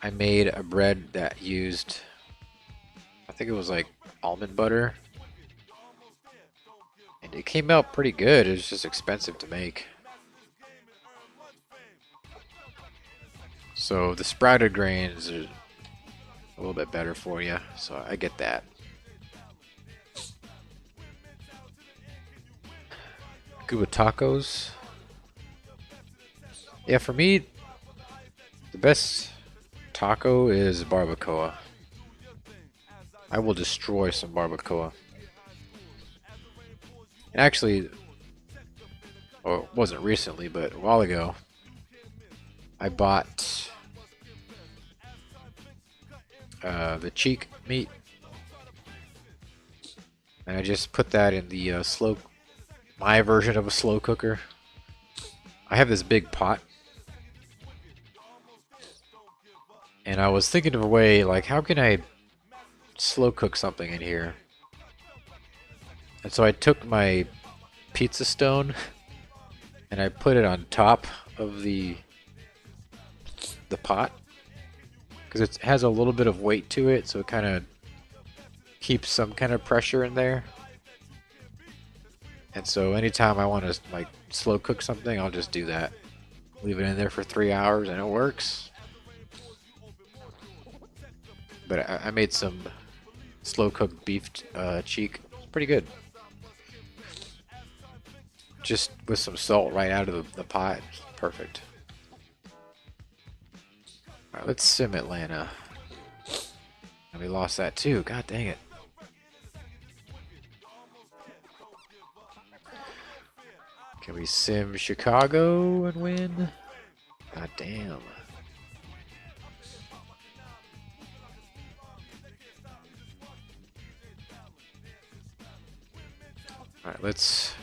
I made a bread that used, I think it was like almond butter. And it came out pretty good. It was just expensive to make. So the sprouted grains are a little bit better for you, so I get that. Good with tacos. Yeah, for me, the best taco is barbacoa. I will destroy some barbacoa. And actually, well, it wasn't recently, but a while ago, I bought the cheek meat, and I just put that in the my version of a slow cooker. I have this big pot, and I was thinking of a way, like, how can I slow cook something in here? And so I took my pizza stone and I put it on top of the pot, because it has a little bit of weight to it, so it kind of keeps some kind of pressure in there. And so anytime I want to like slow cook something, I'll just do that. Leave it in there for 3 hours and it works. But I made some slow cooked beef cheek. It's pretty good. Just with some salt right out of the pot. Perfect. Alright, let's sim Atlanta. And we lost that too. God dang it. Can we sim Chicago and win? God damn. Alright, let's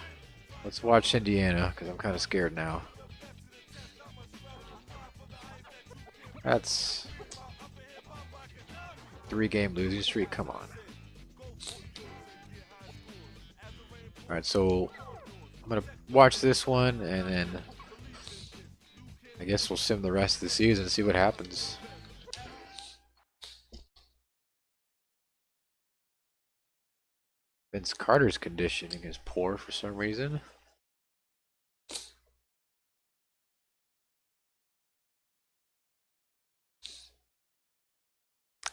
watch Indiana, because I'm kind of scared now. That's 3-game losing streak. Come on. Alright, so I'm going to watch this one, and then I guess we'll sim the rest of the season and see what happens. Vince Carter's conditioning is poor for some reason.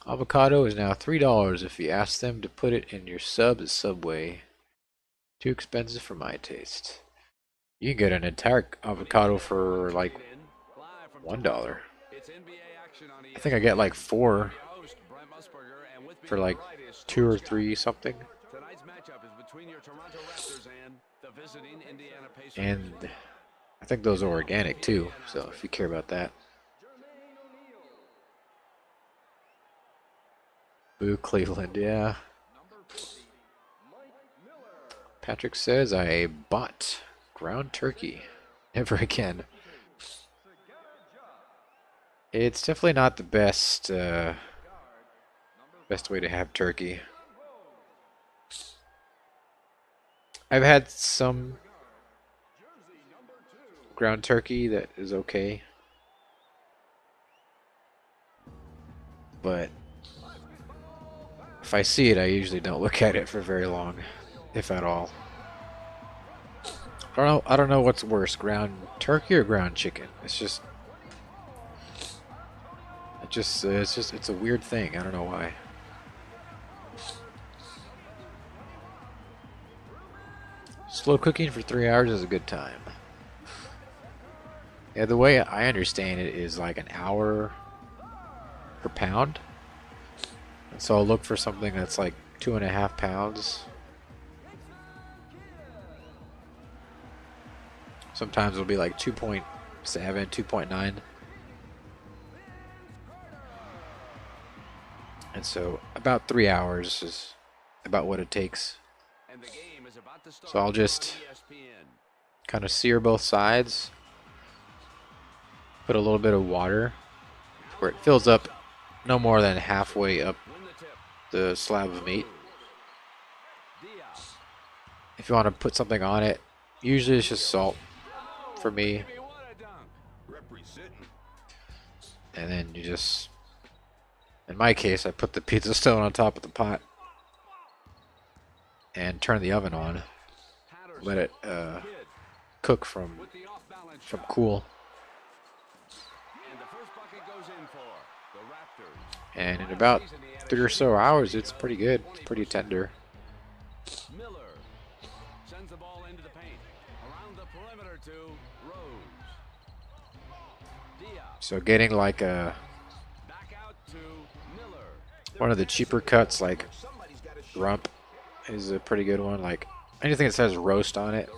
Avocado is now $3 if you ask them to put it in your sub at Subway. Too expensive for my taste. You can get an entire avocado for like $1. I think I get like 4 for like 2 or 3 something. And I think those are organic too, so if you care about that. Boo Cleveland, yeah. Patrick says I bought ground turkey. Never again. It's definitely not the best best way to have turkey. I've had some ground turkey that is okay, but if I see it, I usually don't look at it for very long, if at all. I don't know what's worse, ground turkey or ground chicken. It's a weird thing. I don't know why. Slow cooking for 3 hours is a good time. Yeah, the way I understand it is like an hour per pound. And so I'll look for something that's like 2.5 pounds. Sometimes it'll be like 2.7, 2.9. And so about 3 hours is about what it takes. So I'll just kind of sear both sides. Put a little bit of water where it fills up no more than halfway up the slab of meat. If you want to put something on it, usually it's just salt for me. And then you just, in my case, I put the pizza stone on top of the pot and turn the oven on. Let it cook from cool. And in about 3 or so hours, it's pretty good. It's pretty tender. Sends the ball into the paint. Around the perimeter to Rose. So getting like a one of the cheaper cuts, like rump, is a pretty good one. Like anything that says roast on it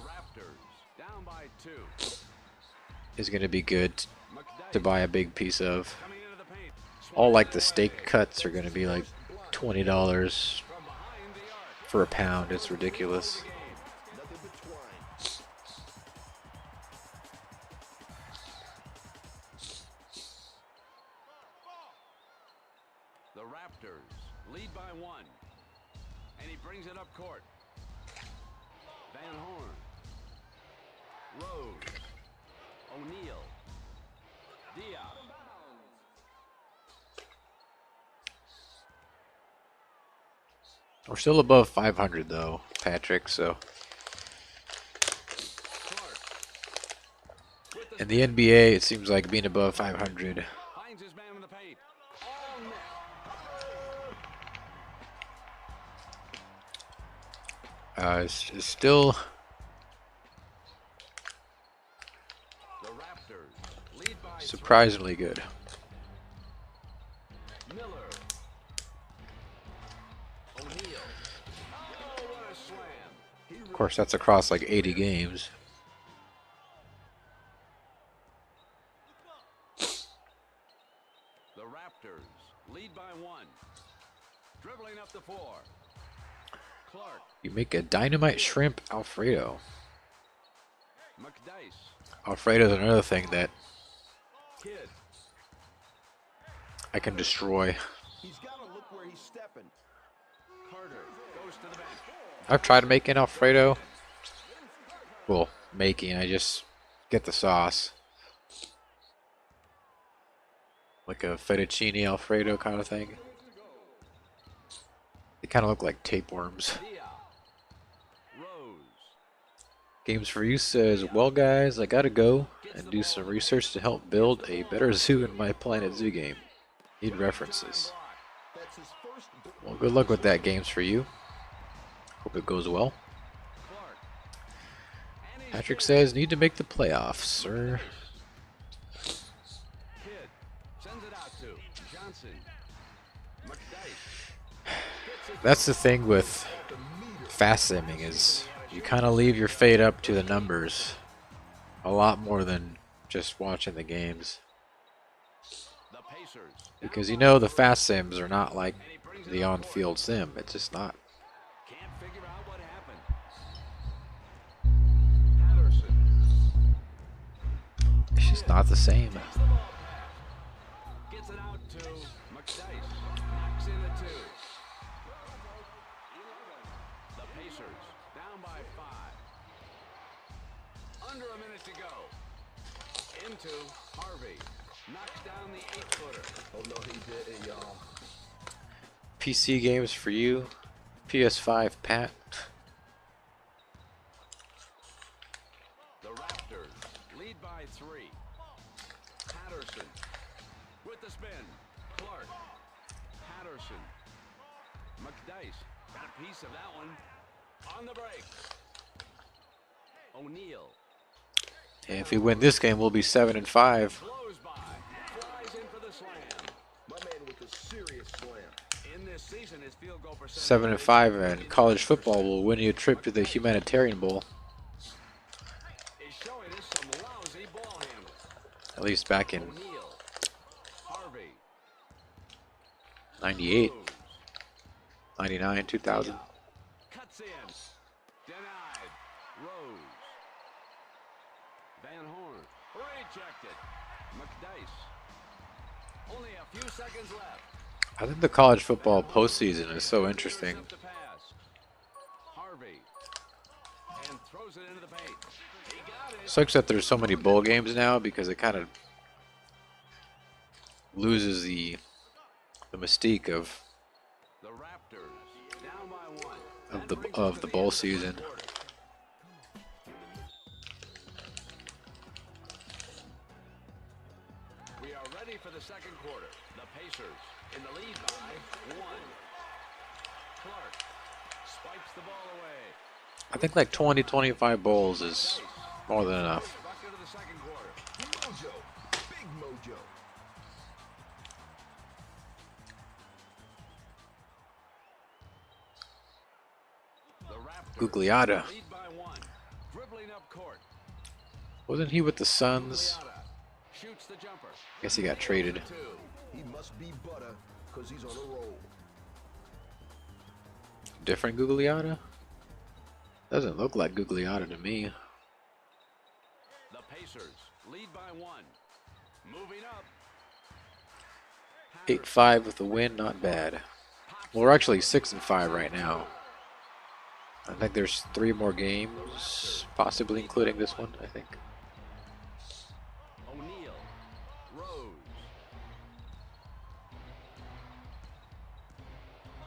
is going to be good to buy a big piece of. All like the steak cuts are going to be like $20 for a pound. It's ridiculous. The Raptors lead by 1. And he brings it up court. Van Horn. Rose. O'Neal. Diaz. We're still above 500 though, Patrick, so. In the NBA, it seems like being above 500. Finds his man in the paint. It's still surprisingly good. Of course, that's across like 80 games. The Raptors lead by 1. Dribbling up the floor. Clark. You make a dynamite shrimp Alfredo. Alfredo is another thing that I can destroy. He's got to look where he's stepping. Carter goes to the bench. I've tried making Alfredo. Well, I just get the sauce. like a fettuccine Alfredo kind of thing. They kind of look like tapeworms. Games for You says, well guys, I gotta go and do some research to help build a better zoo in my Planet Zoo game. Need references. Well, good luck with that, Games for You. Hope it goes well. Patrick says, need to make the playoffs, sir. That's the thing with fast simming, is you kind of leave your fate up to the numbers a lot more than just watching the games. Because you know the fast sims are not like the on-field sim. It's just not. It's just not the same. Under a minute to go. Into Harvey. Knocks down the 8-footer. Oh no, he didn't, y'all. PC Games for You. PS5 Pat. The Raptors lead by 3. Patterson with the spin. Clark. Patterson. McDice got a piece of that one. On the break. O'Neal. And if we win this game, we'll be 7-5. 7-5, and college football will win you a trip to the Humanitarian Bowl. At least back in 98, 99, 2000. Cuts in. Denied. Rose. Van Horn. Rejected. McDice. Only a few seconds left. I think the college football postseason is so interesting. Harvey. And throws it into the paint. He got it. Sucks that there's so many bowl games now, because it kind of loses the mystique of The Raptors down by 1. of the bowl season. We are ready for the second quarter. The Pacers in the lead by 1. Clark spikes the ball away. I think like 20-25 bowls is more than enough. Bucket of the second quarter. Mojo. Big mojo. The Raptors Gugliotta. lead by 1. Dribbling up court. Wasn't he with the Suns? Shoots the jumper. Guess he got traded. He must be butter, because he's on a roll. Different Gugliotta? Doesn't look like Gugliotta to me. The Pacers lead by 1. Moving up. 8-5 with the win, not bad. Well, we're actually 6-5 right now. I think there's 3 more games, possibly including this one, I think. O'Neal. Rose.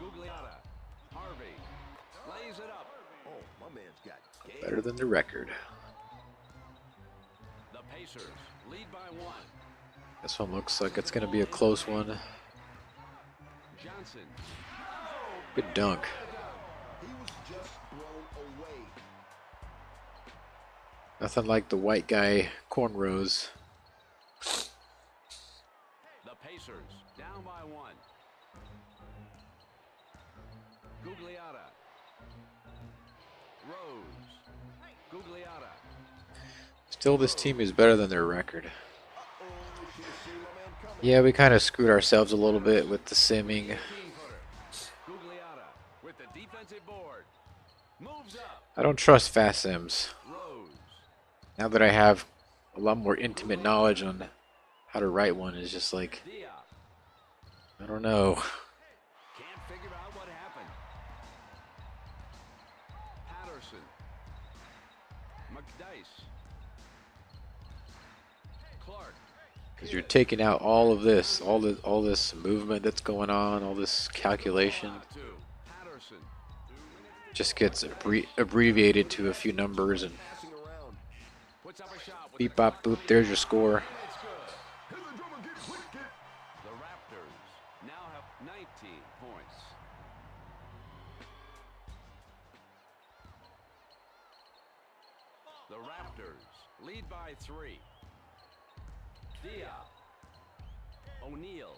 Gugliotta. Harvey. Lays it up. Oh, my man's got game. Better than the record. The Pacers lead by 1. This one looks like it's going to be a close one. Johnson. Good dunk. He was just blown away. Nothing like the white guy cornrows. The Pacers down by 1. Gugliotta. Rose. Gugliotta. Still, this team is better than their record. Yeah, we kind of screwed ourselves a little bit with the simming. Gugliotta with the defensive board. Moves up. I don't trust fast sims. Rose. Now that I have a lot more intimate knowledge on how to write one, is just like, I don't know. Can't figure out what happened. Patterson. McDice. Clark Because you're taking out all of this, all this movement that's going on, all this calculation. Just gets abbreviated to a few numbers and beep bop boop, there's your score. The Raptors now have 19 points. The Raptors lead by 3. Dia. O'Neal.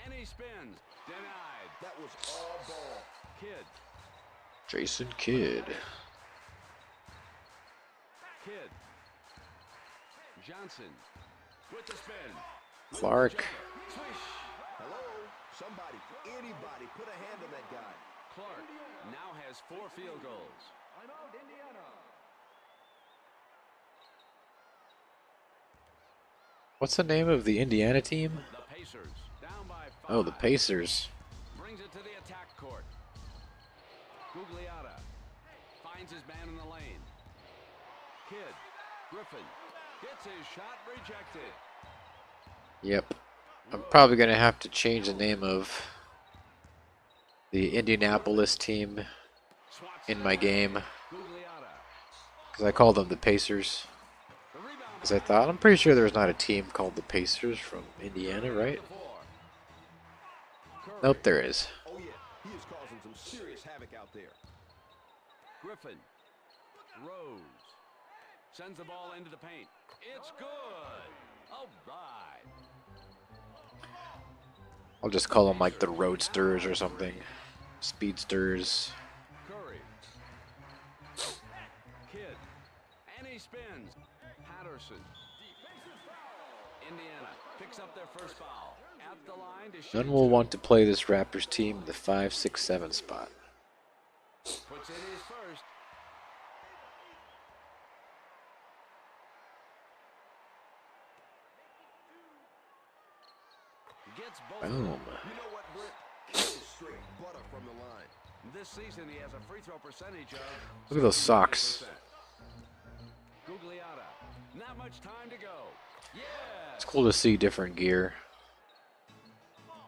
And he spins. Denied. That was all ball. Kidd. Jason Kidd. Kidd. Johnson with the spin. Clark. Swish. Hello? Somebody, anybody, put a hand on that guy. Clark now has 4 field goals. What's the name of the Indiana team? The Pacers down by 5. Oh, the Pacers. Brings it to the attack court. Gugliotta finds his man in the lane. Kidd. Griffin gets his shot rejected. Yep. I'm probably going to have to change the name of the Indianapolis team in my game. Because I called them the Pacers. Because I thought, I'm pretty sure there's not a team called the Pacers from Indiana, right? Nope, there is. Oh yeah, he is causing some serious havoc out there. Griffin. Rose. Sends the ball into the paint. It's good. All right. I'll just call them like the Roadsters or something. Speedsters. Curry. Kidd. And he spins. Patterson. Indiana picks up their first foul. At the line to shoot. None will want to play this Raptors team in the 5, 6, 7 spot. Puts in his first. Gets both. Boom. You know what, Britt? He is straight butter from the line. This season he has a free throw percentage of. Look at those socks. Gugliotta. Not much time to go. Yeah. It's cool to see different gear.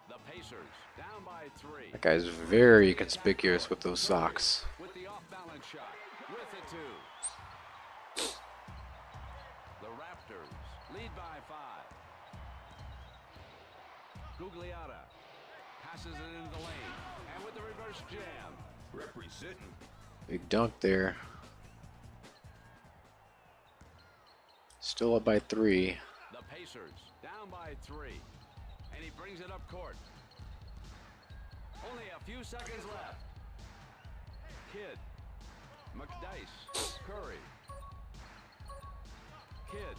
The Pacers down by 3. That guy's very conspicuous with those socks. With the off-balance shot. With it too. The Raptors lead by 5. Gugliotta passes it into the lane. And with the reverse jam. Representing. Big dunk there. Still up by 3. The Pacers down by 3. And he brings it up court. Only a few seconds left. Kidd. McDice. Curry. Kidd.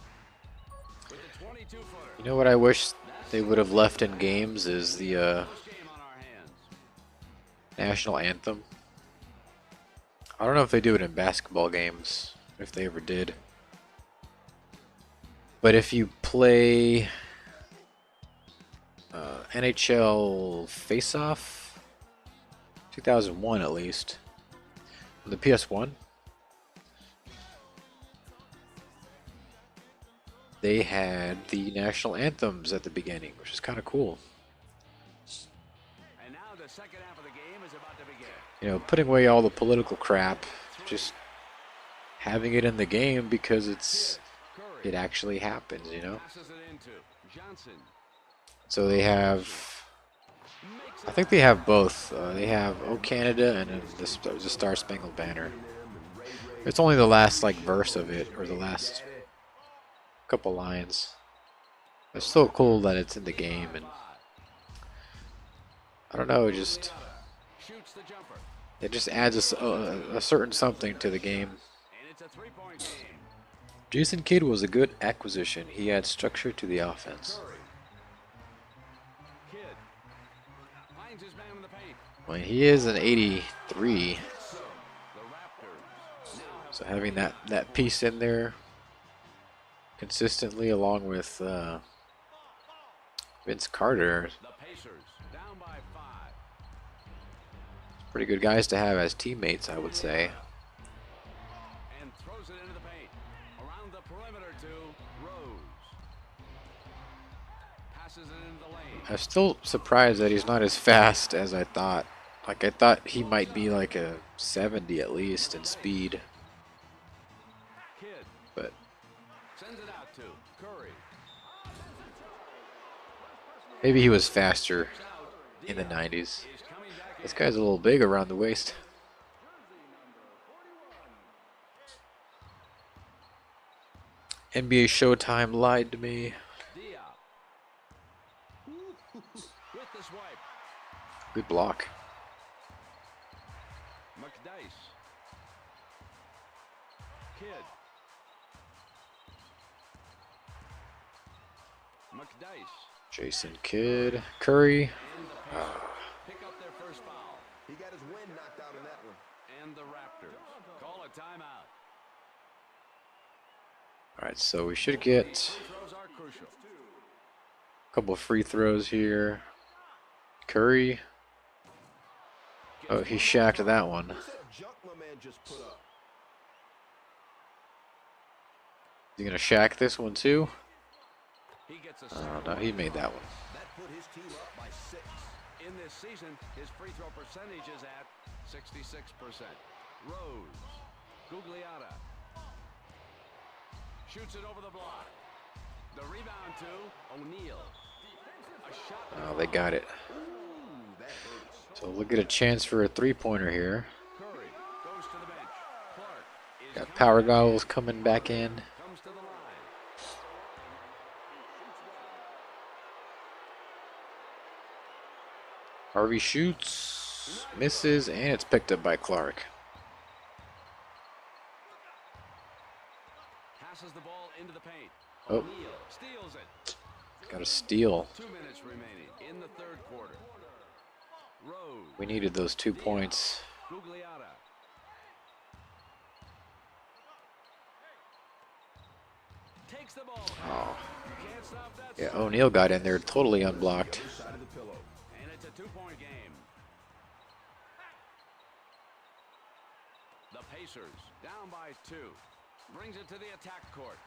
With the 22-footer. You know what I wish they would have left in games is the national anthem. I don't know if they do it in basketball games, if they ever did. But if you play NHL Face-Off, 2001 at least, on the PS1, they had the national anthems at the beginning, which is kind of cool. And now the second half of the game is about to begin. You know, putting away all the political crap, just having it in the game because it actually happens, you know. So they have, I think they have both. They have "Oh Canada" and then the Star Spangled Banner. It's only the last like verse of it, or the last couple lines. It's so cool that it's in the game, and I don't know, it just adds a certain something to the game. Jason Kidd was a good acquisition. He adds structure to the offense. Well, he is an 83, so having that piece in there consistently, along with Vince Carter, pretty good guys to have as teammates, I would say. And throws it into the paint. Around the perimeter to Rose. Passes it into the lane. I'm still surprised that he's not as fast as I thought. Like, I thought he might be like a 70 at least in speed. Kid But sends it out to Curry. maybe he was faster in the 90s. This guy's a little big around the waist. NBA Showtime lied to me. With the swipe. Good block. McDice. Kid. McDice. Jason Kidd. Curry. Pick up their first foul. He got his wind knocked out in that one. And the Raptors call a timeout. Alright, so we should get Throws are crucial. a couple of free throws here. Curry. Oh, he shacked that one. What's that junk my man just put up? Is he gonna shack this one too? He gets a Oh no, he made that one. That put his team up by 6. In this season, his free throw percentage is at 66%. Rose. Gugliotta. Shoots it over the block. The rebound to O'Neal. A shot. Oh, they got it. Ooh, that hurts. So we'll get a chance for a three-pointer here. Curry goes to the bench. Clark is Got power goggles coming back in. comes to the line. Harvey shoots, misses, and it's picked up by Clark. Passes the ball into the paint. Oh. O'Neal steals it. Got a steal. 2 minutes remaining in the third quarter. Rose. We needed those 2 points. Gugliotta. Takes the ball. Oh. Can't stop that. Yeah, O'Neal got in there totally unblocked. Side of the pillow. And it's a 2-point game. The Pacers down by 2. Brings it to the attack court.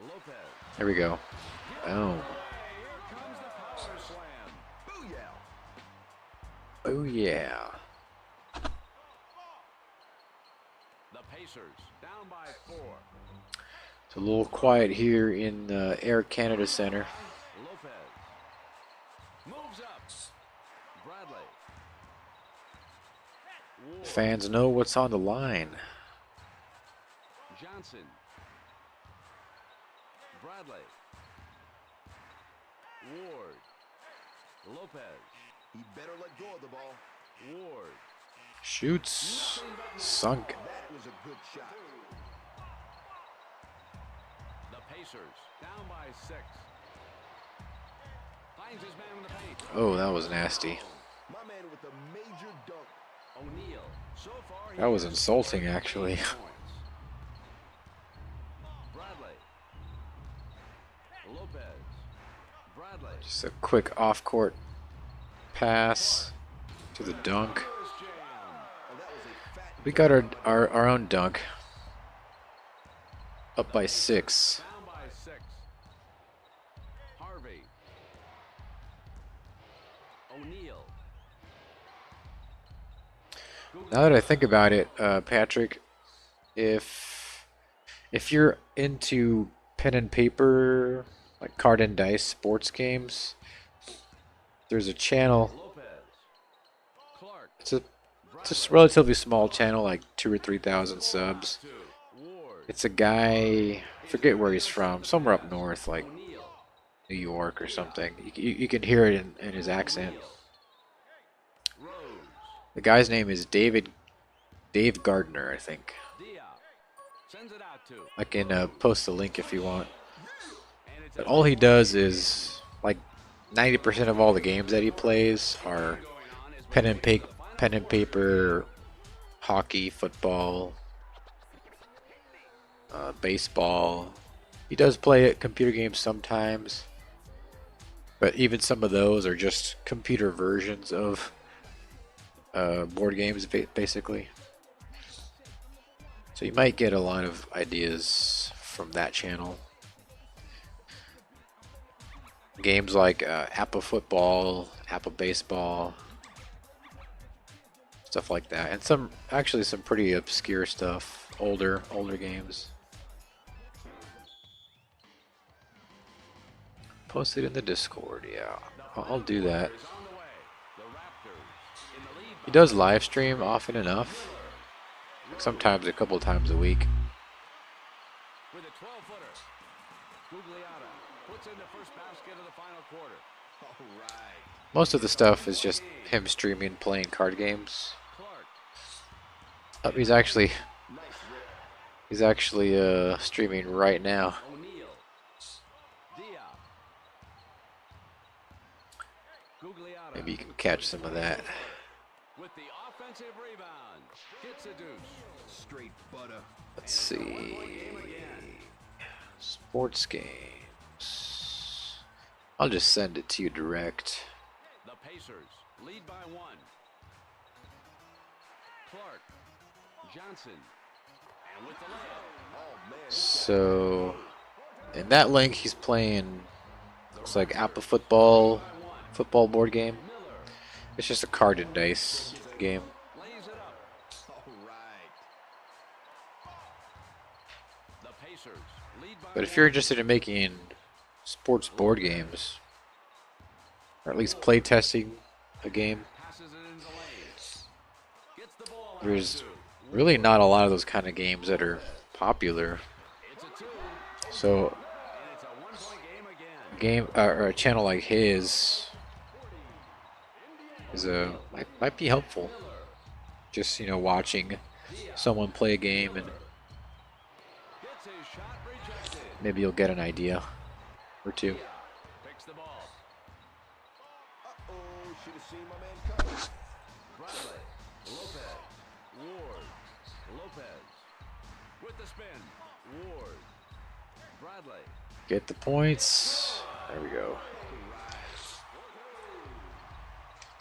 Lopez. There we go. Boom. Here comes the power slam. Booyah. Oh yeah. The Pacers down by 4. It's a little quiet here in Air Canada Center. Lopez moves up. Bradley. Ward. Fans know what's on the line. Johnson. Bradley. Ward. Lopez. He better let go of the ball. Ward. Shoots. Sunk. That was a good shot. The Pacers down by 6. Finds his man in the paint. Oh, that was nasty. My man with a major dunk. O'Neal. So far, he That was has insulting, 8 actually. points. Bradley. Lopez. Bradley. Just a quick off-court pass to the dunk. We got our own dunk. Up by 6. Down by 6. Harvey. O'Neal. Now that I think about it, Patrick, if you're into pen and paper, like card and dice sports games, there's a channel. Lopez. Clark. It's a relatively small channel, like 2,000 or 3,000 subs. Ward. It's a guy, I forget where he's from, somewhere up north, like O'Neal. New York or something. You can hear it in his accent. Rose. The guy's name is Dave Gardner, I think. Diop. Sends it out to. I can post the link if you want. But all he does is, like, 90% of all the games that he plays are pen and paper, hockey, football, baseball. He does play computer games sometimes, but even some of those are just computer versions of board games, basically. So you might get a lot of ideas from that channel. games like Apple Football, Apple Baseball, stuff like that, and some pretty obscure stuff, older games. Post it in the Discord, yeah. I'll do that. He does live stream often enough, sometimes a couple times a week. With a 12-footer, Gugliotta puts in the first basket of the final quarter. All right. Most of the stuff is just him streaming, playing card games. Oh, he's actually streaming right now. Maybe you can catch some of that. With the offensive rebound, gets a deuce. Straight butter. Let's see. Sports games. I'll just send it to you direct. The Pacers lead by 1. Clark, Johnson, and with the layup. Oh, man. So, in that link, he's playing. Looks like Apple Football board game. It's just a card and dice game. But if you're interested in making sports board games, or at least play testing a game, there's really not a lot of those kind of games that are popular. So or a channel like his is might be helpful. Just, watching someone play a game, and maybe you'll get an idea or two. Picks the ball. Should have seen my man coming. Bradley, Lopez, Ward, Lopez with the spin. Ward, Bradley. Get the points. There we go.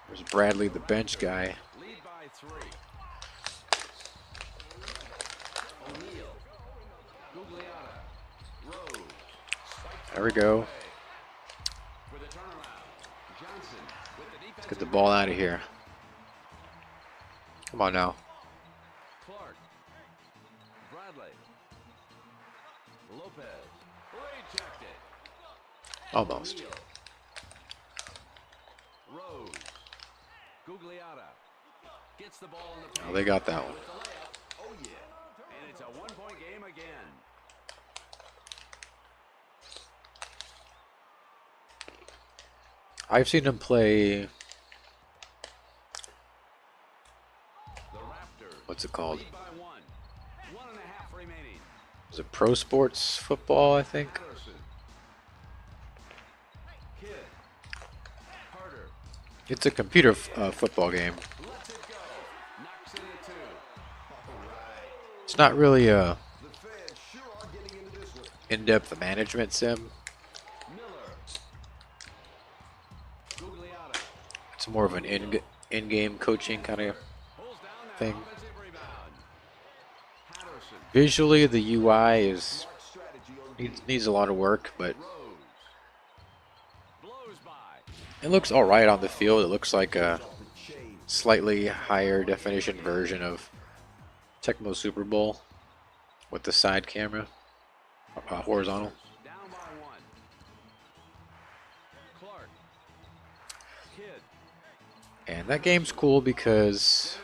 There's Bradley, the bench guy. Lead by 3. O'Neal, Gugliotta, Rose. There we go. For the turnaround, Johnson with the defense. Let's get the ball out of here. Come on now. Clark, Bradley, Lopez, rejected. Almost. Rose, Gugliotta gets the ball in the Oh, they got that one. Oh yeah, and it's a 1-point game again. I've seen him play. The Raptors. What's it called? Lead by 1. 1.5 remaining. Is it Pro Sports Football, I think? Patterson. Kidd. Carter. It's a computer football game. Lets it go. Knocks in at 2. All right. It's not really a The fans sure are getting into this one. in-depth management sim. Miller. Gugliotta. It's more of an in-game coaching kind of Pulls down that thing. offensive rebound. Patterson. Visually, the UI needs a lot of work, but Rose. Blows by. it looks all right on the field. It looks like a slightly higher definition version of Tecmo Super Bowl with the side camera, horizontal. Down by 1. Clark. Kidd. And that game's cool because,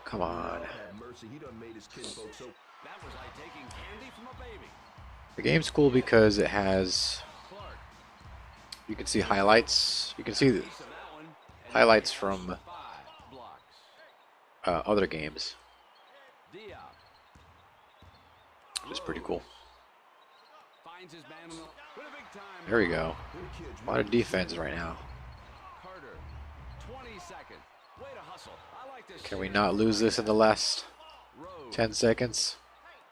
come on, Mercy, he done made his kid folks so. That was like taking candy from a baby. the game's cool because it has, Clark. you can see highlights. You can see the Piece of that one. And highlights from 5 blocks. other games, Diop. which is pretty cool. Finds his man with a big time. There we go. A lot of defense right now. Carter. 20 seconds. Way to hustle. I like this. Can we not lose this in the last Rose. 10 seconds?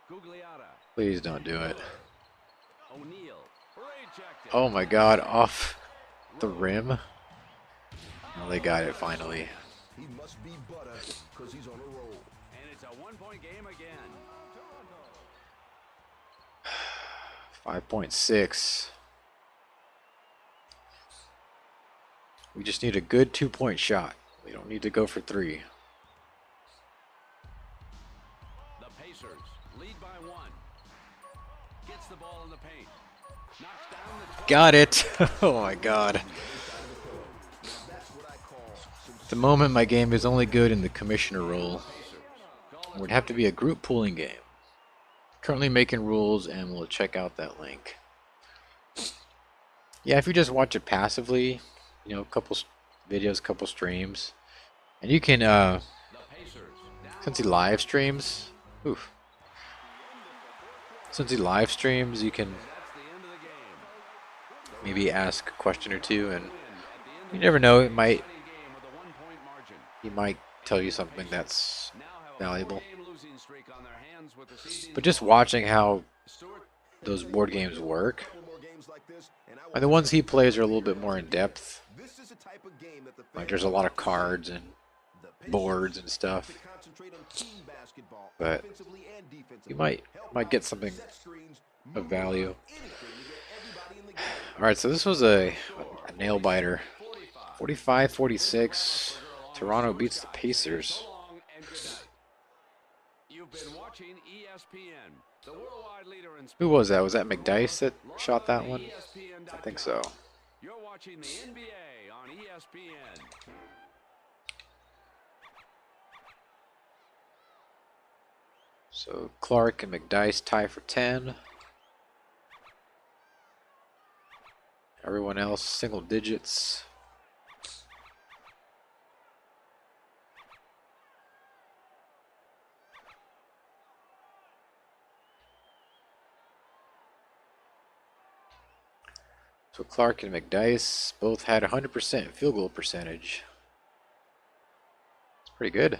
Gugliotta. Please don't do it. O'Neal. Rejected. Oh my god, off the rim. Well, they got it finally. He must be butter because he's on a roll. And it's a 1-point game again. 5.6. We just need a good 2-point shot. We don't need to go for 3. The Pacers lead by 1. Gets the ball in the paint. Knocks down the Got it. Oh my god. At the moment, my game is only good in the commissioner role. It would have to be a group pooling game. Currently making rules, and we'll check out that link. Yeah, if you just watch it passively, you know, a couple videos, couple streams, and you can, since he live streams, since he live streams, you can maybe ask a question or two, and you never know, he might tell you something that's valuable. But just watching how those board games work, and the ones he plays are a little bit more in depth. Like there's a lot of cards and boards and stuff, but you might get something of value. All right, so this was a nail biter. 45-46. Toronto beats the Pacers. You've been watching ESPN, the worldwide leader in Who was that? Was that McDice that shot that one? I think so. You're watching the NBA on ESPN. So Clark and McDice tie for 10. Everyone else single digits. So Clark and McDice both had 100% field goal percentage. It's pretty good.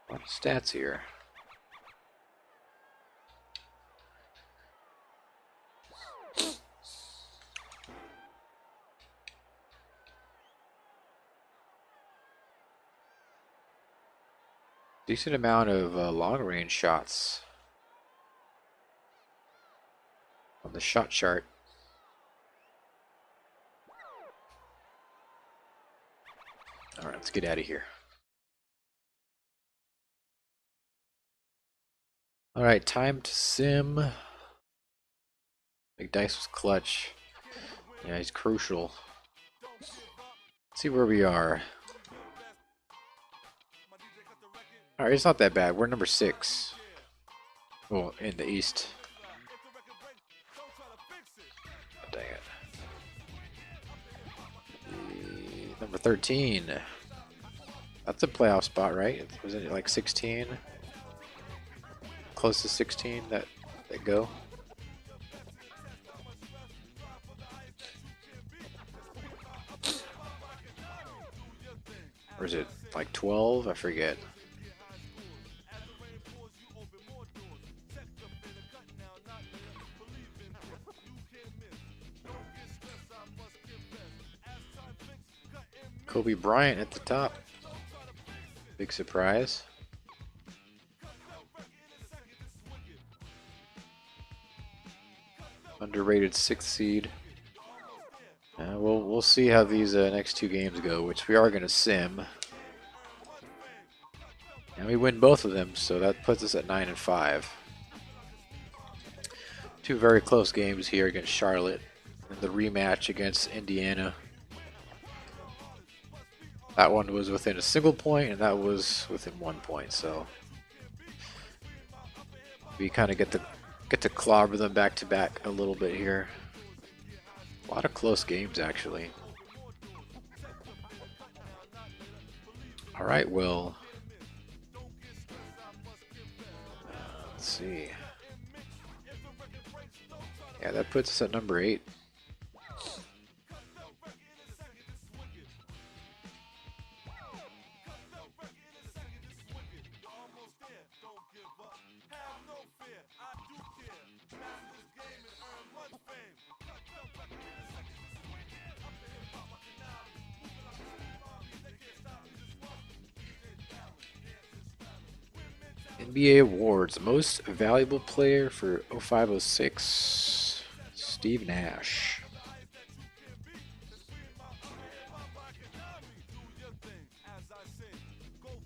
A lot of stats here. Decent amount of long-range shots on the shot chart. All right, let's get out of here. All right, time to sim. McDice was clutch. Yeah, he's crucial. Let's see where we are. All right, it's not that bad. We're number 6. Well, in the East. Oh, dang it. Number 13. That's a playoff spot, right? Wasn't it like 16? Close to 16 that go. Or is it like 12? I forget. Kobe Bryant at the top. Big surprise. Underrated 6th seed. We'll see how these next 2 games go, which we are going to sim. And we win both of them, so that puts us at 9-5. 2 very close games here against Charlotte, and the rematch against Indiana. That one was within a single point, and that was within 1 point. So we kind of get to clobber them back to back a little bit here. A lot of close games, actually. All right, well, let's see. Yeah, that puts us at number 8. NBA awards. Most valuable player for 05-06. Steve Nash.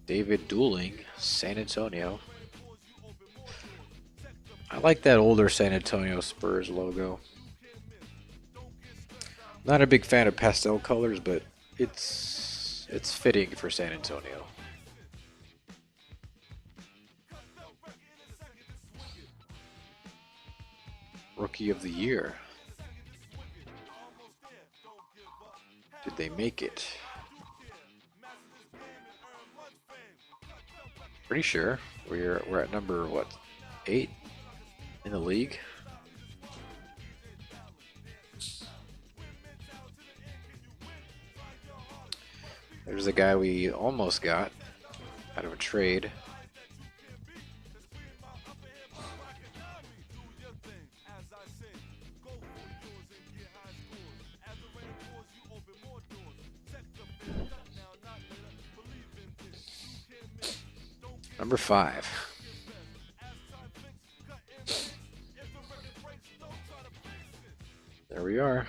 David Dooling, San Antonio. I like that older San Antonio Spurs logo. Not a big fan of pastel colors, but it's fitting for San Antonio. Rookie of the Year. Did they make it? Pretty sure we're at number what, 8 in the league. There's a guy we almost got out of a trade. Number 5. There we are.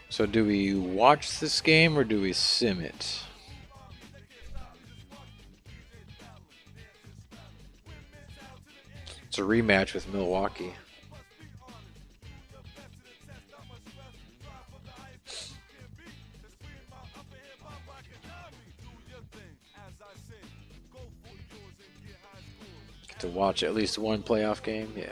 So do we watch this game or do we sim it? It's a rematch with Milwaukee. Get to watch at least one playoff game, yeah.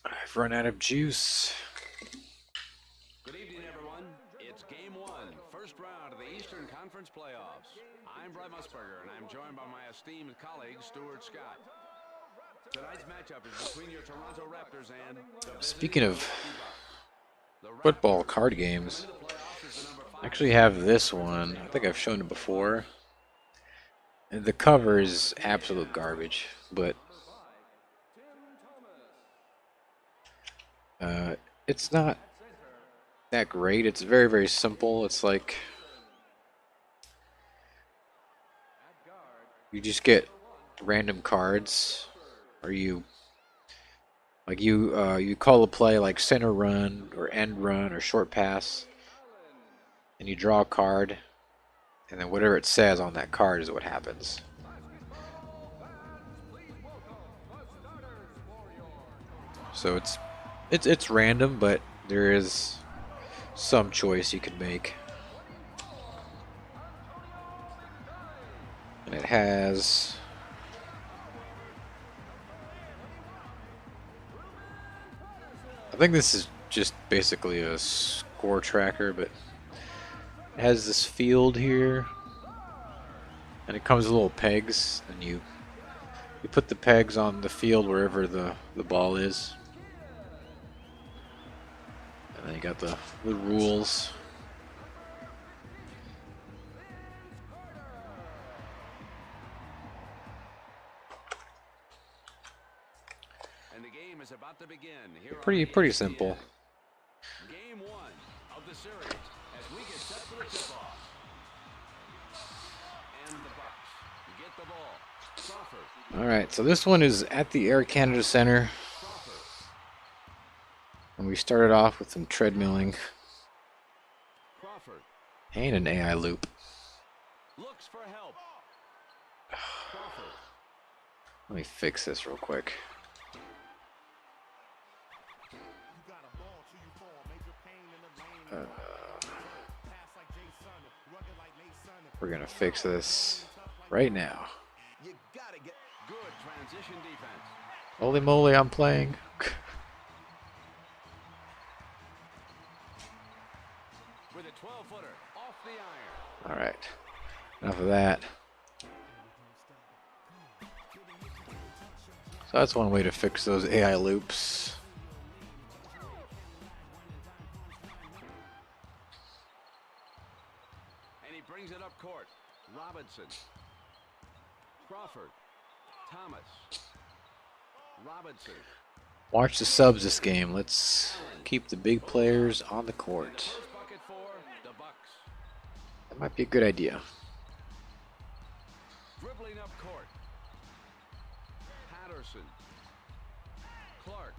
I've run out of juice. Good evening, everyone. It's Game 1, first round of the Eastern Conference Playoffs. I'm Brett Musburger, and I'm joined by my esteemed colleague, Stuart Scott. Tonight's matchup is between your Toronto Raptors and... Speaking of football card games, I actually have this one. I think I've shown it before. And the cover is absolute garbage, but it's not that great. It's very, very simple. It's like you just get random cards, or you call a play like center run or end run or short pass, and you draw a card, and then whatever it says on that card is what happens. So it's random, but there is some choice you can make. And it has I think this is just basically a score tracker, but it has this field here, and it comes with little pegs, and you put the pegs on the field wherever the ball is. And then you got the rules. And the game is about to begin. Here Pretty simple. Game 1 of the series as we get set for the tip-off. And the Bucks get the ball. Crawford. All right, so this one is at the Air Canada Center. And we started off with some treadmilling Crawford and an AI loop. looks for help. Crawford. Let me fix this real quick. We're gonna fix this right now. You gotta get good transition defense. Holy moly, I'm playing. 12-footer off the iron. All right, enough of that. So that's one way to fix those AI loops. And he brings it up court. Robinson. Crawford. Thomas. Robinson. Watch the subs this game. Let's keep the big players on the court. First bucket for the Bucks. That might be a good idea. Dribbling up court. Patterson. Clark.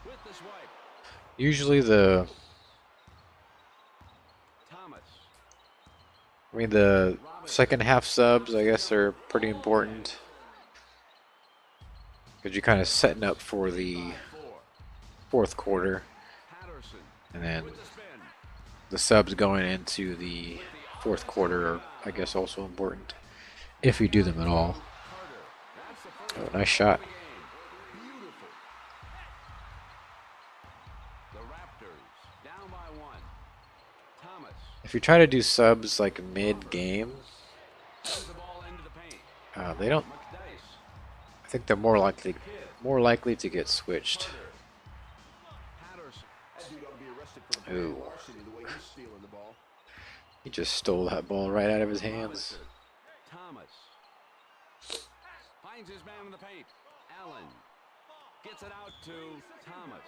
With the swipe. Usually the Thomas. the second half subs, I guess, are pretty important. Because you're kind of setting up for the fourth quarter. And then the subs going into the fourth quarter are, I guess, also important. If you do them at all. Oh, nice shot. The Raptors down by 1. Thomas. If you try to do subs like mid-game, The ball into the paint. they don't. I think they're more likely to get switched. Ooh. He just stole that ball right out of his hands. Thomas. Finds his man in the paint. Allen. Gets it out to Thomas.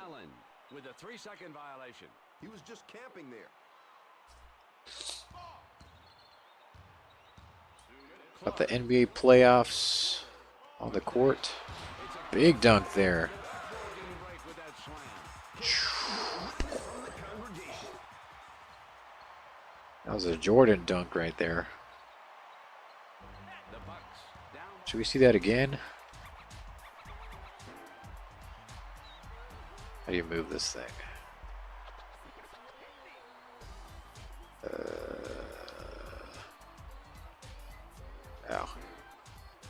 Allen with a 3-second violation. He was just camping there. Got the NBA playoffs on the court. Big dunk there. That was a Jordan dunk right there. Should we see that again? How do you move this thing? Oh,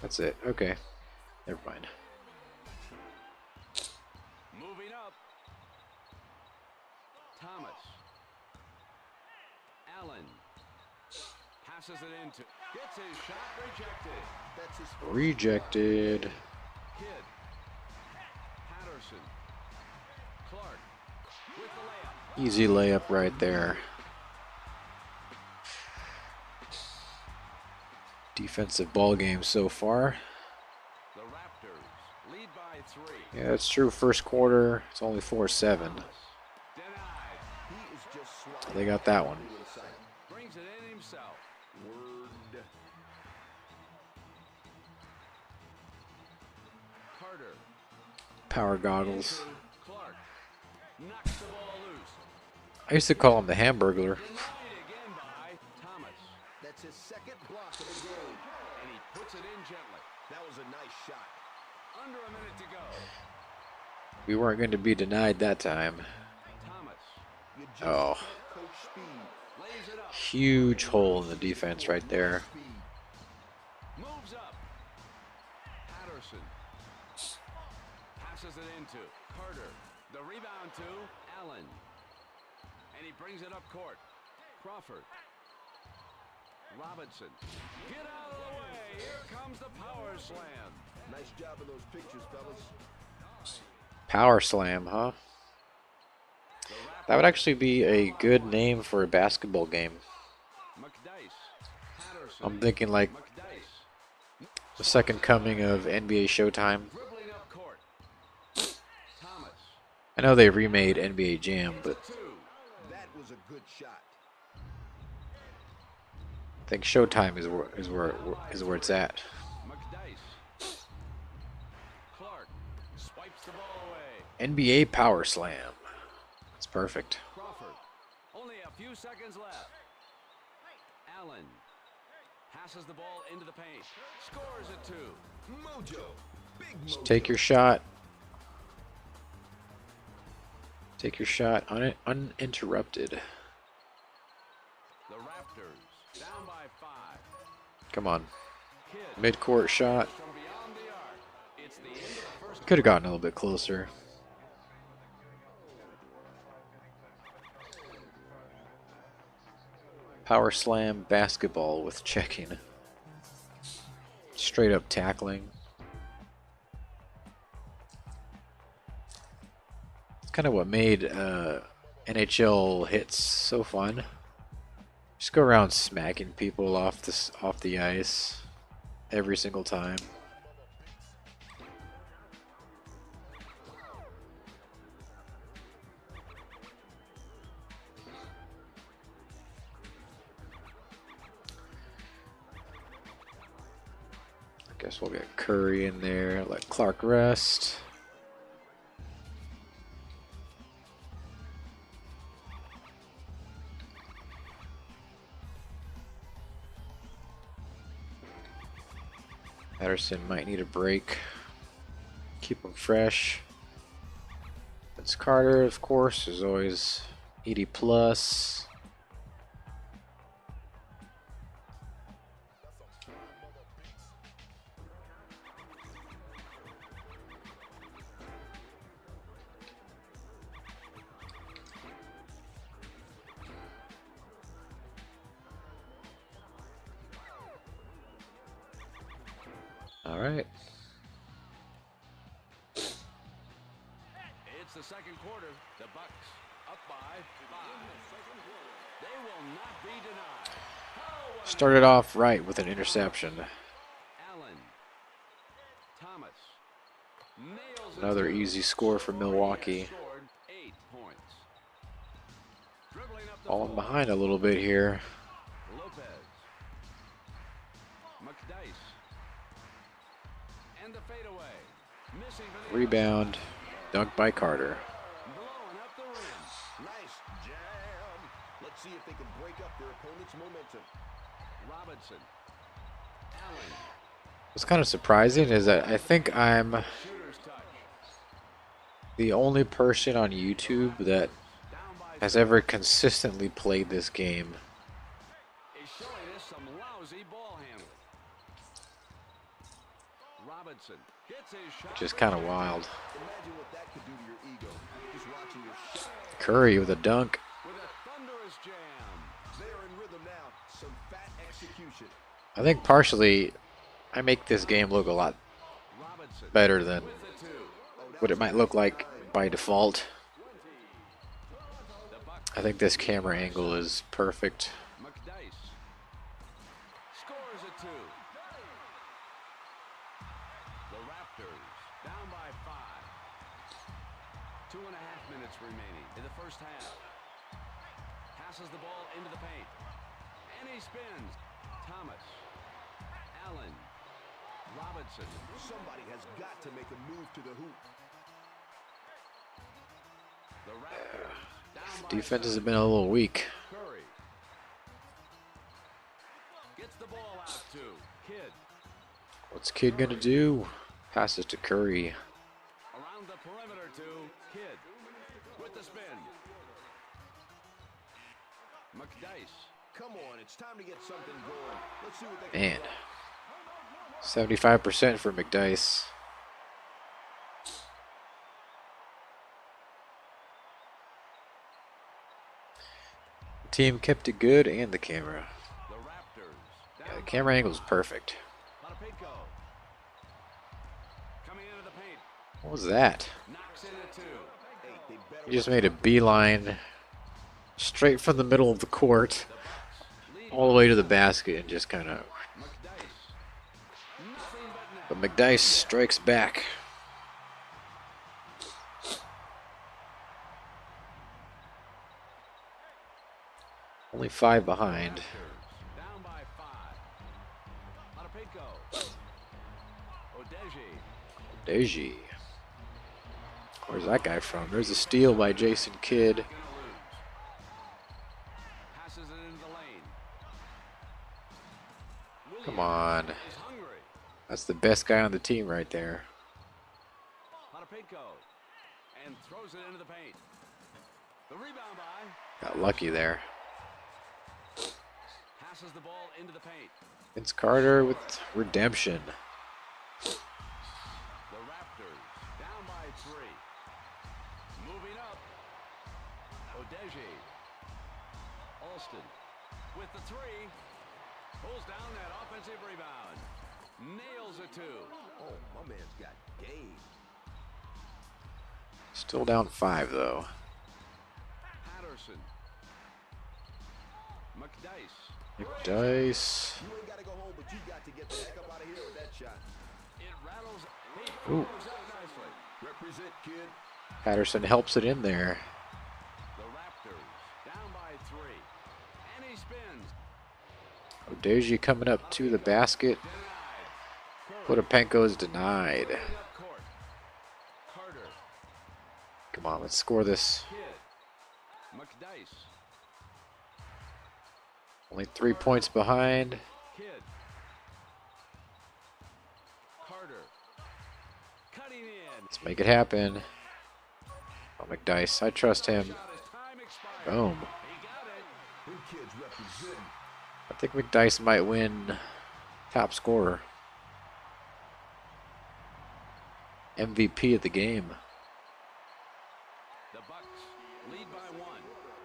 that's it. Okay, never mind. Moving up. Thomas. Allen. Passes it into. Gets his shot rejected. That's his Rejected. Kidd. Patterson. Clark. With the layup. Easy layup right there. Defensive ball game so far. The Raptors lead by 3. Yeah, that's true. First quarter, it's only 4-7. They got that one. Brings it in himself. word. Carter. Power goggles. Clark. Knocks the ball loose. I used to call him the Hamburglar. Again by Thomas. That's his second block of the game. And he puts it in gently. That was a nice shot. Under a minute to go. We weren't going to be denied that time. Thomas. You just Oh. can't coach speed. Lays it up. Huge hole in the defense right there. Moves up. Patterson. Passes it into Carter. The rebound to Allen. And he brings it up court. Crawford. Robinson. Get out of the way. Here comes the power slam. Nice job in those pictures, fellas. Power slam, huh? That would actually be a good name for a basketball game. McDice. Patterson. I'm thinking like McDice. the second coming of NBA Showtime. Dribbling up court. Thomas. I know they remade NBA Jam, but That was a good shot. I think Showtime is where it's at. McDice. Clark swipes the ball away. NBA Power Slam. That's perfect. Crawford. Only a few seconds left. Allen passes the ball into the paint. Scores it 2. Mojo. Big mojo. Just take your shot. Take your shot uninterrupted. The Raptors down by 5. Come on. Kidd Mid-court shot. from beyond the arc. It's the end of the first. Could have gotten a little bit closer. Power slam basketball with checking. Straight up tackling. It's kind of what made NHL hits so fun. Just go around smacking people off the ice every single time. Guess we'll get Curry in there, let Clark rest. Patterson might need a break. Keep him fresh. Vince Carter, of course, is always 80 plus. All right. It's the second quarter. The Bucks up by 5. They will not be denied. Started off right with an interception. Allen. Thomas. Nails Another easy score for Milwaukee. scored 8 points. Dribbling up the Falling floor. behind a little bit here. Lopez. McDice. And the fadeaway. Missing for the Rebound. Dunk by Carter. blowing up the rim. Nice jam. Let's see if they can break up their opponent's momentum. Robinson. Allen. What's kind of surprising is that I think I'm Shooter's touch. the only person on YouTube that has ever consistently played this game. Is showing us some lousy ball handling. Robinson gets his shot. Which is kind of wild. Imagine what that could do to your ego. Just watching your shot. Curry with a dunk. With a thunderous jam. They are in rhythm now. Some fat execution. I think partially I make this game look a lot Robinson better than with the 2. what it might look like by default. The Bucks. I think this camera angle is perfect. McDice scores a 2. The Raptors down by 5. 2.5 minutes remaining in the first half. Passes the ball into the paint. And he spins. Thomas. Allen. Robinson. Somebody has got to make a move to the hoop. The Raptors down by Defenses 7. have been a little weak. Curry gets the ball out to Kidd. What's Kid gonna do? Passes to Curry. Around the perimeter to Kidd with the spin. McDice. Come on, it's time to get something going. Let's see what they can Man. 75% for McDice. The team kept it good and the camera. The Raptors. Yeah, the camera angle is perfect. Lopez. Coming into the paint. What was that? Knocks in a 2. He just made a beeline straight from the middle of the court all the way to the basket and just kind of. But McDice strikes back. Only 5 behind. Down by 5. Lopez. Odeji. Deji. Where's that guy from? There's a steal by Jason Kidd. Passes it into the lane. Come on. Is hungry. That's the best guy on the team right there. Lopez. And throws it into the paint. The rebound by. Got lucky there. Passes the ball into the paint. Vince Carter with redemption. The Raptors down by 3. Moving up. Odeji. Alston. with the three. Pulls down that offensive rebound. Nails a two. Oh, my man's got game. Still down 5 though. Patterson. McDice. McDice. You ain't got to go home, but you got to get the heck up out of here with that shot. It rattles. Ooh. Out nicely. Represent, kid. Patterson helps it in there. The Raptors down by 3. And he spins. Odeji coming up to the basket. Potapenko is denied. Carter. Come on, let's score this. Kid. McDice. Only 3 points behind. Kid. Carter. Cutting in. Let's make it happen. Oh, McDice, I trust him. Boom. Them kids represent. I think McDice might win top scorer. MVP of the game. The Bucks lead by 1.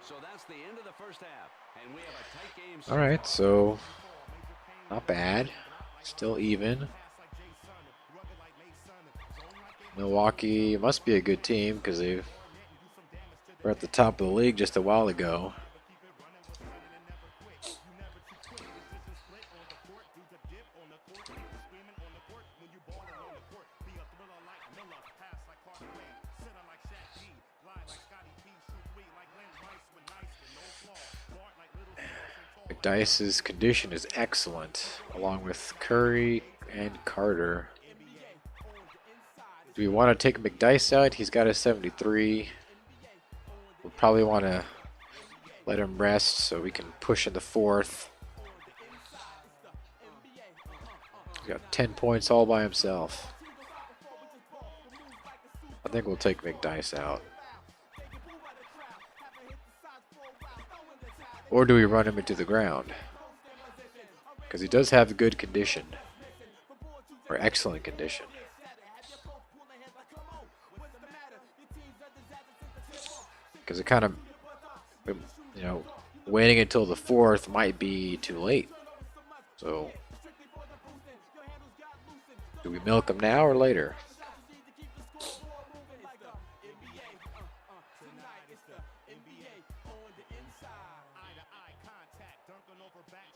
So that's the end of the first half. And we have a tight game. All right, so not bad. Still even. Milwaukee must be a good team because they were at the top of the league just a while ago. McDice's condition is excellent, along with Curry and Carter. Do we want to take McDice out? He's got a 73. We'll probably want to let him rest so we can push in the 4th. He's got 10 points all by himself. I think we'll take McDice out. Or do we run him into the ground? Because he does have good condition. Or excellent condition. Because it kind of, you know, waiting until the 4th might be too late. So, do we milk him now or later?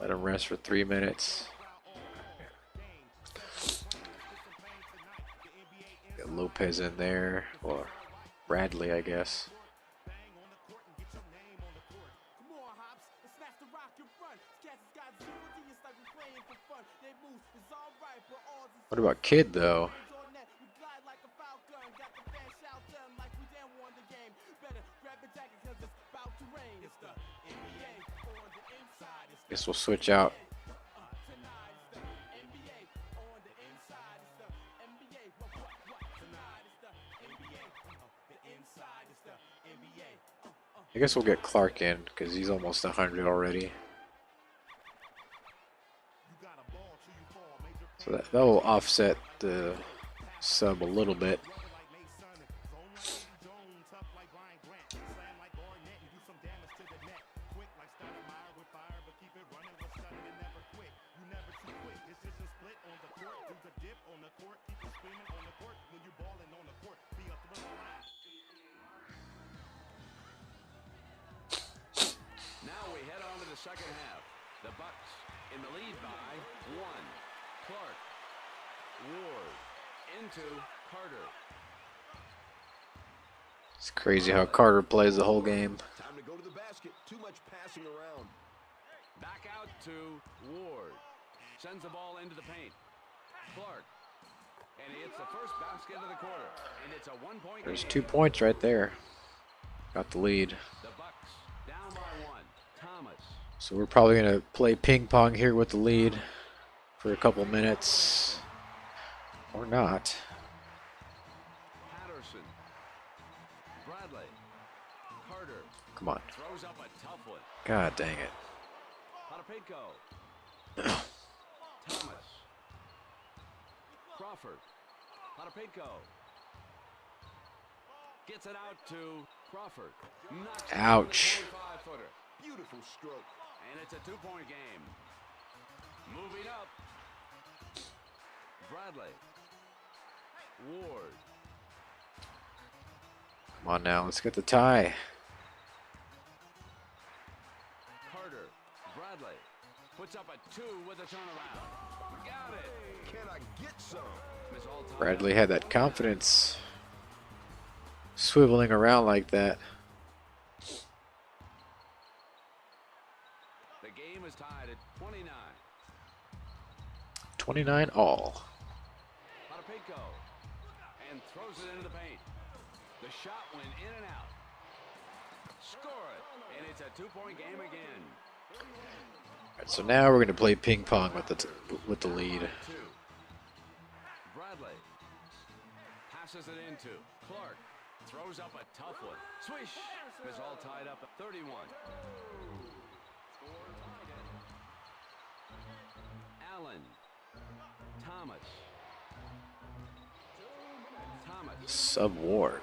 Let him rest for 3 minutes. Got Lopez in there, or Bradley, I guess. What about Kid, though? Guess we'll switch out. I guess we'll get Clark in because he's almost 100 already. So that will offset the sub a little bit. Now we head on to the second half. The Bucks in the lead by 1. Clark. Ward. Into Carter. It's crazy how Carter plays the whole game. Time to go to the basket. Too much passing around. Back out to Ward. Sends the ball into the paint. Clark. And he hits the first basket of the quarter. And it's a 1-point There's game. 2 points right there. Got the lead. The Bucks down by 1. Thomas. So we're probably going to play ping pong here with the lead for a couple minutes. Or not. Patterson. Bradley. Carter. Come on. Throws up a tough one. God dang it. Potapenko. Thomas. Crawford. Potapenko. Gets it out to Crawford. Ouch. Beautiful stroke. And it's a 2-point game. Moving up. Bradley. Ward. Come on now, let's get the tie. Carter. Bradley. Puts up a 2 with a turnaround. Got it. Can I get some? Miss all-time. Bradley had that confidence, swiveling around like that. The game is tied at 29. 29 all. Patapeko. And throws it into the paint. The shot went in and out. Score it. And it's a 2-point game again. All right, so now we're going to play ping pong with the lead. Bradley passes it into Clark. Throws up a tough one. Swish. Is all tied up at 31. Allen. Thomas. Sub Ward.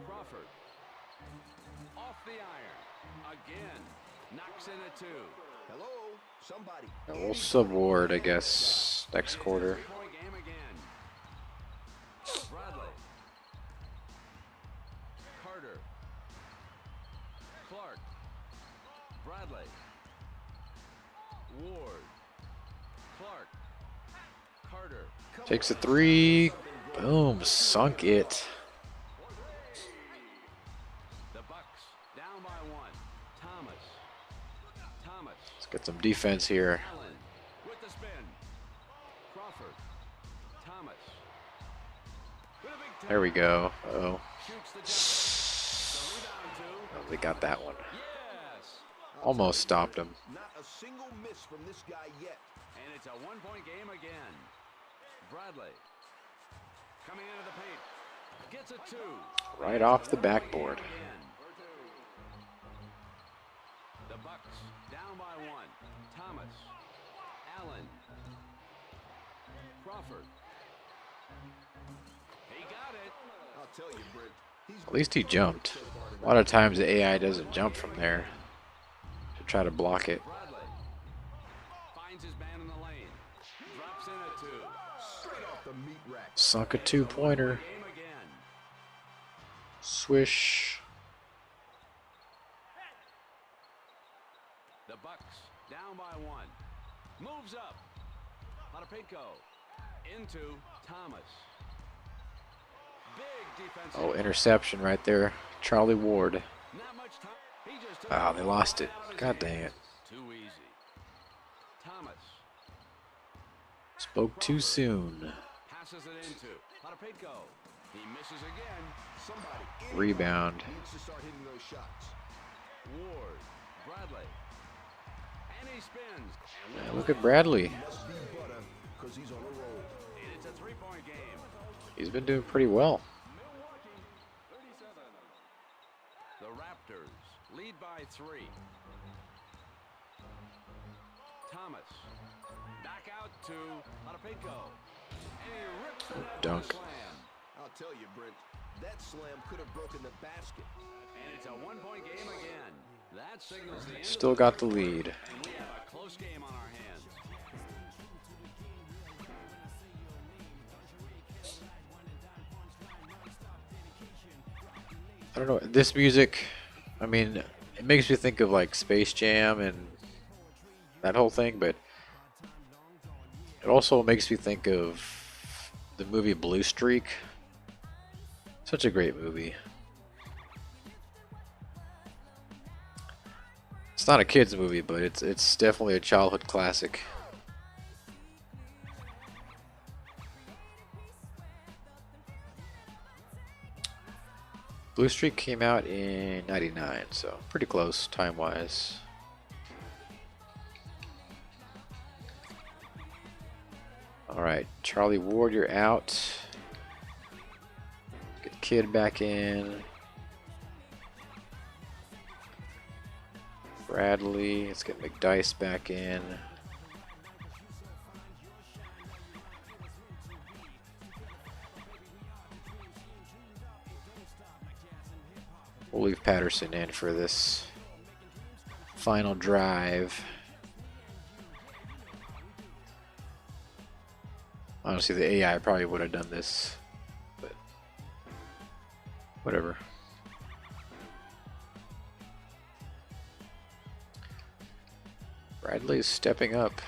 Crawford. Off the iron. Again. Knocks in a 2. Hello, somebody. And we'll sub Ward, I guess, next quarter. 3-point game again. Bradley. Carter. Clark. Bradley. Ward. Clark. Carter. Takes a 3. Boom, sunk it. The Bucks down by 1. Thomas. Let's get some defense here. Allen with the spin. Crawford. Thomas. With a big There we go. Uh-oh. shoots the rebound to. Oh, they got that one. Yes. Almost stopped him. Not a single miss from this guy yet. And it's a 1-point game again. Bradley. Coming into the paint. Gets a 2. Right off the backboard. The Bucks down by 1. Thomas. Allen. Crawford. He got it. I'll tell you, Brent. At least he jumped. A lot of times the AI doesn't jump from there to try to block it. Bradley finds his man in the lane. Drops in a 2. Straight off the meat rack. Sunk a 2-pointer. Game again. Swish. The Bucks down by 1. Moves up. Patapeko into Thomas. Big defensive. Oh, interception right there. Charlie Ward. Not much time. He just took Ah, it they all lost it. out of his God dang hands. it. Too easy. Thomas Spoke too soon. passes it into Patapeko. He misses again. Somebody Rebound. needs to start hitting those shots. Ward. Bradley. And he spins. Man, look at Bradley. Must be butter, because he's on a roll. And it's a 3-point game. He's been doing pretty well. The Raptors lead by 3. Thomas back out to Patapeko. And he rips it out Dunk. with a slam. I'll tell you, Brent, that slam could have broken the basket. And it's a 1-point game again. That signals the end. Still got the lead. And we have a close game on our hands. I don't know. This music, I mean, it makes me think of like Space Jam and that whole thing, but it also makes me think of the movie Blue Streak. Such a great movie. It's not a kid's movie, but it's definitely a childhood classic. Blue Streak came out in '99, so pretty close time-wise. All right, Charlie Ward, you're out. Get Kid back in. Bradley, let's get McDice back in. We'll leave Patterson in for this final drive. Honestly, the AI probably would have done this, but whatever. Bradley's stepping up.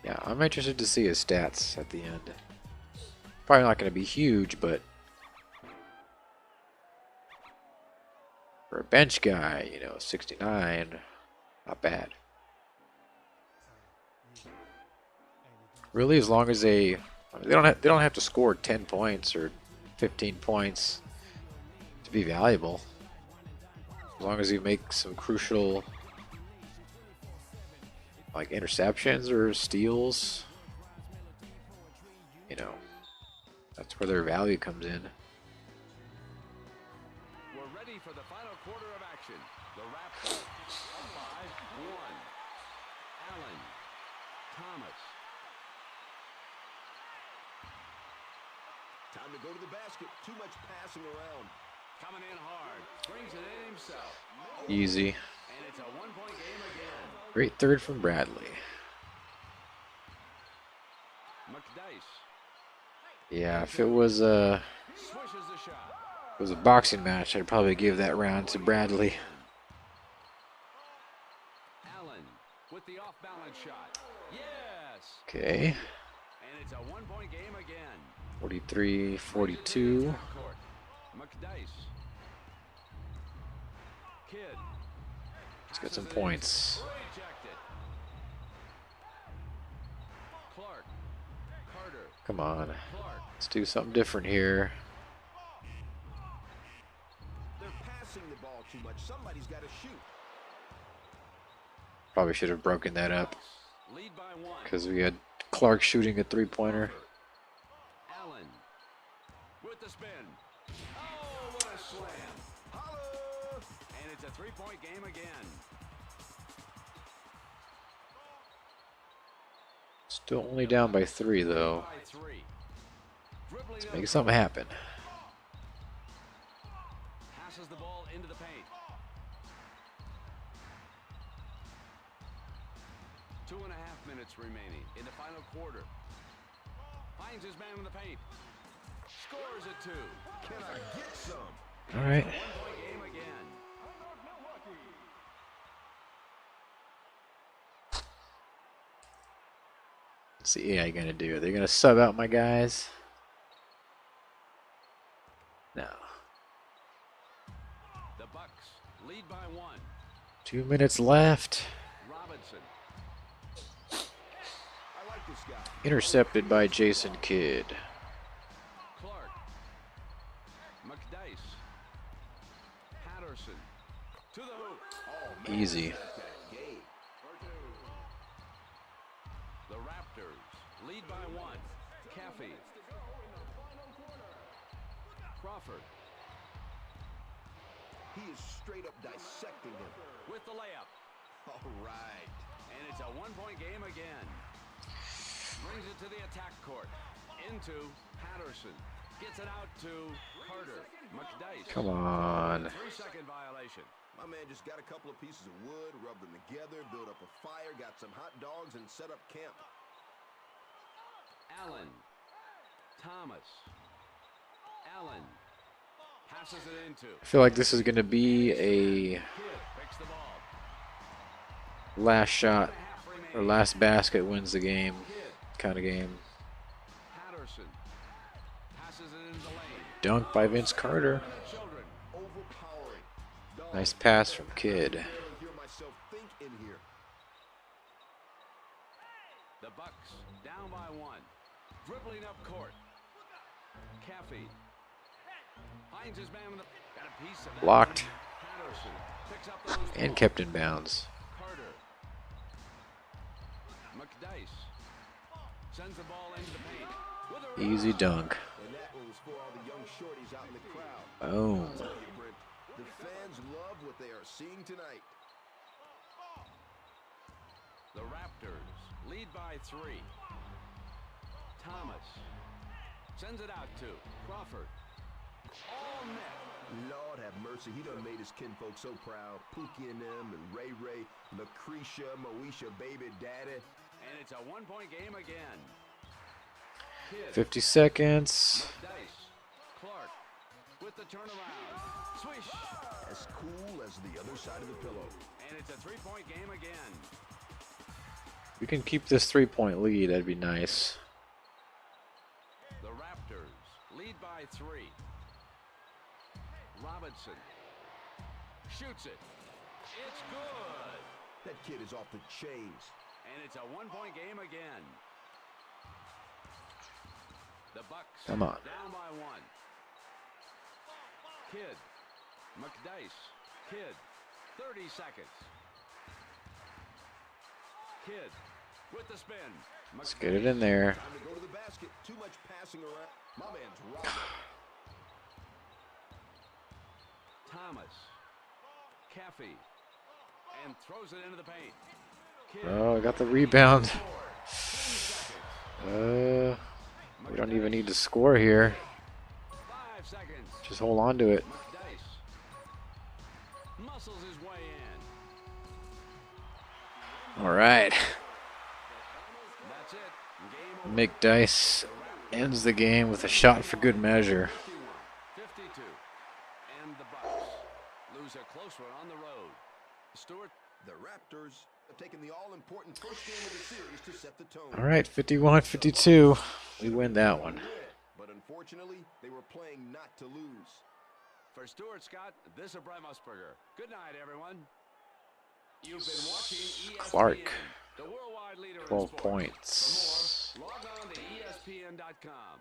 Yeah, I'm interested to see his stats at the end. Probably not going to be huge, but for a bench guy, you know, 69, not bad. Really, as long as they don't have to score 10 points or 15 points to be valuable. As long as you make some crucial, like, interceptions or steals, you know, that's where their value comes in. We're ready for the final quarter of action. The Raptors up by 1. Allen, Thomas. Time to go to the basket. Too much passing around. Coming in hard. Brings it in himself. Easy. And it's a 1-point game again. Great third from Bradley. McDice. Yeah, if it was a boxing match, I'd probably give that round to Bradley. Allen with the off-balance shot. Yes. Okay. And it's a 1-point game again. 43-42. McDice. Kid. Let's get some points. Rejected. Clark. Carter. Come on. Let's do something different here. They're passing the ball too much. Somebody's got to shoot. Probably should have broken that up Lead by 1. because we had Clark shooting a three-pointer. Allen with the spin. Oh, what a slam. Holla! And it's a 3-point game again. Still only down by 3, though. Let's make something happen. Passes the ball into the paint. 2.5 minutes remaining in the final quarter. Finds his man in the paint. Scores it 2. Can I get some? All right. 1-point game again. What's the AI gonna do? Are they gonna sub out my guys? No. The Bucks lead by 1. 2 minutes left. Robinson. I like this guy. Intercepted by Jason Kidd. Clark. McDice. Patterson. To the hoop. Oh, Easy. The Raptors lead by 1. Caffey. Crawford. He is straight up dissecting him. With the layup. All right. And it's a 1-point game again. Brings it to the attack court. Into Patterson. Gets it out to Carter. McDice. Come on. 3-second violation. My man just got a couple of pieces of wood, rubbed them together, built up a fire, got some hot dogs, and set up camp. Allen. Thomas. Allen. Passes it into. I feel like this is gonna be a Picks the ball. last shot or last basket wins the game kind of game. Patterson. Passes it into the lane. Dunk by Vince Carter. Children. Overpowering. Nice pass from Kidd. I hear myself think in here. The Bucks down by 1. Dribbling up court. Caffey. Finds his man in the... Got a piece of that. Blocked Patterson picks up the loose and ball. kept in bounds. Carter. McDice. Sends the ball into the paint. With a Easy dunk. And that one was for all the young shorties out in the crowd. Boom. I'll tell you, Brent, the fans love what they are seeing tonight. The Raptors lead by 3. Thomas sends it out to Crawford. All net. Lord have mercy, he done made his kinfolk so proud. Pookie and them, and Ray Ray, Lucretia, Moesha, baby daddy. And it's a one-point game again. 50 seconds. Dice. Clark with the turnaround. Swish. As cool as the other side of the pillow. And it's a three-point game again. We can keep this 3-point lead. That'd be nice. The Raptors lead by 3. Robinson shoots it. It's good. That kid is off the chains. And it's a one-point game again. The Bucks Come on. down by 1. Kidd. McDice. Kidd. 30 seconds. Kidd with the spin. Let's get it in there. Time to go to the basket. Too much passing around. My man's robbed. Thomas. Caffey. And throws it into the paint. Kidd. Oh, I got the rebound. We don't even need to score here. 5 seconds. Just hold on to it. McDice muscles his way in. All right. That's it. Game over. McDice ends the game with a shot for good measure. 52. And the Bucks lose a close one on the road. Stewart. The Raptors have taken the all-important first game of the series to set the tone. All right, 51-52. We win that one. But unfortunately, they were playing not to lose. For Stuart Scott, this is Brett Musburger. Good night, everyone. You've been watching ESPN, Clark, the worldwide leader in 12 sports. points. For more, log on to ESPN.com.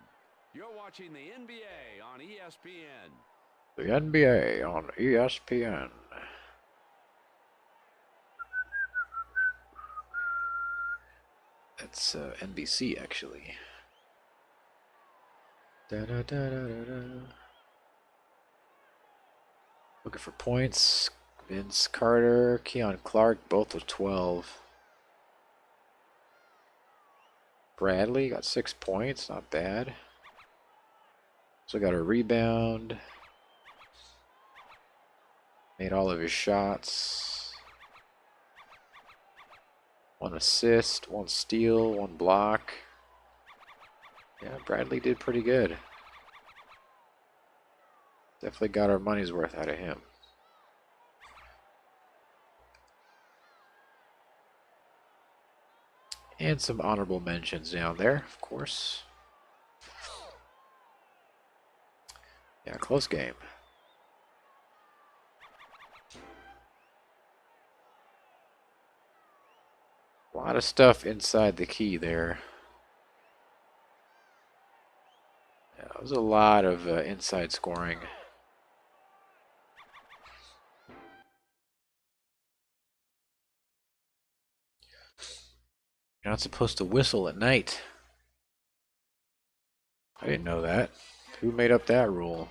You're watching the NBA on ESPN. The NBA on ESPN. That's NBC, actually. Looking for points. Vince Carter, Keon Clark, both with 12. Bradley got 6 points, not bad. So got a rebound. Made all of his shots. 1 assist, 1 steal, 1 block. Yeah, Bradley did pretty good. Definitely got our money's worth out of him. And some honorable mentions down there, of course. Yeah, close game. A lot of stuff inside the key there. Yeah, it was a lot of inside scoring. You're not supposed to whistle at night. I didn't know that. Who made up that rule?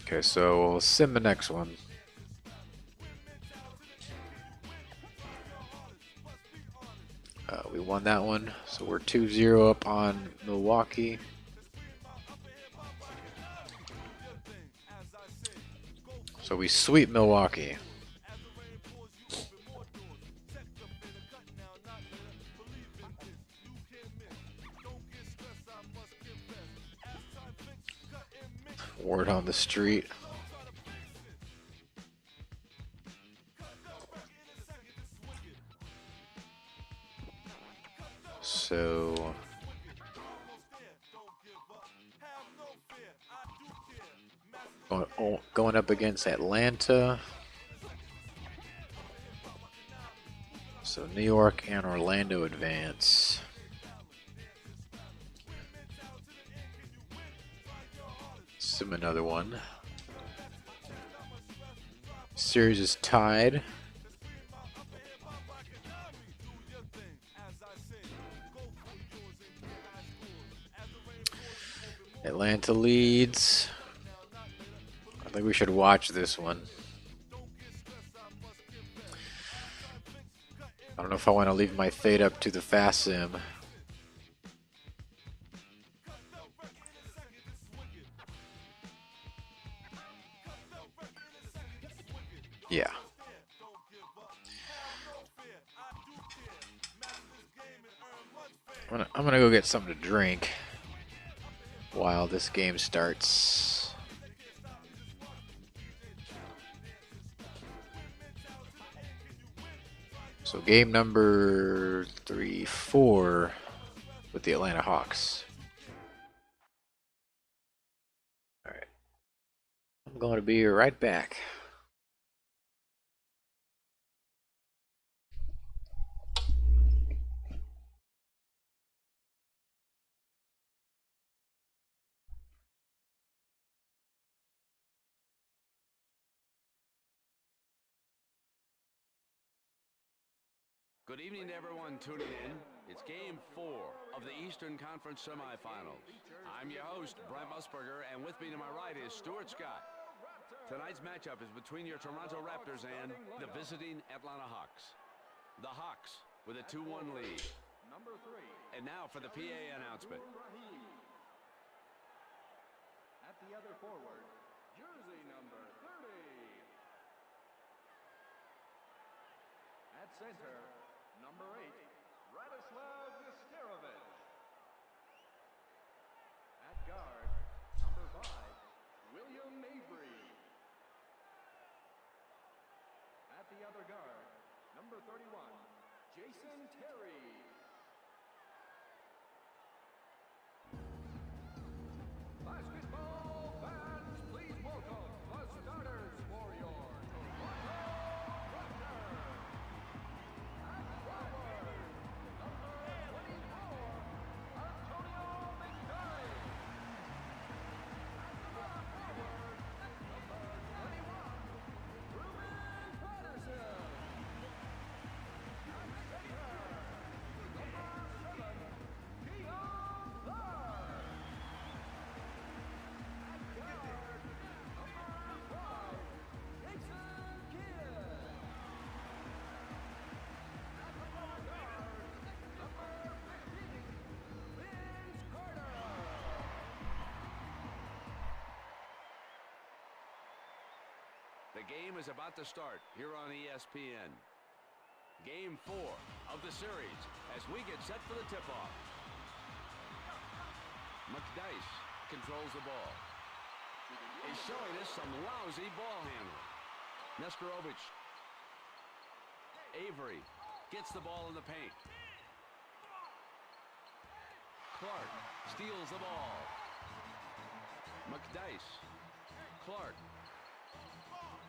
Okay, so we'll sim the next one. We won that one, so we're 2-0 up on Milwaukee. So we sweep Milwaukee. Word on the street. So going up against Atlanta. So New York and Orlando advance. Sim another one. Series is tied. Atlanta Atlanta leads. I think we should watch this one. I don't know if I want to leave my fade up to the fast sim. Yeah. I'm gonna go get something to drink while this game starts. So game number 3-4 with the Atlanta Hawks. All right. I'm going to be right back. Good evening to everyone tuning in. It's Game 4 of the Eastern Conference semifinals. I'm your host, Brent Musburger, and with me to my right is Stuart Scott. Tonight's matchup is between your Toronto Raptors and the visiting Atlanta Hawks. The Hawks with a 2-1 lead. And now for the PA announcement. At the other forward, jersey number 30. At center, number 8, Radislav Nesterovich. At guard, number 5, William Avery. At the other guard, number 31, Jason Terry. Basketball fans, please welcome the starters for your Toronto Raptors. At forward, number 24, Antonio McDyess. At power forward, number 21, Ruben Patterson. At center, number 7, Keon Clark. The game is about to start here on ESPN. Game 4 of the series as we get set for the tip-off. McDyess controls the ball. He's showing us some lousy ball handling. Nesterovich. Avery gets the ball in the paint. Clark steals the ball. McDyess. Clark.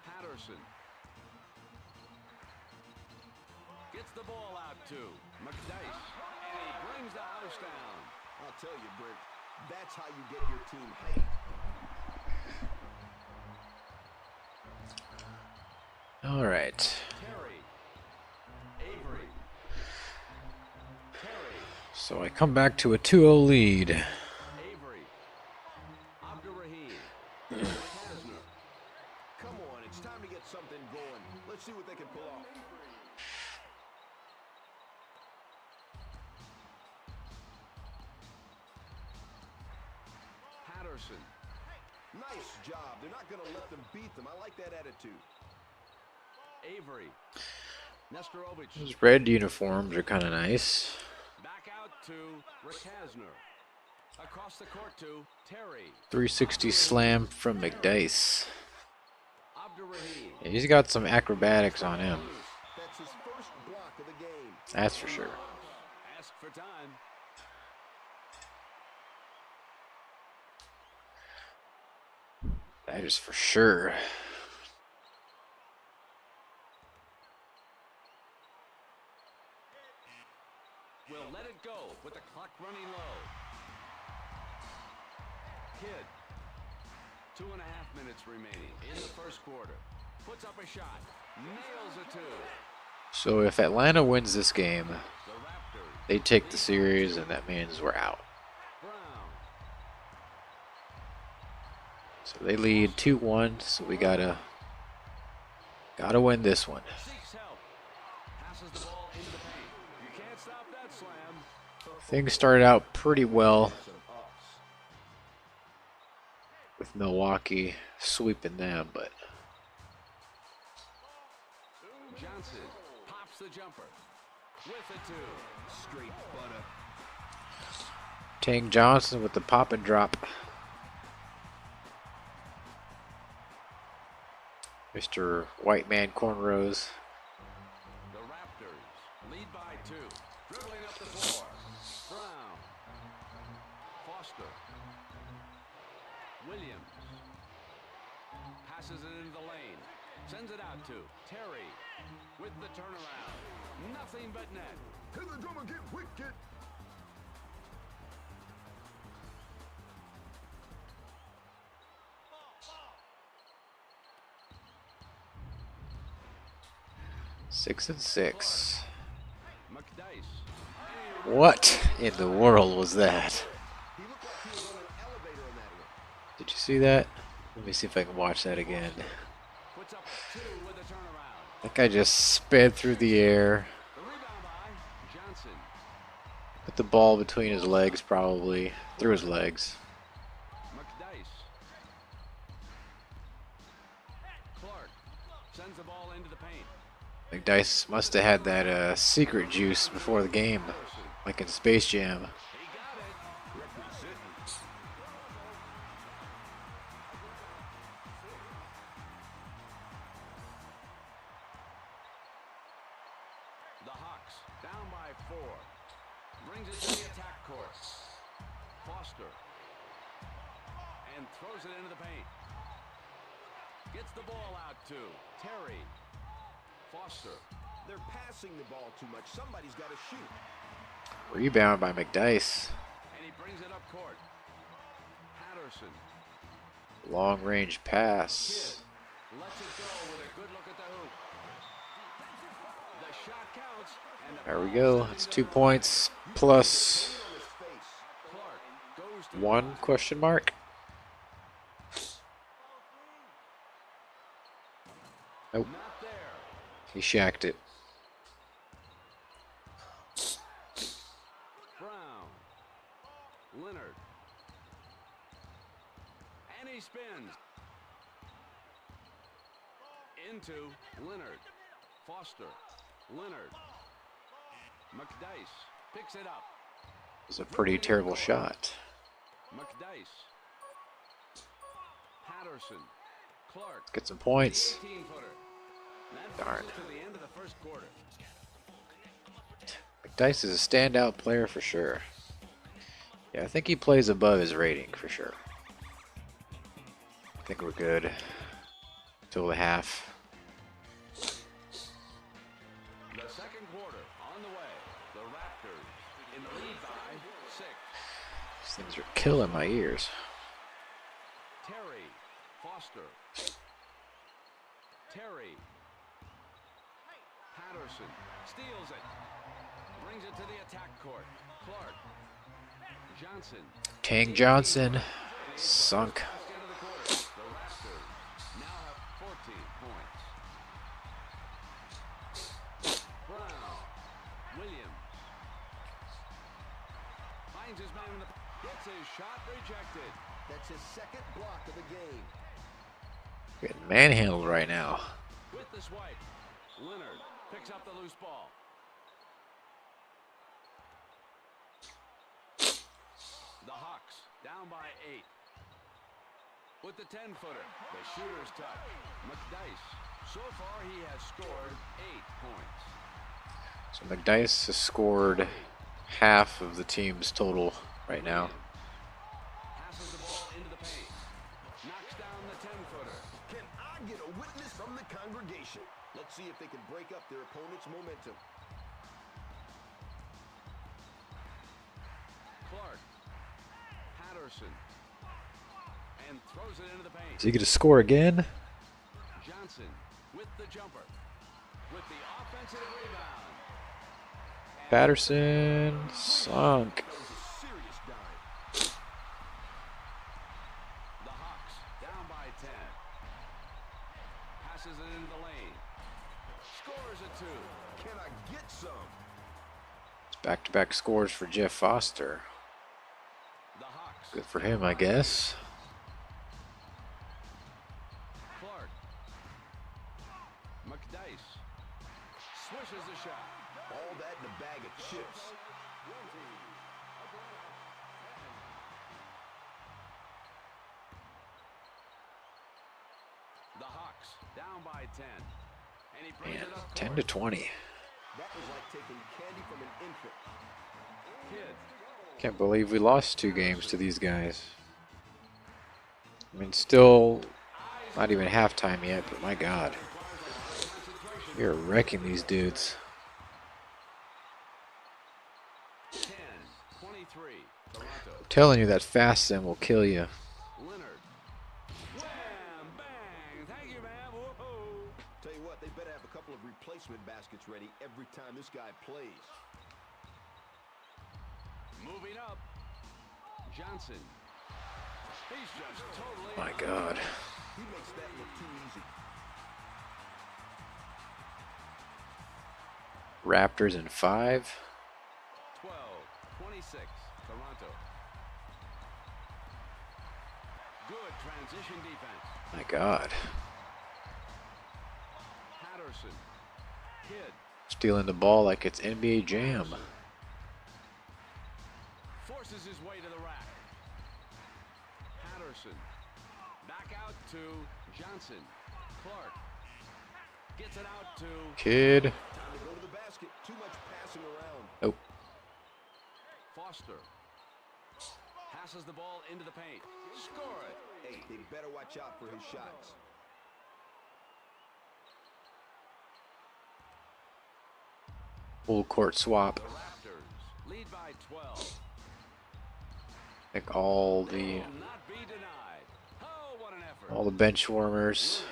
Patterson. Gets the ball out to McDyess. And he brings the house down. I'll tell you, Brent, that's how you get your team hyped. All right. Terry. Avery. Terry. So I come back to a 2-0 lead. Avery. Abdurrahim. Kasner. Come on, it's time to get something going. Let's see what they can pull off. Patterson. Nice job. They're not going to let them beat them. I like that attitude. Avery. Nesterovich. Those red uniforms are kind of nice. Back out to Kasner. Across the court to Terry. 360 slam from McDyess. Abdurrahim. Yeah, he's got some acrobatics on him. That's his first block of the game. That's for sure. Ask for time. That is for sure. We'll let it go with the clock running low. Kidd. 2.5 minutes remaining in the first quarter. Puts up a shot. Nails a 2. So if Atlanta wins this game, The Raptors. they take the series, and that means we're out. Brown. So they lead 2-1, so we gotta win this one. Things started out pretty well with Milwaukee sweeping them, but Johnson pops the jumper with a two. Straight butter. Tang Johnson with the pop and drop. Mr. White Man Cornrows. The Raptors lead by two. Dribbling up the floor. Brown. Foster. Williams. Passes it into the lane. Sends it out to Terry with the turnaround. Nothing but net. Can the drummer get wicked? Six and 6. McDice. What in the world was that? Did you see that? Let me see if I can watch that again. Puts up a two with a turnaround. That guy just sped through the air. The rebound by Johnson. Put the ball between his legs, probably. Through his legs. McDice. Clark sends the ball into the paint. McDice must have had that secret juice before the game, like in Space Jam. The Hawks down by 4. Brings it to the attack court. Foster. And throws it into the paint. Gets the ball out to Terry. Foster. They're passing the ball too much. Somebody's got to shoot. Rebound by McDice. And he brings it up court. Patterson. Long range pass. Lets it go with a good look at the hoop. The shot counts. And the There we go. It's 2 points plus Clark goes to 1 question mark. Nope. not there. He shacked it. Brown. Leonard. And he spins. Into Leonard. Foster. Leonard. McDice picks it up. It was a pretty terrible shot. McDice. Patterson. Clark. Get some points. 18-footer. Darn. To the end of the first quarter. McDice is a standout player for sure. Yeah, I think he plays above his rating for sure. I think we're good till the half. The second quarter on the way. The Raptors in the lead by 6. These things are killing my ears. Terry. Foster. Terry. Patterson steals it. Brings it to the attack court. Clark. Johnson. Tang Johnson sunk. Into the court. The Raptors now have 14 points. Brown. Williams. Finds his man in the... Gets his shot rejected. That's his second block of the game. Getting manhandled right now. With the swipe. Leonard picks up the loose ball. The Hawks down by 8. With the 10-footer, the shooter's touch. McDice. So far, he has scored 8 points. So McDice has scored half of the team's total right now. Passes the ball into the paint. Knocks down the 10-footer. Can I get a witness from the congregation? Let's see if they can break up their opponent's momentum. Clark. Patterson. And throws it into the paint. Is he going to score again? Johnson with the jumper. With the offensive rebound. Patterson sunk. The Hawks down 10. Passes it into the lane. Scores a 2. Can I get some? Back-to-back scores for Jeff Foster. The Hawks. Good for him, I guess. Clark. McDice. Swishes the shot. All that in a bag of chips. The Hawks down by 10. And he brings Man, it up 10 to 20. That was like taking candy from an infant. Kid. Can't believe we lost 2 games to these guys. I mean, still not even halftime yet, but my God. You're wrecking these dudes. 10, 23. Toronto. I'm telling you that fast sim will kill you. Leonard. Wham, bang. Thank you, man. Whoa. Tell you what, they better have a couple of replacement baskets ready every time this guy plays. Moving up. Johnson. He's just totally. My God. He makes that look too easy. Raptors in 5. 12, 26. Toronto. Good transition defense. My God. Patterson. Kid. Stealing the ball like it's NBA Jam. Forces his way to the rack. Patterson. Back out to Johnson. Clark. Gets it out to Kid. Time to go to the basket. Too much passing around. Oh. Foster. Passes the ball into the paint. Score it. Hey, they better watch out for his shots. Full court swap. The Raptors lead by 12. I think all They the will not be denied. Oh, what an effort. all the bench warmers,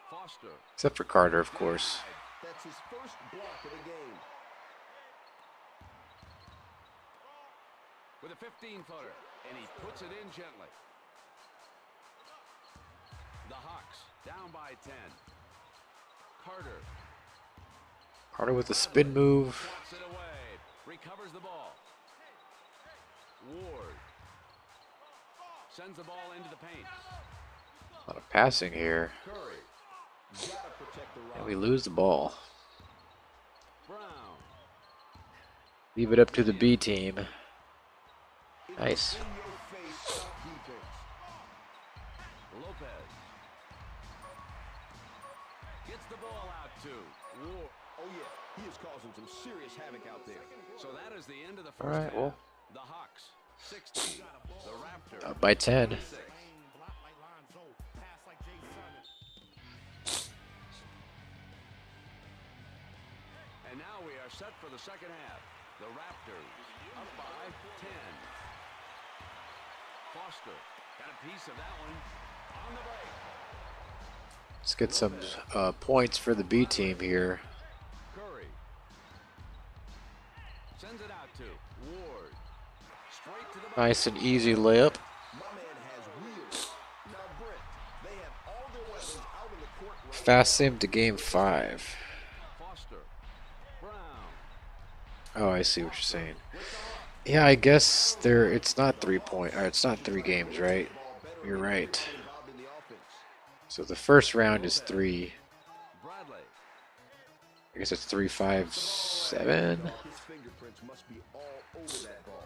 Foster. except for Carter, of course. That's his first block of the game. With a 15-footer, and he puts it in gently. The Hawks down by 10. Carter. Carter with a spin move. Walks it away. Recovers the ball. Ward. Sends the ball into the paint. A lot of passing here. Curry. Gotta protect the And rock. we lose the ball. Brown. Leave it up to the B team. Nice. In your face defense. Lopez. Gets the ball out to Ward. Oh yeah, he is causing some serious havoc out there. So that is the end of the first All right, half. well. The Hawks 60. The Raptors Up by 10. 26. And now we are set for the second half. The Raptors up by 10. Foster got a piece of that one on the break. Let's get some points for the B team here. Curry sends it out to Ward. Straight to the bucket. Nice and easy layup. My man has wheels. Now Brent, they have all their weapons out in the court right Fast sim to game 5. Foster. Brown. Oh, I see what you're saying. Yeah, I guess it's not 3 point, or it's not 3 games, right? You're right. involved in the offense. So the first round is 3. Bradley. I guess it's 3, 5, 7. His fingerprints must be all over that ball.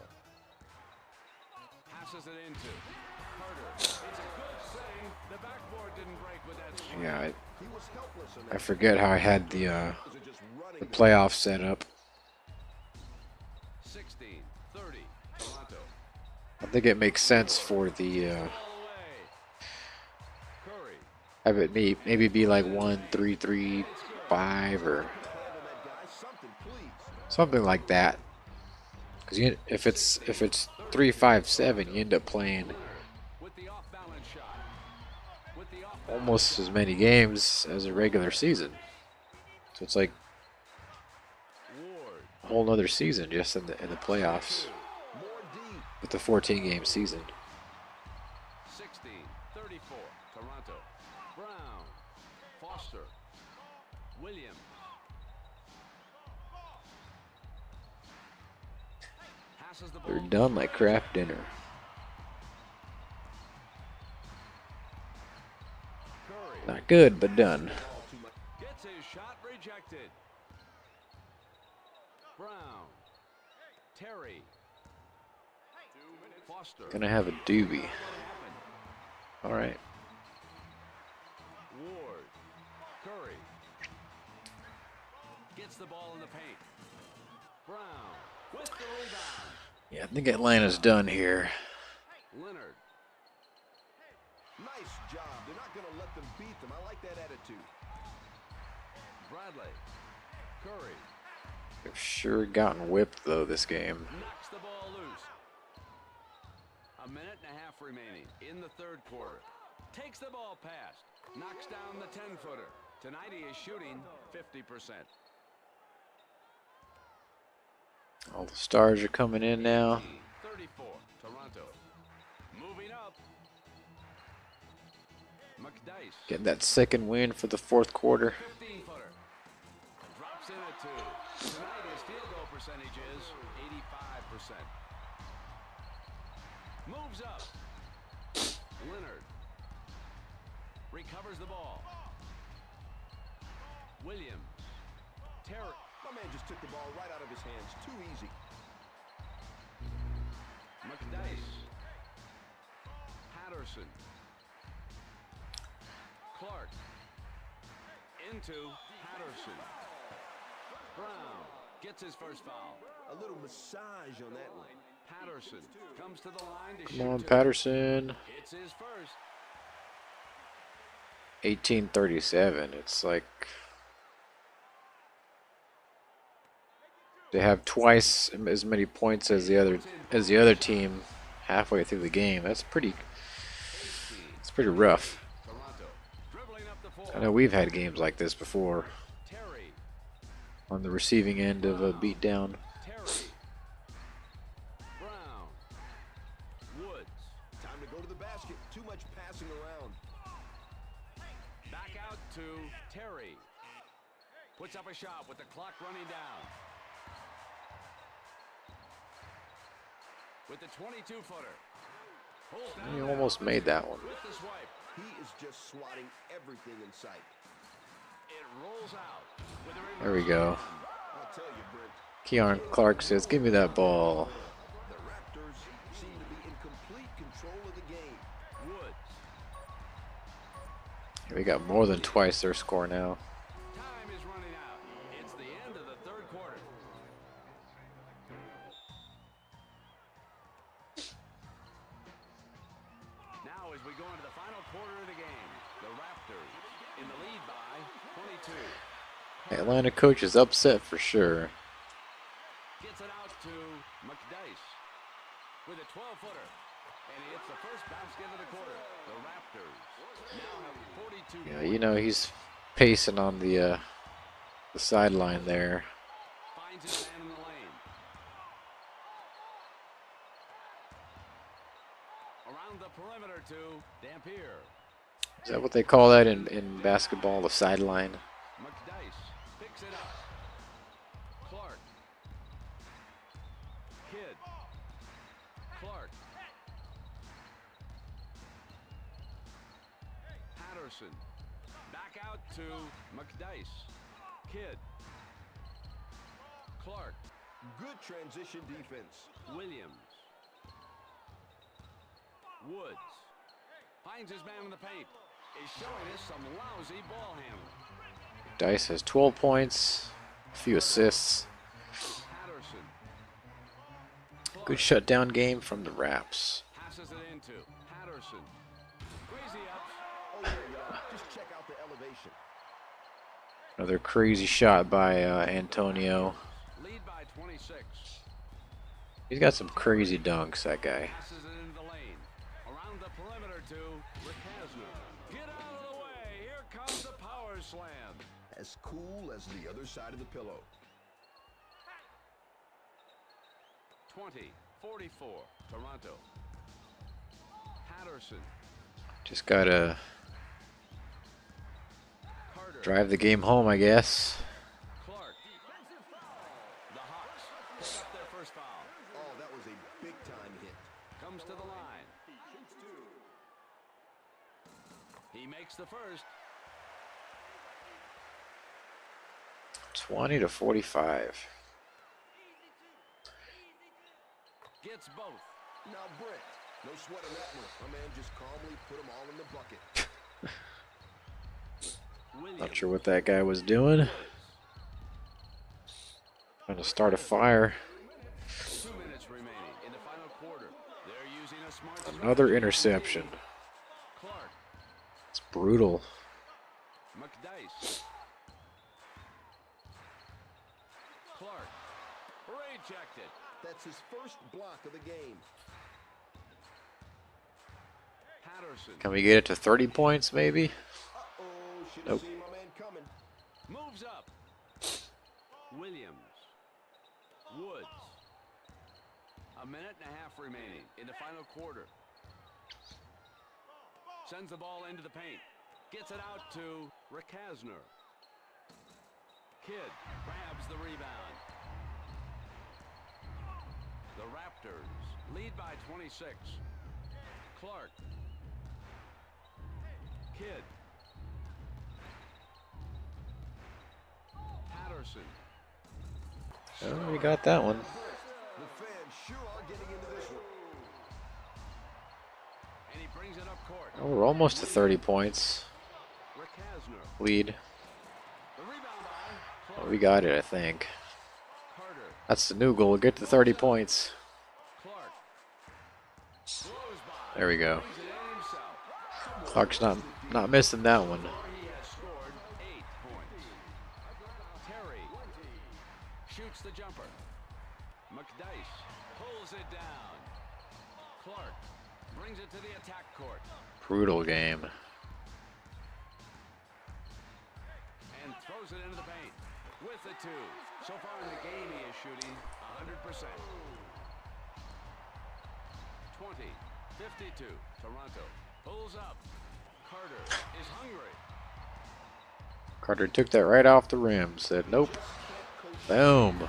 Passes it into Carter. It's a good save. The backboard didn't break with that shot. Yeah, He was helpless in I that. forget how I had the Is it just running playoff set up. 16, 30, Toronto. I think it makes sense for the All away. Curry. have it maybe be like 1, 3, 3, 5 or handle that guy? Something, please. something like that. Because if it's 3, 5, 7, you end up playing With the off-balance shot. With the off almost as many games as a regular season. So it's like Ward. a whole nother season just in the playoffs More D. with the 14-game season. 16, 34, Toronto. Brown. Foster. Williams. Passes the ball. They're done like Kraft dinner. Curry. Not good, but done. Gets his shot rejected. Brown. Terry. Foster. Gonna have a doobie. All right. Ward. Curry. Gets the ball in the paint. Brown with the rebound. Yeah, I think Atlanta's done here. Leonard. Nice job. They're not going to let them beat them. I like that attitude. Bradley. Curry. They've sure gotten whipped though this game. Knocks the ball loose. A minute and a half remaining in the third quarter. Takes the ball past. Knocks down the 10-footer. Tonight he is shooting 50%. All the stars are coming in now. 34, Toronto. Moving up. McDice. Getting that second win for the fourth quarter. 15-footer. Drops in at 2. Tonight his field goal percentage is 85%. Moves up. Leonard. Recovers the ball. Williams. Terry. My man just took the ball right out of his hands. Too easy. McDice. Patterson. Clark. Into Patterson. Brown gets his first foul. A little massage on that one. Patterson comes to the line to shoot. Come on, Patterson. It's his first. 1837. It's like they have twice as many points as the other team halfway through the game. It's pretty rough. I know we've had games like this before on the receiving end of a beatdown. Brown. Woods. Time to go to the basket. Too much passing around. Back out to Terry. Puts up a shot with the clock running down. With the 22-footer. You almost made that one. With the swipe. He is just swatting everything in sight. It rolls out. With a There we go. I'll tell you, Brent. Keon Clark says, "Give me that ball." The Raptors seem to be in complete control of the game. Woods. We got more than twice their score now. Time is running out. It's the end of the third quarter. Now as we go into the final quarter of the game, the Raptors in the lead by 22. Atlanta coach is upset for sure. Gets it out to McDice with a 12-footer. And he hits the first basket of the quarter. The Raptors now have 42. Yeah, you know he's pacing on the sideline there. Finds his man in the lane. Around the perimeter to Dampier. Is that what they call that in basketball, the sideline? McDice picks it up. Clark. Kidd. Clark. Patterson. Back out to McDice. Kidd. Clark. Good transition defense. Williams. Woods. Finds his man in the paint. Is showing us some lousy ball handling. Dice has 12 points, a few assists. Patterson. Good shutdown game from the Raps. Passes it into Patterson. Crazy up. Oh, yeah. Just check out the elevation. Another crazy shot by Antonio. Lead by 26. He's got some crazy dunks, that guy. Passes it into the lane. Around the perimeter to Ricasno. Get out of the way. Here comes the power slam. As cool as the other side of the pillow. 20-44, Toronto. Patterson. Just gotta Drive the game home, I guess. Clark. The Hawks pick up their first foul. Oh, that was a big-time hit. Comes to the line. He makes the first. 20 to 45. Gets both. Now, Brent, no sweat on that one. My man just calmly put them all in the bucket. Not sure what that guy was doing. Trying to start a fire. 2 minutes remaining in the final quarter. They're using a smart Another interception. Clark. It's brutal. McDice. Clark. Rejected. That's his first block of the game. Patterson. Can we get it to 30 points, maybe? Uh-oh, should Nope. have seen my man coming. Moves up. Williams. Woods. A minute and a half remaining in the final quarter. Sends the ball into the paint. Gets it out to Rakasner. Kidd grabs the rebound. The Raptors lead by 26. Clark. Kidd. Patterson. Oh, we got that one. The fans sure are getting into this one. And he brings it up court. Oh, we're almost to 30 points. Rakasner. Lead. The rebound by Oh, Clark. we got it, I think. Carter. That's the new goal. Get to 30 points. Clark. Blows by. There we go. Brings it in himself. Clark's not missing that one. He has scored 8 points. Terry shoots the jumper. McDice pulls it down. Clark brings it to the attack court Brutal game. and throws it into the paint with the 2. So far in the game, he is shooting 100%. 20-52. Toronto pulls up. Carter is hungry. Carter took that right off the rim. Said, nope. Boom.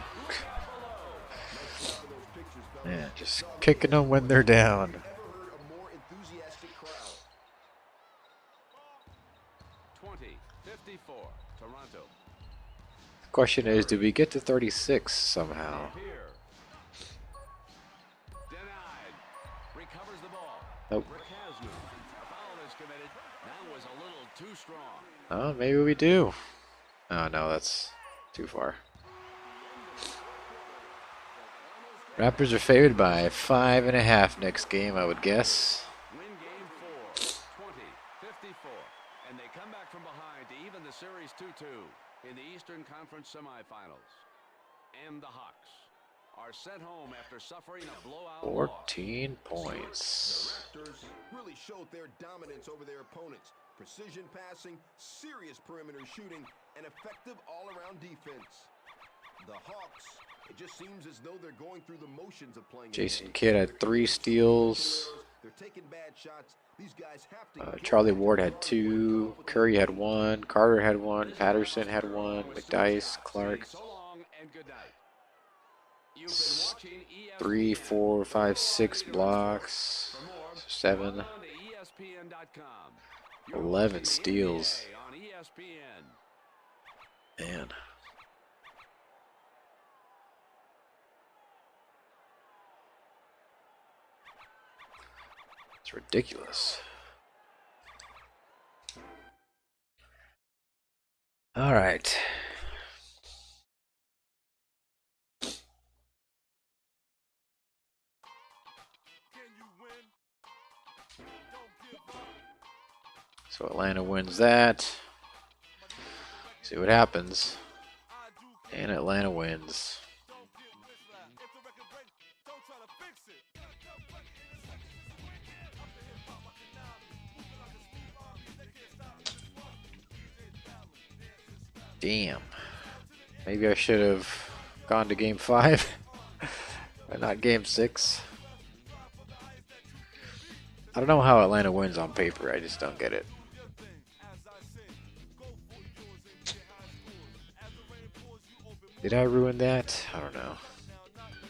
Man, just kicking them when they're down. Never heard a more enthusiastic crowd. 20-54. Toronto. Question is, did we get to 36 somehow? Here. Denied. Recovers the ball. Nope. Rakasner. A foul is committed. That was a little too strong. Oh, maybe we do. Oh, no, that's too far. Raptors are favored by 5.5 next game, I would guess. Win game 4. 20-54. And they come back from behind to even the series 2-2 in the Eastern Conference semifinals. And the Hawks are sent home after suffering a blowout 14 points. The Raptors really showed their dominance over their opponents. Precision passing, serious perimeter shooting, and effective all-around defense. The Hawks, it just seems as though they're going through the motions of playing. Jason Kidd had 3 steals. They're taking bad shots. These guys have to Charlie Ward had 2. Curry had 1. Carter had 1. Patterson had 1. McDice, Clark. So long and good night. You've been watching ESPN. 3, 4, 5, 6 blocks. For more, 7. log on to ESPN.com. You're 11 watching steals. NBA on ESPN. Man. It's ridiculous. All right. So Atlanta wins that. See what happens. And Atlanta wins. Damn. Maybe I should have gone to game 5 and not game 6. I don't know how Atlanta wins on paper. I just don't get it. Did I ruin that? I don't know.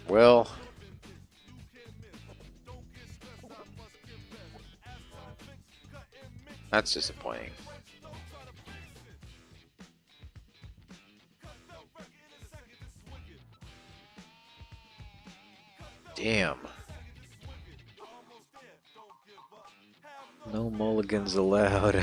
Well, that's disappointing. Damn. No mulligans allowed.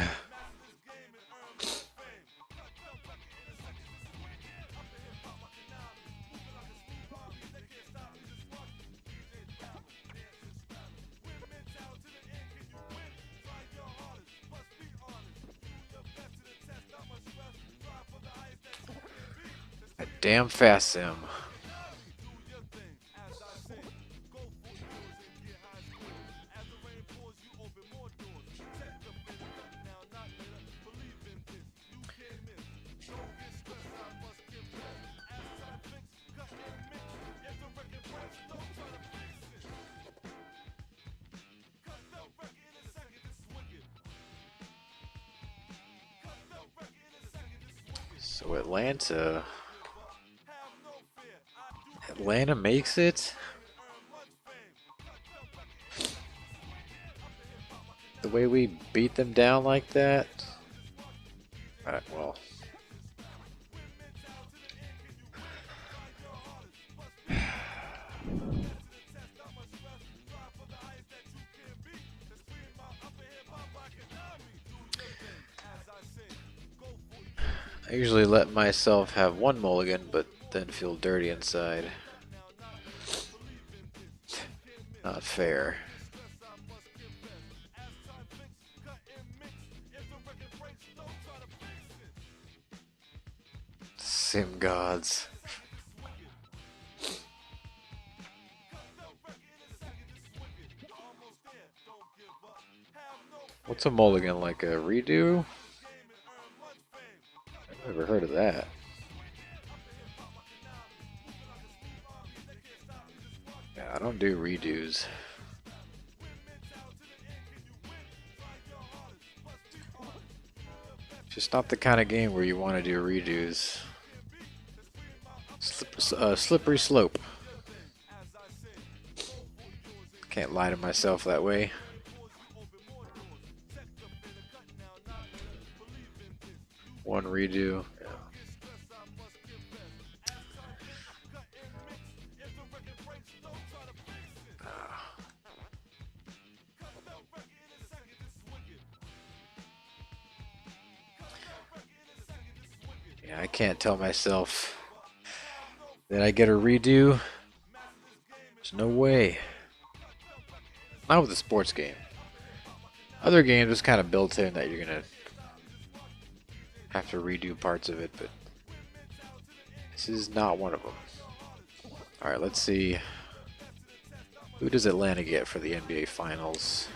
A damn fast sim. So Atlanta makes it. The way we beat them down like that. Alright, well. I usually let myself have one mulligan, but then feel dirty inside. Not fair. Sim gods. What's a mulligan, like a redo? I've never heard of that. Yeah, I don't do redos. Just not the kind of game where you want to do redos. Slippery slope. Can't lie to myself that way. One redo. Yeah, I can't tell myself that I get a redo. There's no way. Not with a sports game. Other games is kind of built in that you're gonna have to redo parts of it, but this is not one of them. Alright, let's see. Who does Atlanta get for the NBA Finals?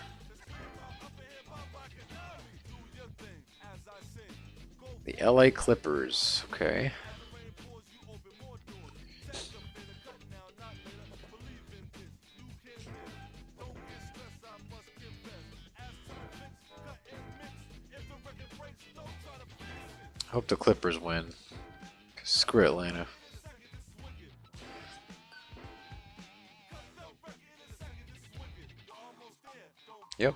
The LA Clippers, okay. Hope the Clippers win. Screw Atlanta. Yep.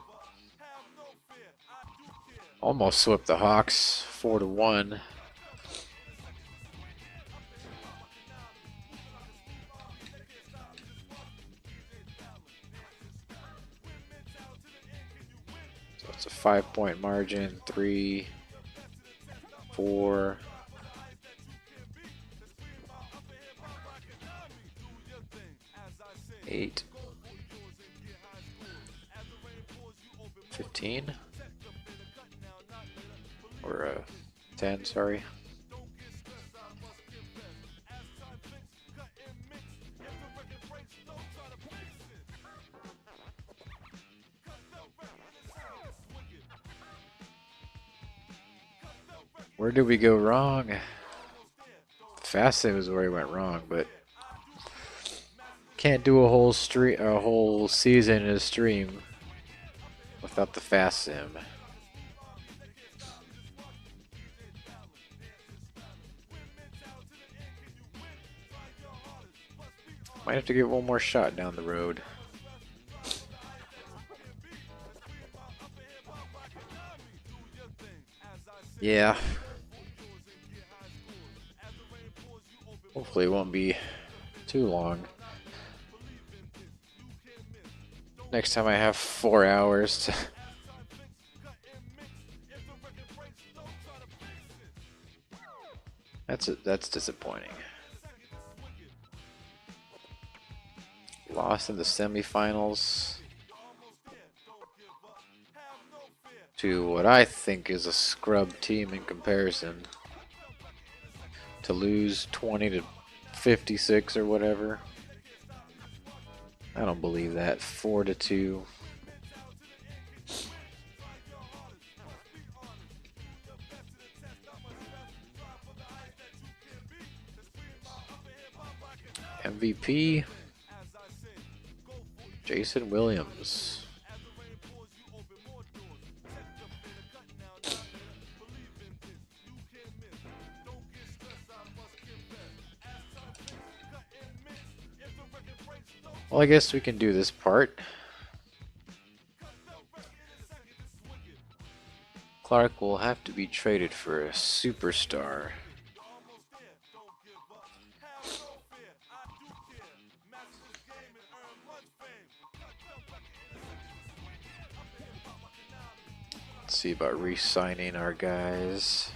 Almost swept the Hawks 4-1. So it's a 5-point margin. 3, 4. Eight. 15. Or 10, sorry. Where did we go wrong? Fast sim is where we went wrong, but can't do a whole season in a stream without the fast sim. Might have to give it one more shot down the road. Yeah. Hopefully it won't be too long. Next time I have 4 hours to That's disappointing. Lost in the semifinals to what I think is a scrub team in comparison. To lose 20 to 56 or whatever. I don't believe that. 4-2. MVP Jason Williams. Well, I guess we can do this part. Clark will have to be traded for a superstar. Let's see about re-signing our guys.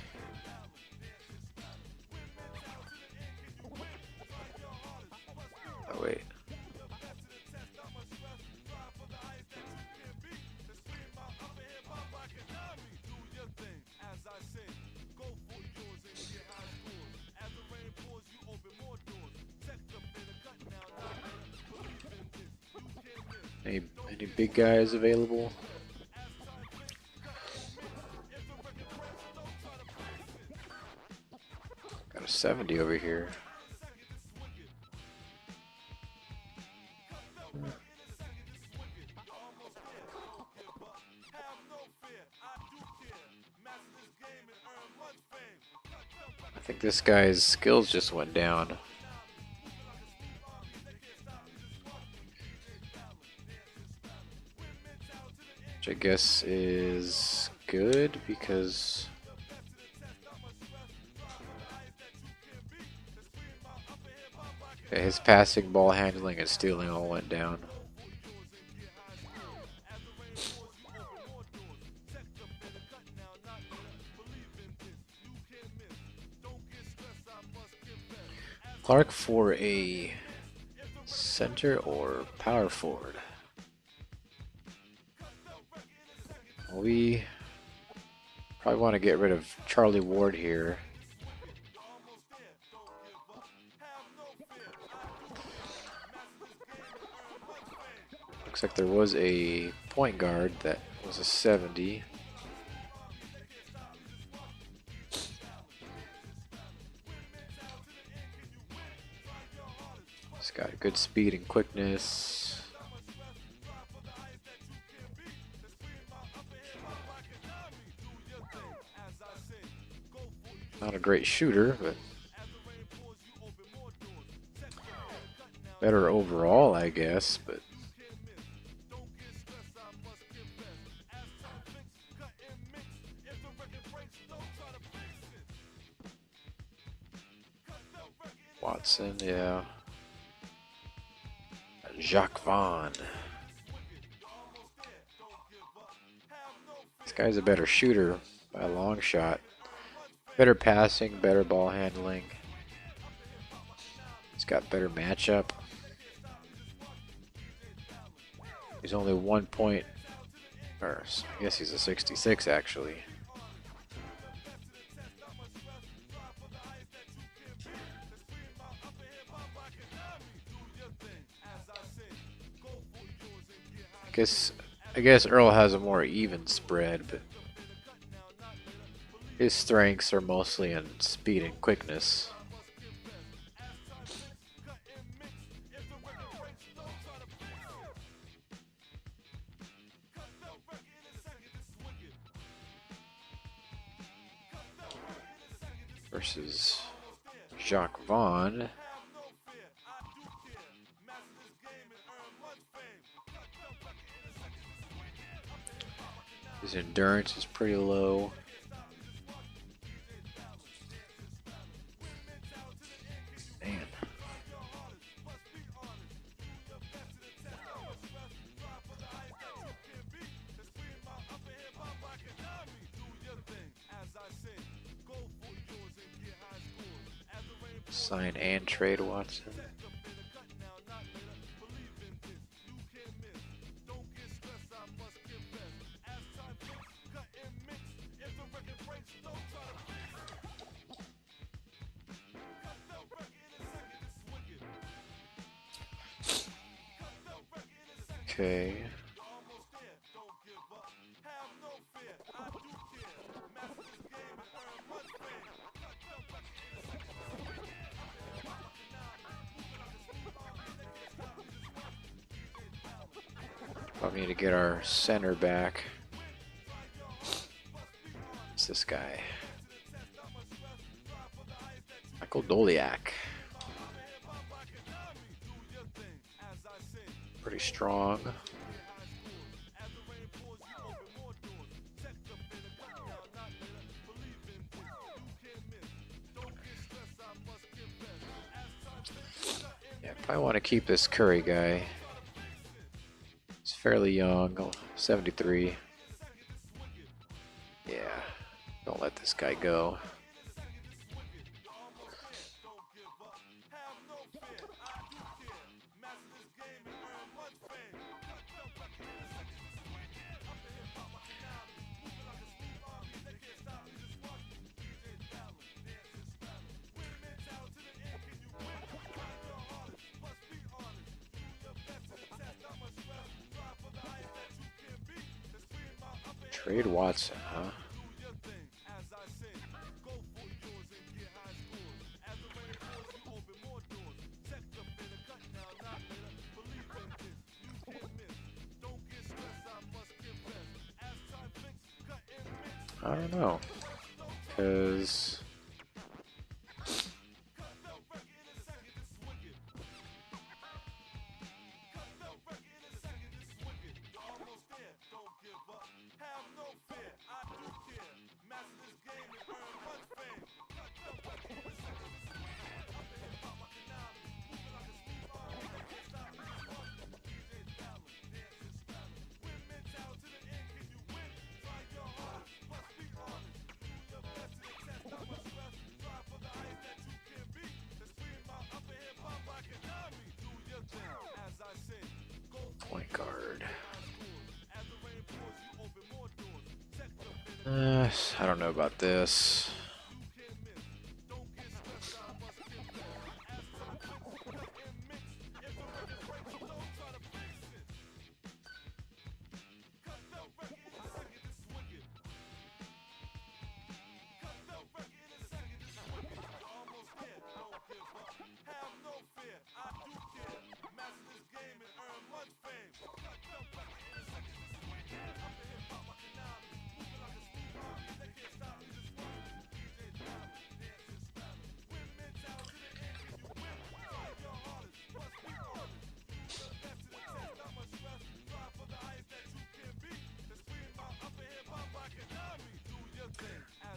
Oh, wait. Any big guys available? Got a 70 over here. I think this guy's skills just went down. Which I guess is good because his passing, ball handling, and stealing all went down. Clark for a center or power forward? We probably want to get rid of Charlie Ward here. Looks like there was a point guard that was a 70. He's got good speed and quickness. Not a great shooter, but better overall, I guess. But Watson, yeah. Jacques Vaughn. This guy's a better shooter by a long shot. Better passing, better ball handling. He's got better matchup. He's only 1 point, or I guess he's a 66 actually. I guess Earl has a more even spread, but his strengths are mostly in speed and quickness. Versus Jacques Vaughn. His endurance is pretty low. Man. Sign and trade Watson. Okay. We need to get our center back. It's this guy. Michael Doliak. Pretty strong. Yeah, probably want to keep this Curry guy. He's fairly young, 73. Yeah, don't let this guy go. Trade Watson, huh? I don't know, because point guard. I don't know about this.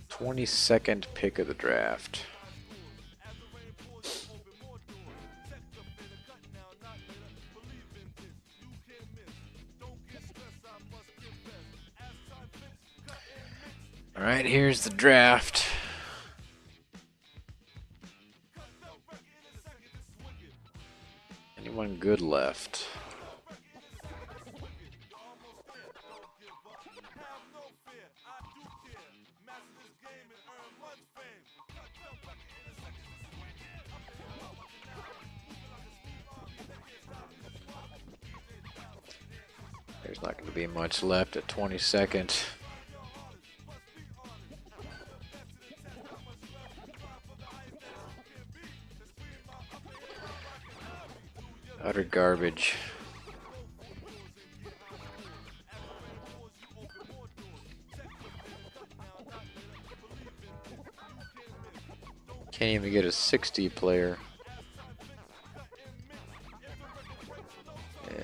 '22nd pick of the draft. All right, here's the draft. Anyone good left? There's not going to be much left at 22nd. Utter garbage. Can't even get a 60 player. Yeah.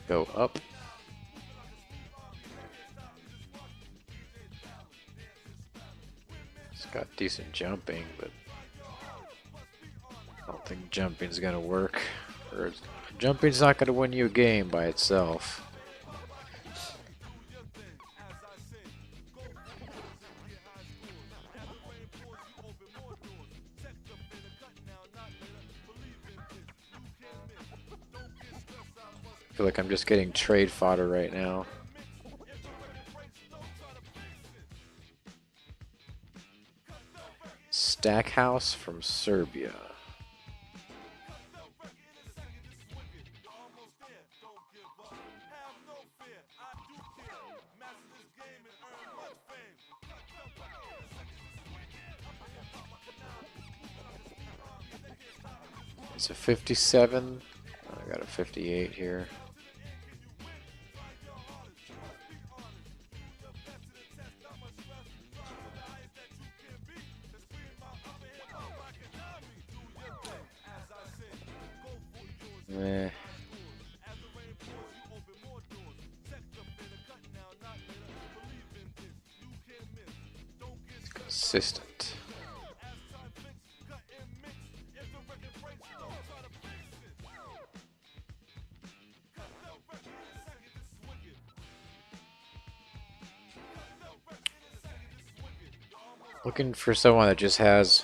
go up. It's got decent jumping, but I don't think jumping's gonna work. Or jumping's not gonna win you a game by itself. I feel like I'm just getting trade fodder right now. Stackhouse from Serbia. It's a 57. I got a 58 here. Eh. Consistent. Looking for someone that just has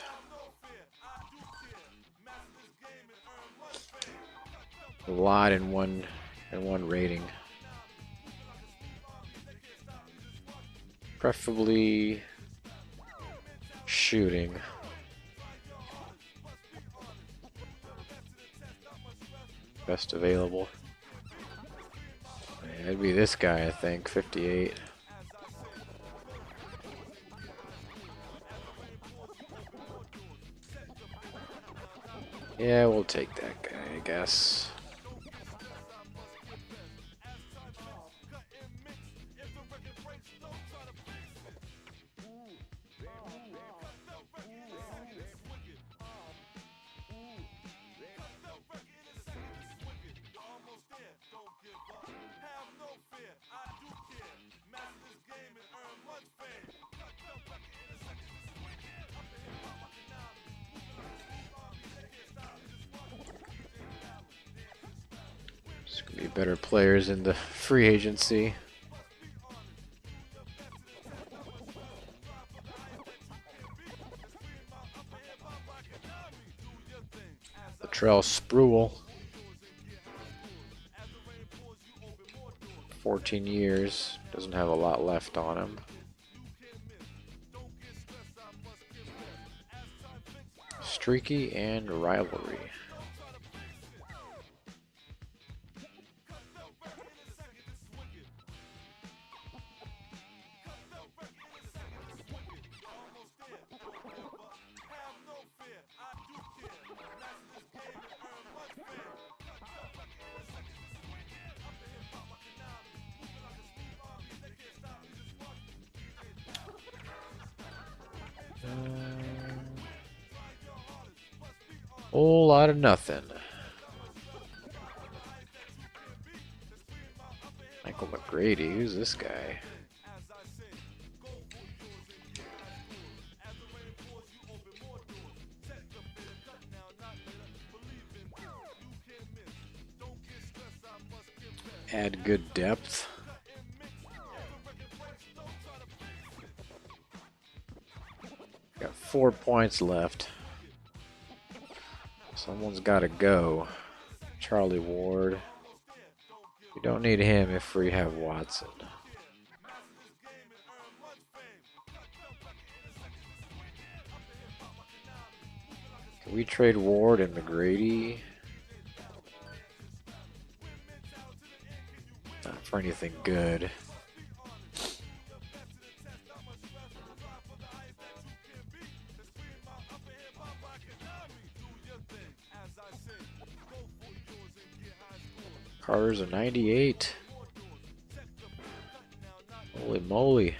a lot in one rating. Preferably shooting. Best available. Yeah, it'd be this guy, I think, 58. Yeah, we'll take that guy, I guess. There's gonna be better players in the free agency. Latrell Sprewell, 14 years, doesn't have a lot left on him. Streaky and rivalry. Whole lot of nothing. Michael McGrady, who's this guy? Add good depth. Got 4 points left. Someone's got to go. Charlie Ward. We don't need him if we have Watson. Can we trade Ward and McGrady? Not for anything good. Carter's a 98. Holy moly.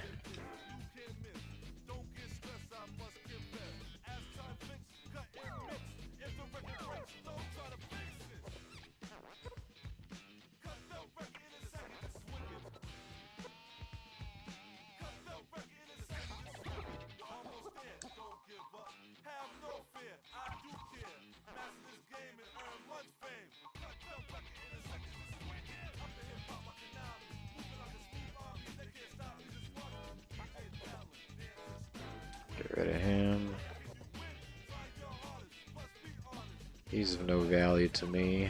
Get rid of him. He's of no value to me.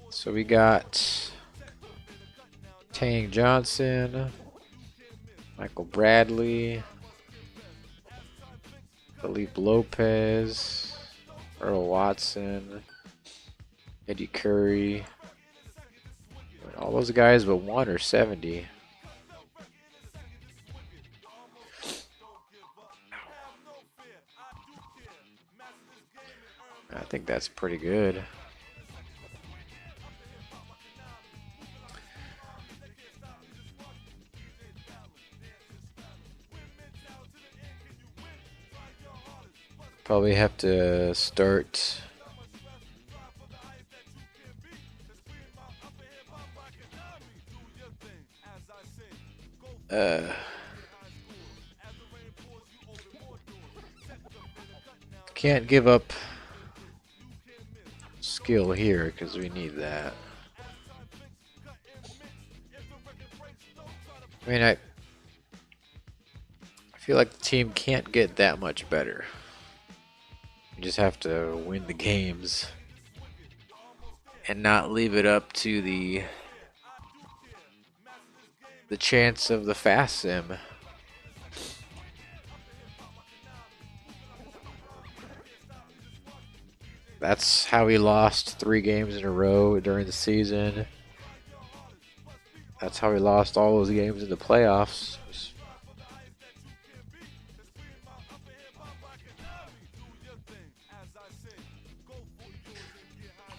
So we got Tang Johnson, Michael Bradley, Felipe Lopez, Earl Watson, Eddie Curry. All those guys but one are 70. I think that's pretty good. Probably have to start can't give up skill here because we need that. I mean, I feel like the team can't get that much better. You just have to win the games and not leave it up to the chance of the fast sim. That's how he lost 3 games in a row during the season. That's how he lost all those games in the playoffs.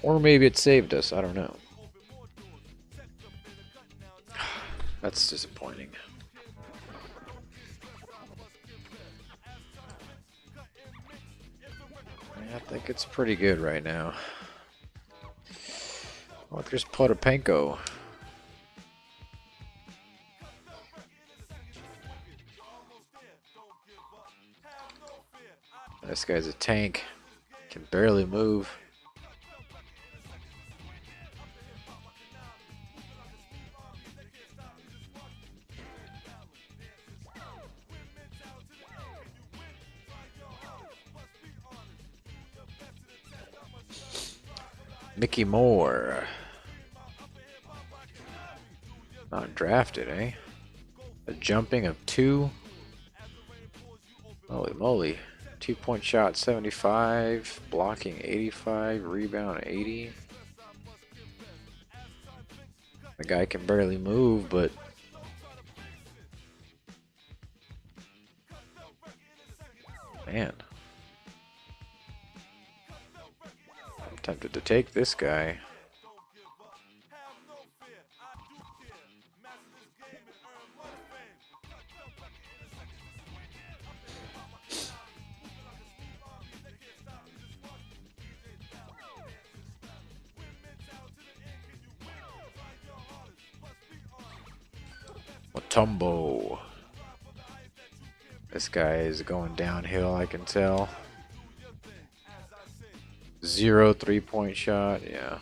Or maybe it saved us, I don't know. That's disappointing. I think it's pretty good right now. Oh, there's Potapenko. This guy's a tank. Can barely move. Mickey Moore. Not drafted, eh? A jumping of 2. Holy moly. 2-point shot 75. Blocking 85. Rebound 80. The guy can barely move, but man. I'm tempted to take this guy. Mutombo. This guy is going downhill, I can tell. 0 3-point shot, yeah.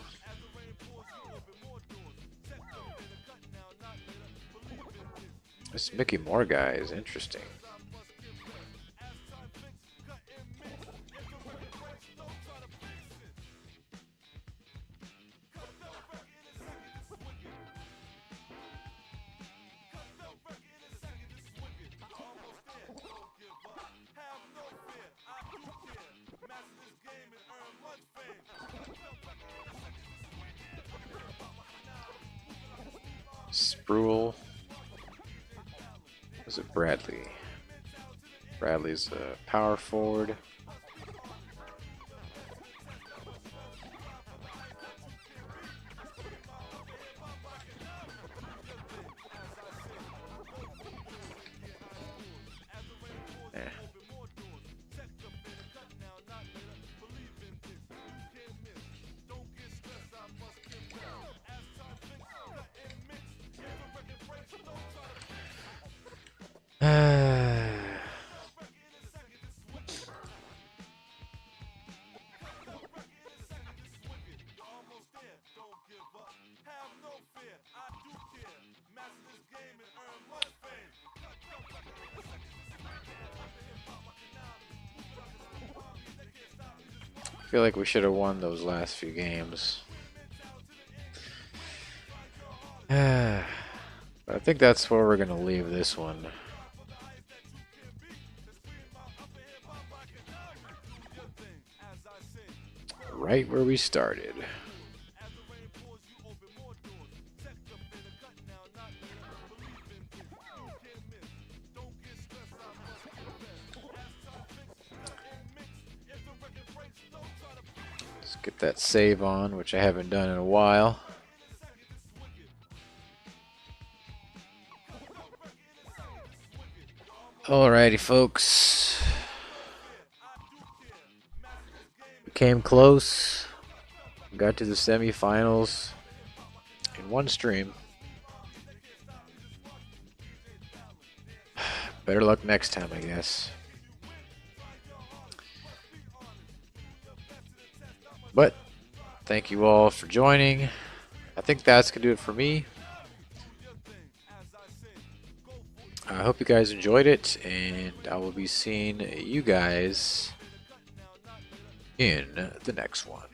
This Mickey Moore guy is interesting. Spruill. Was it Bradley? Bradley's a power forward. feel like we should have won those last few games. But I think that's where we're going to leave this one. Right where we started. Let's get that save on, which I haven't done in a while. Alrighty, folks. We came close. Got to the semifinals in one stream. Better luck next time, I guess. But thank you all for joining. I think that's gonna do it for me. I hope you guys enjoyed it, and I will be seeing you guys in the next one.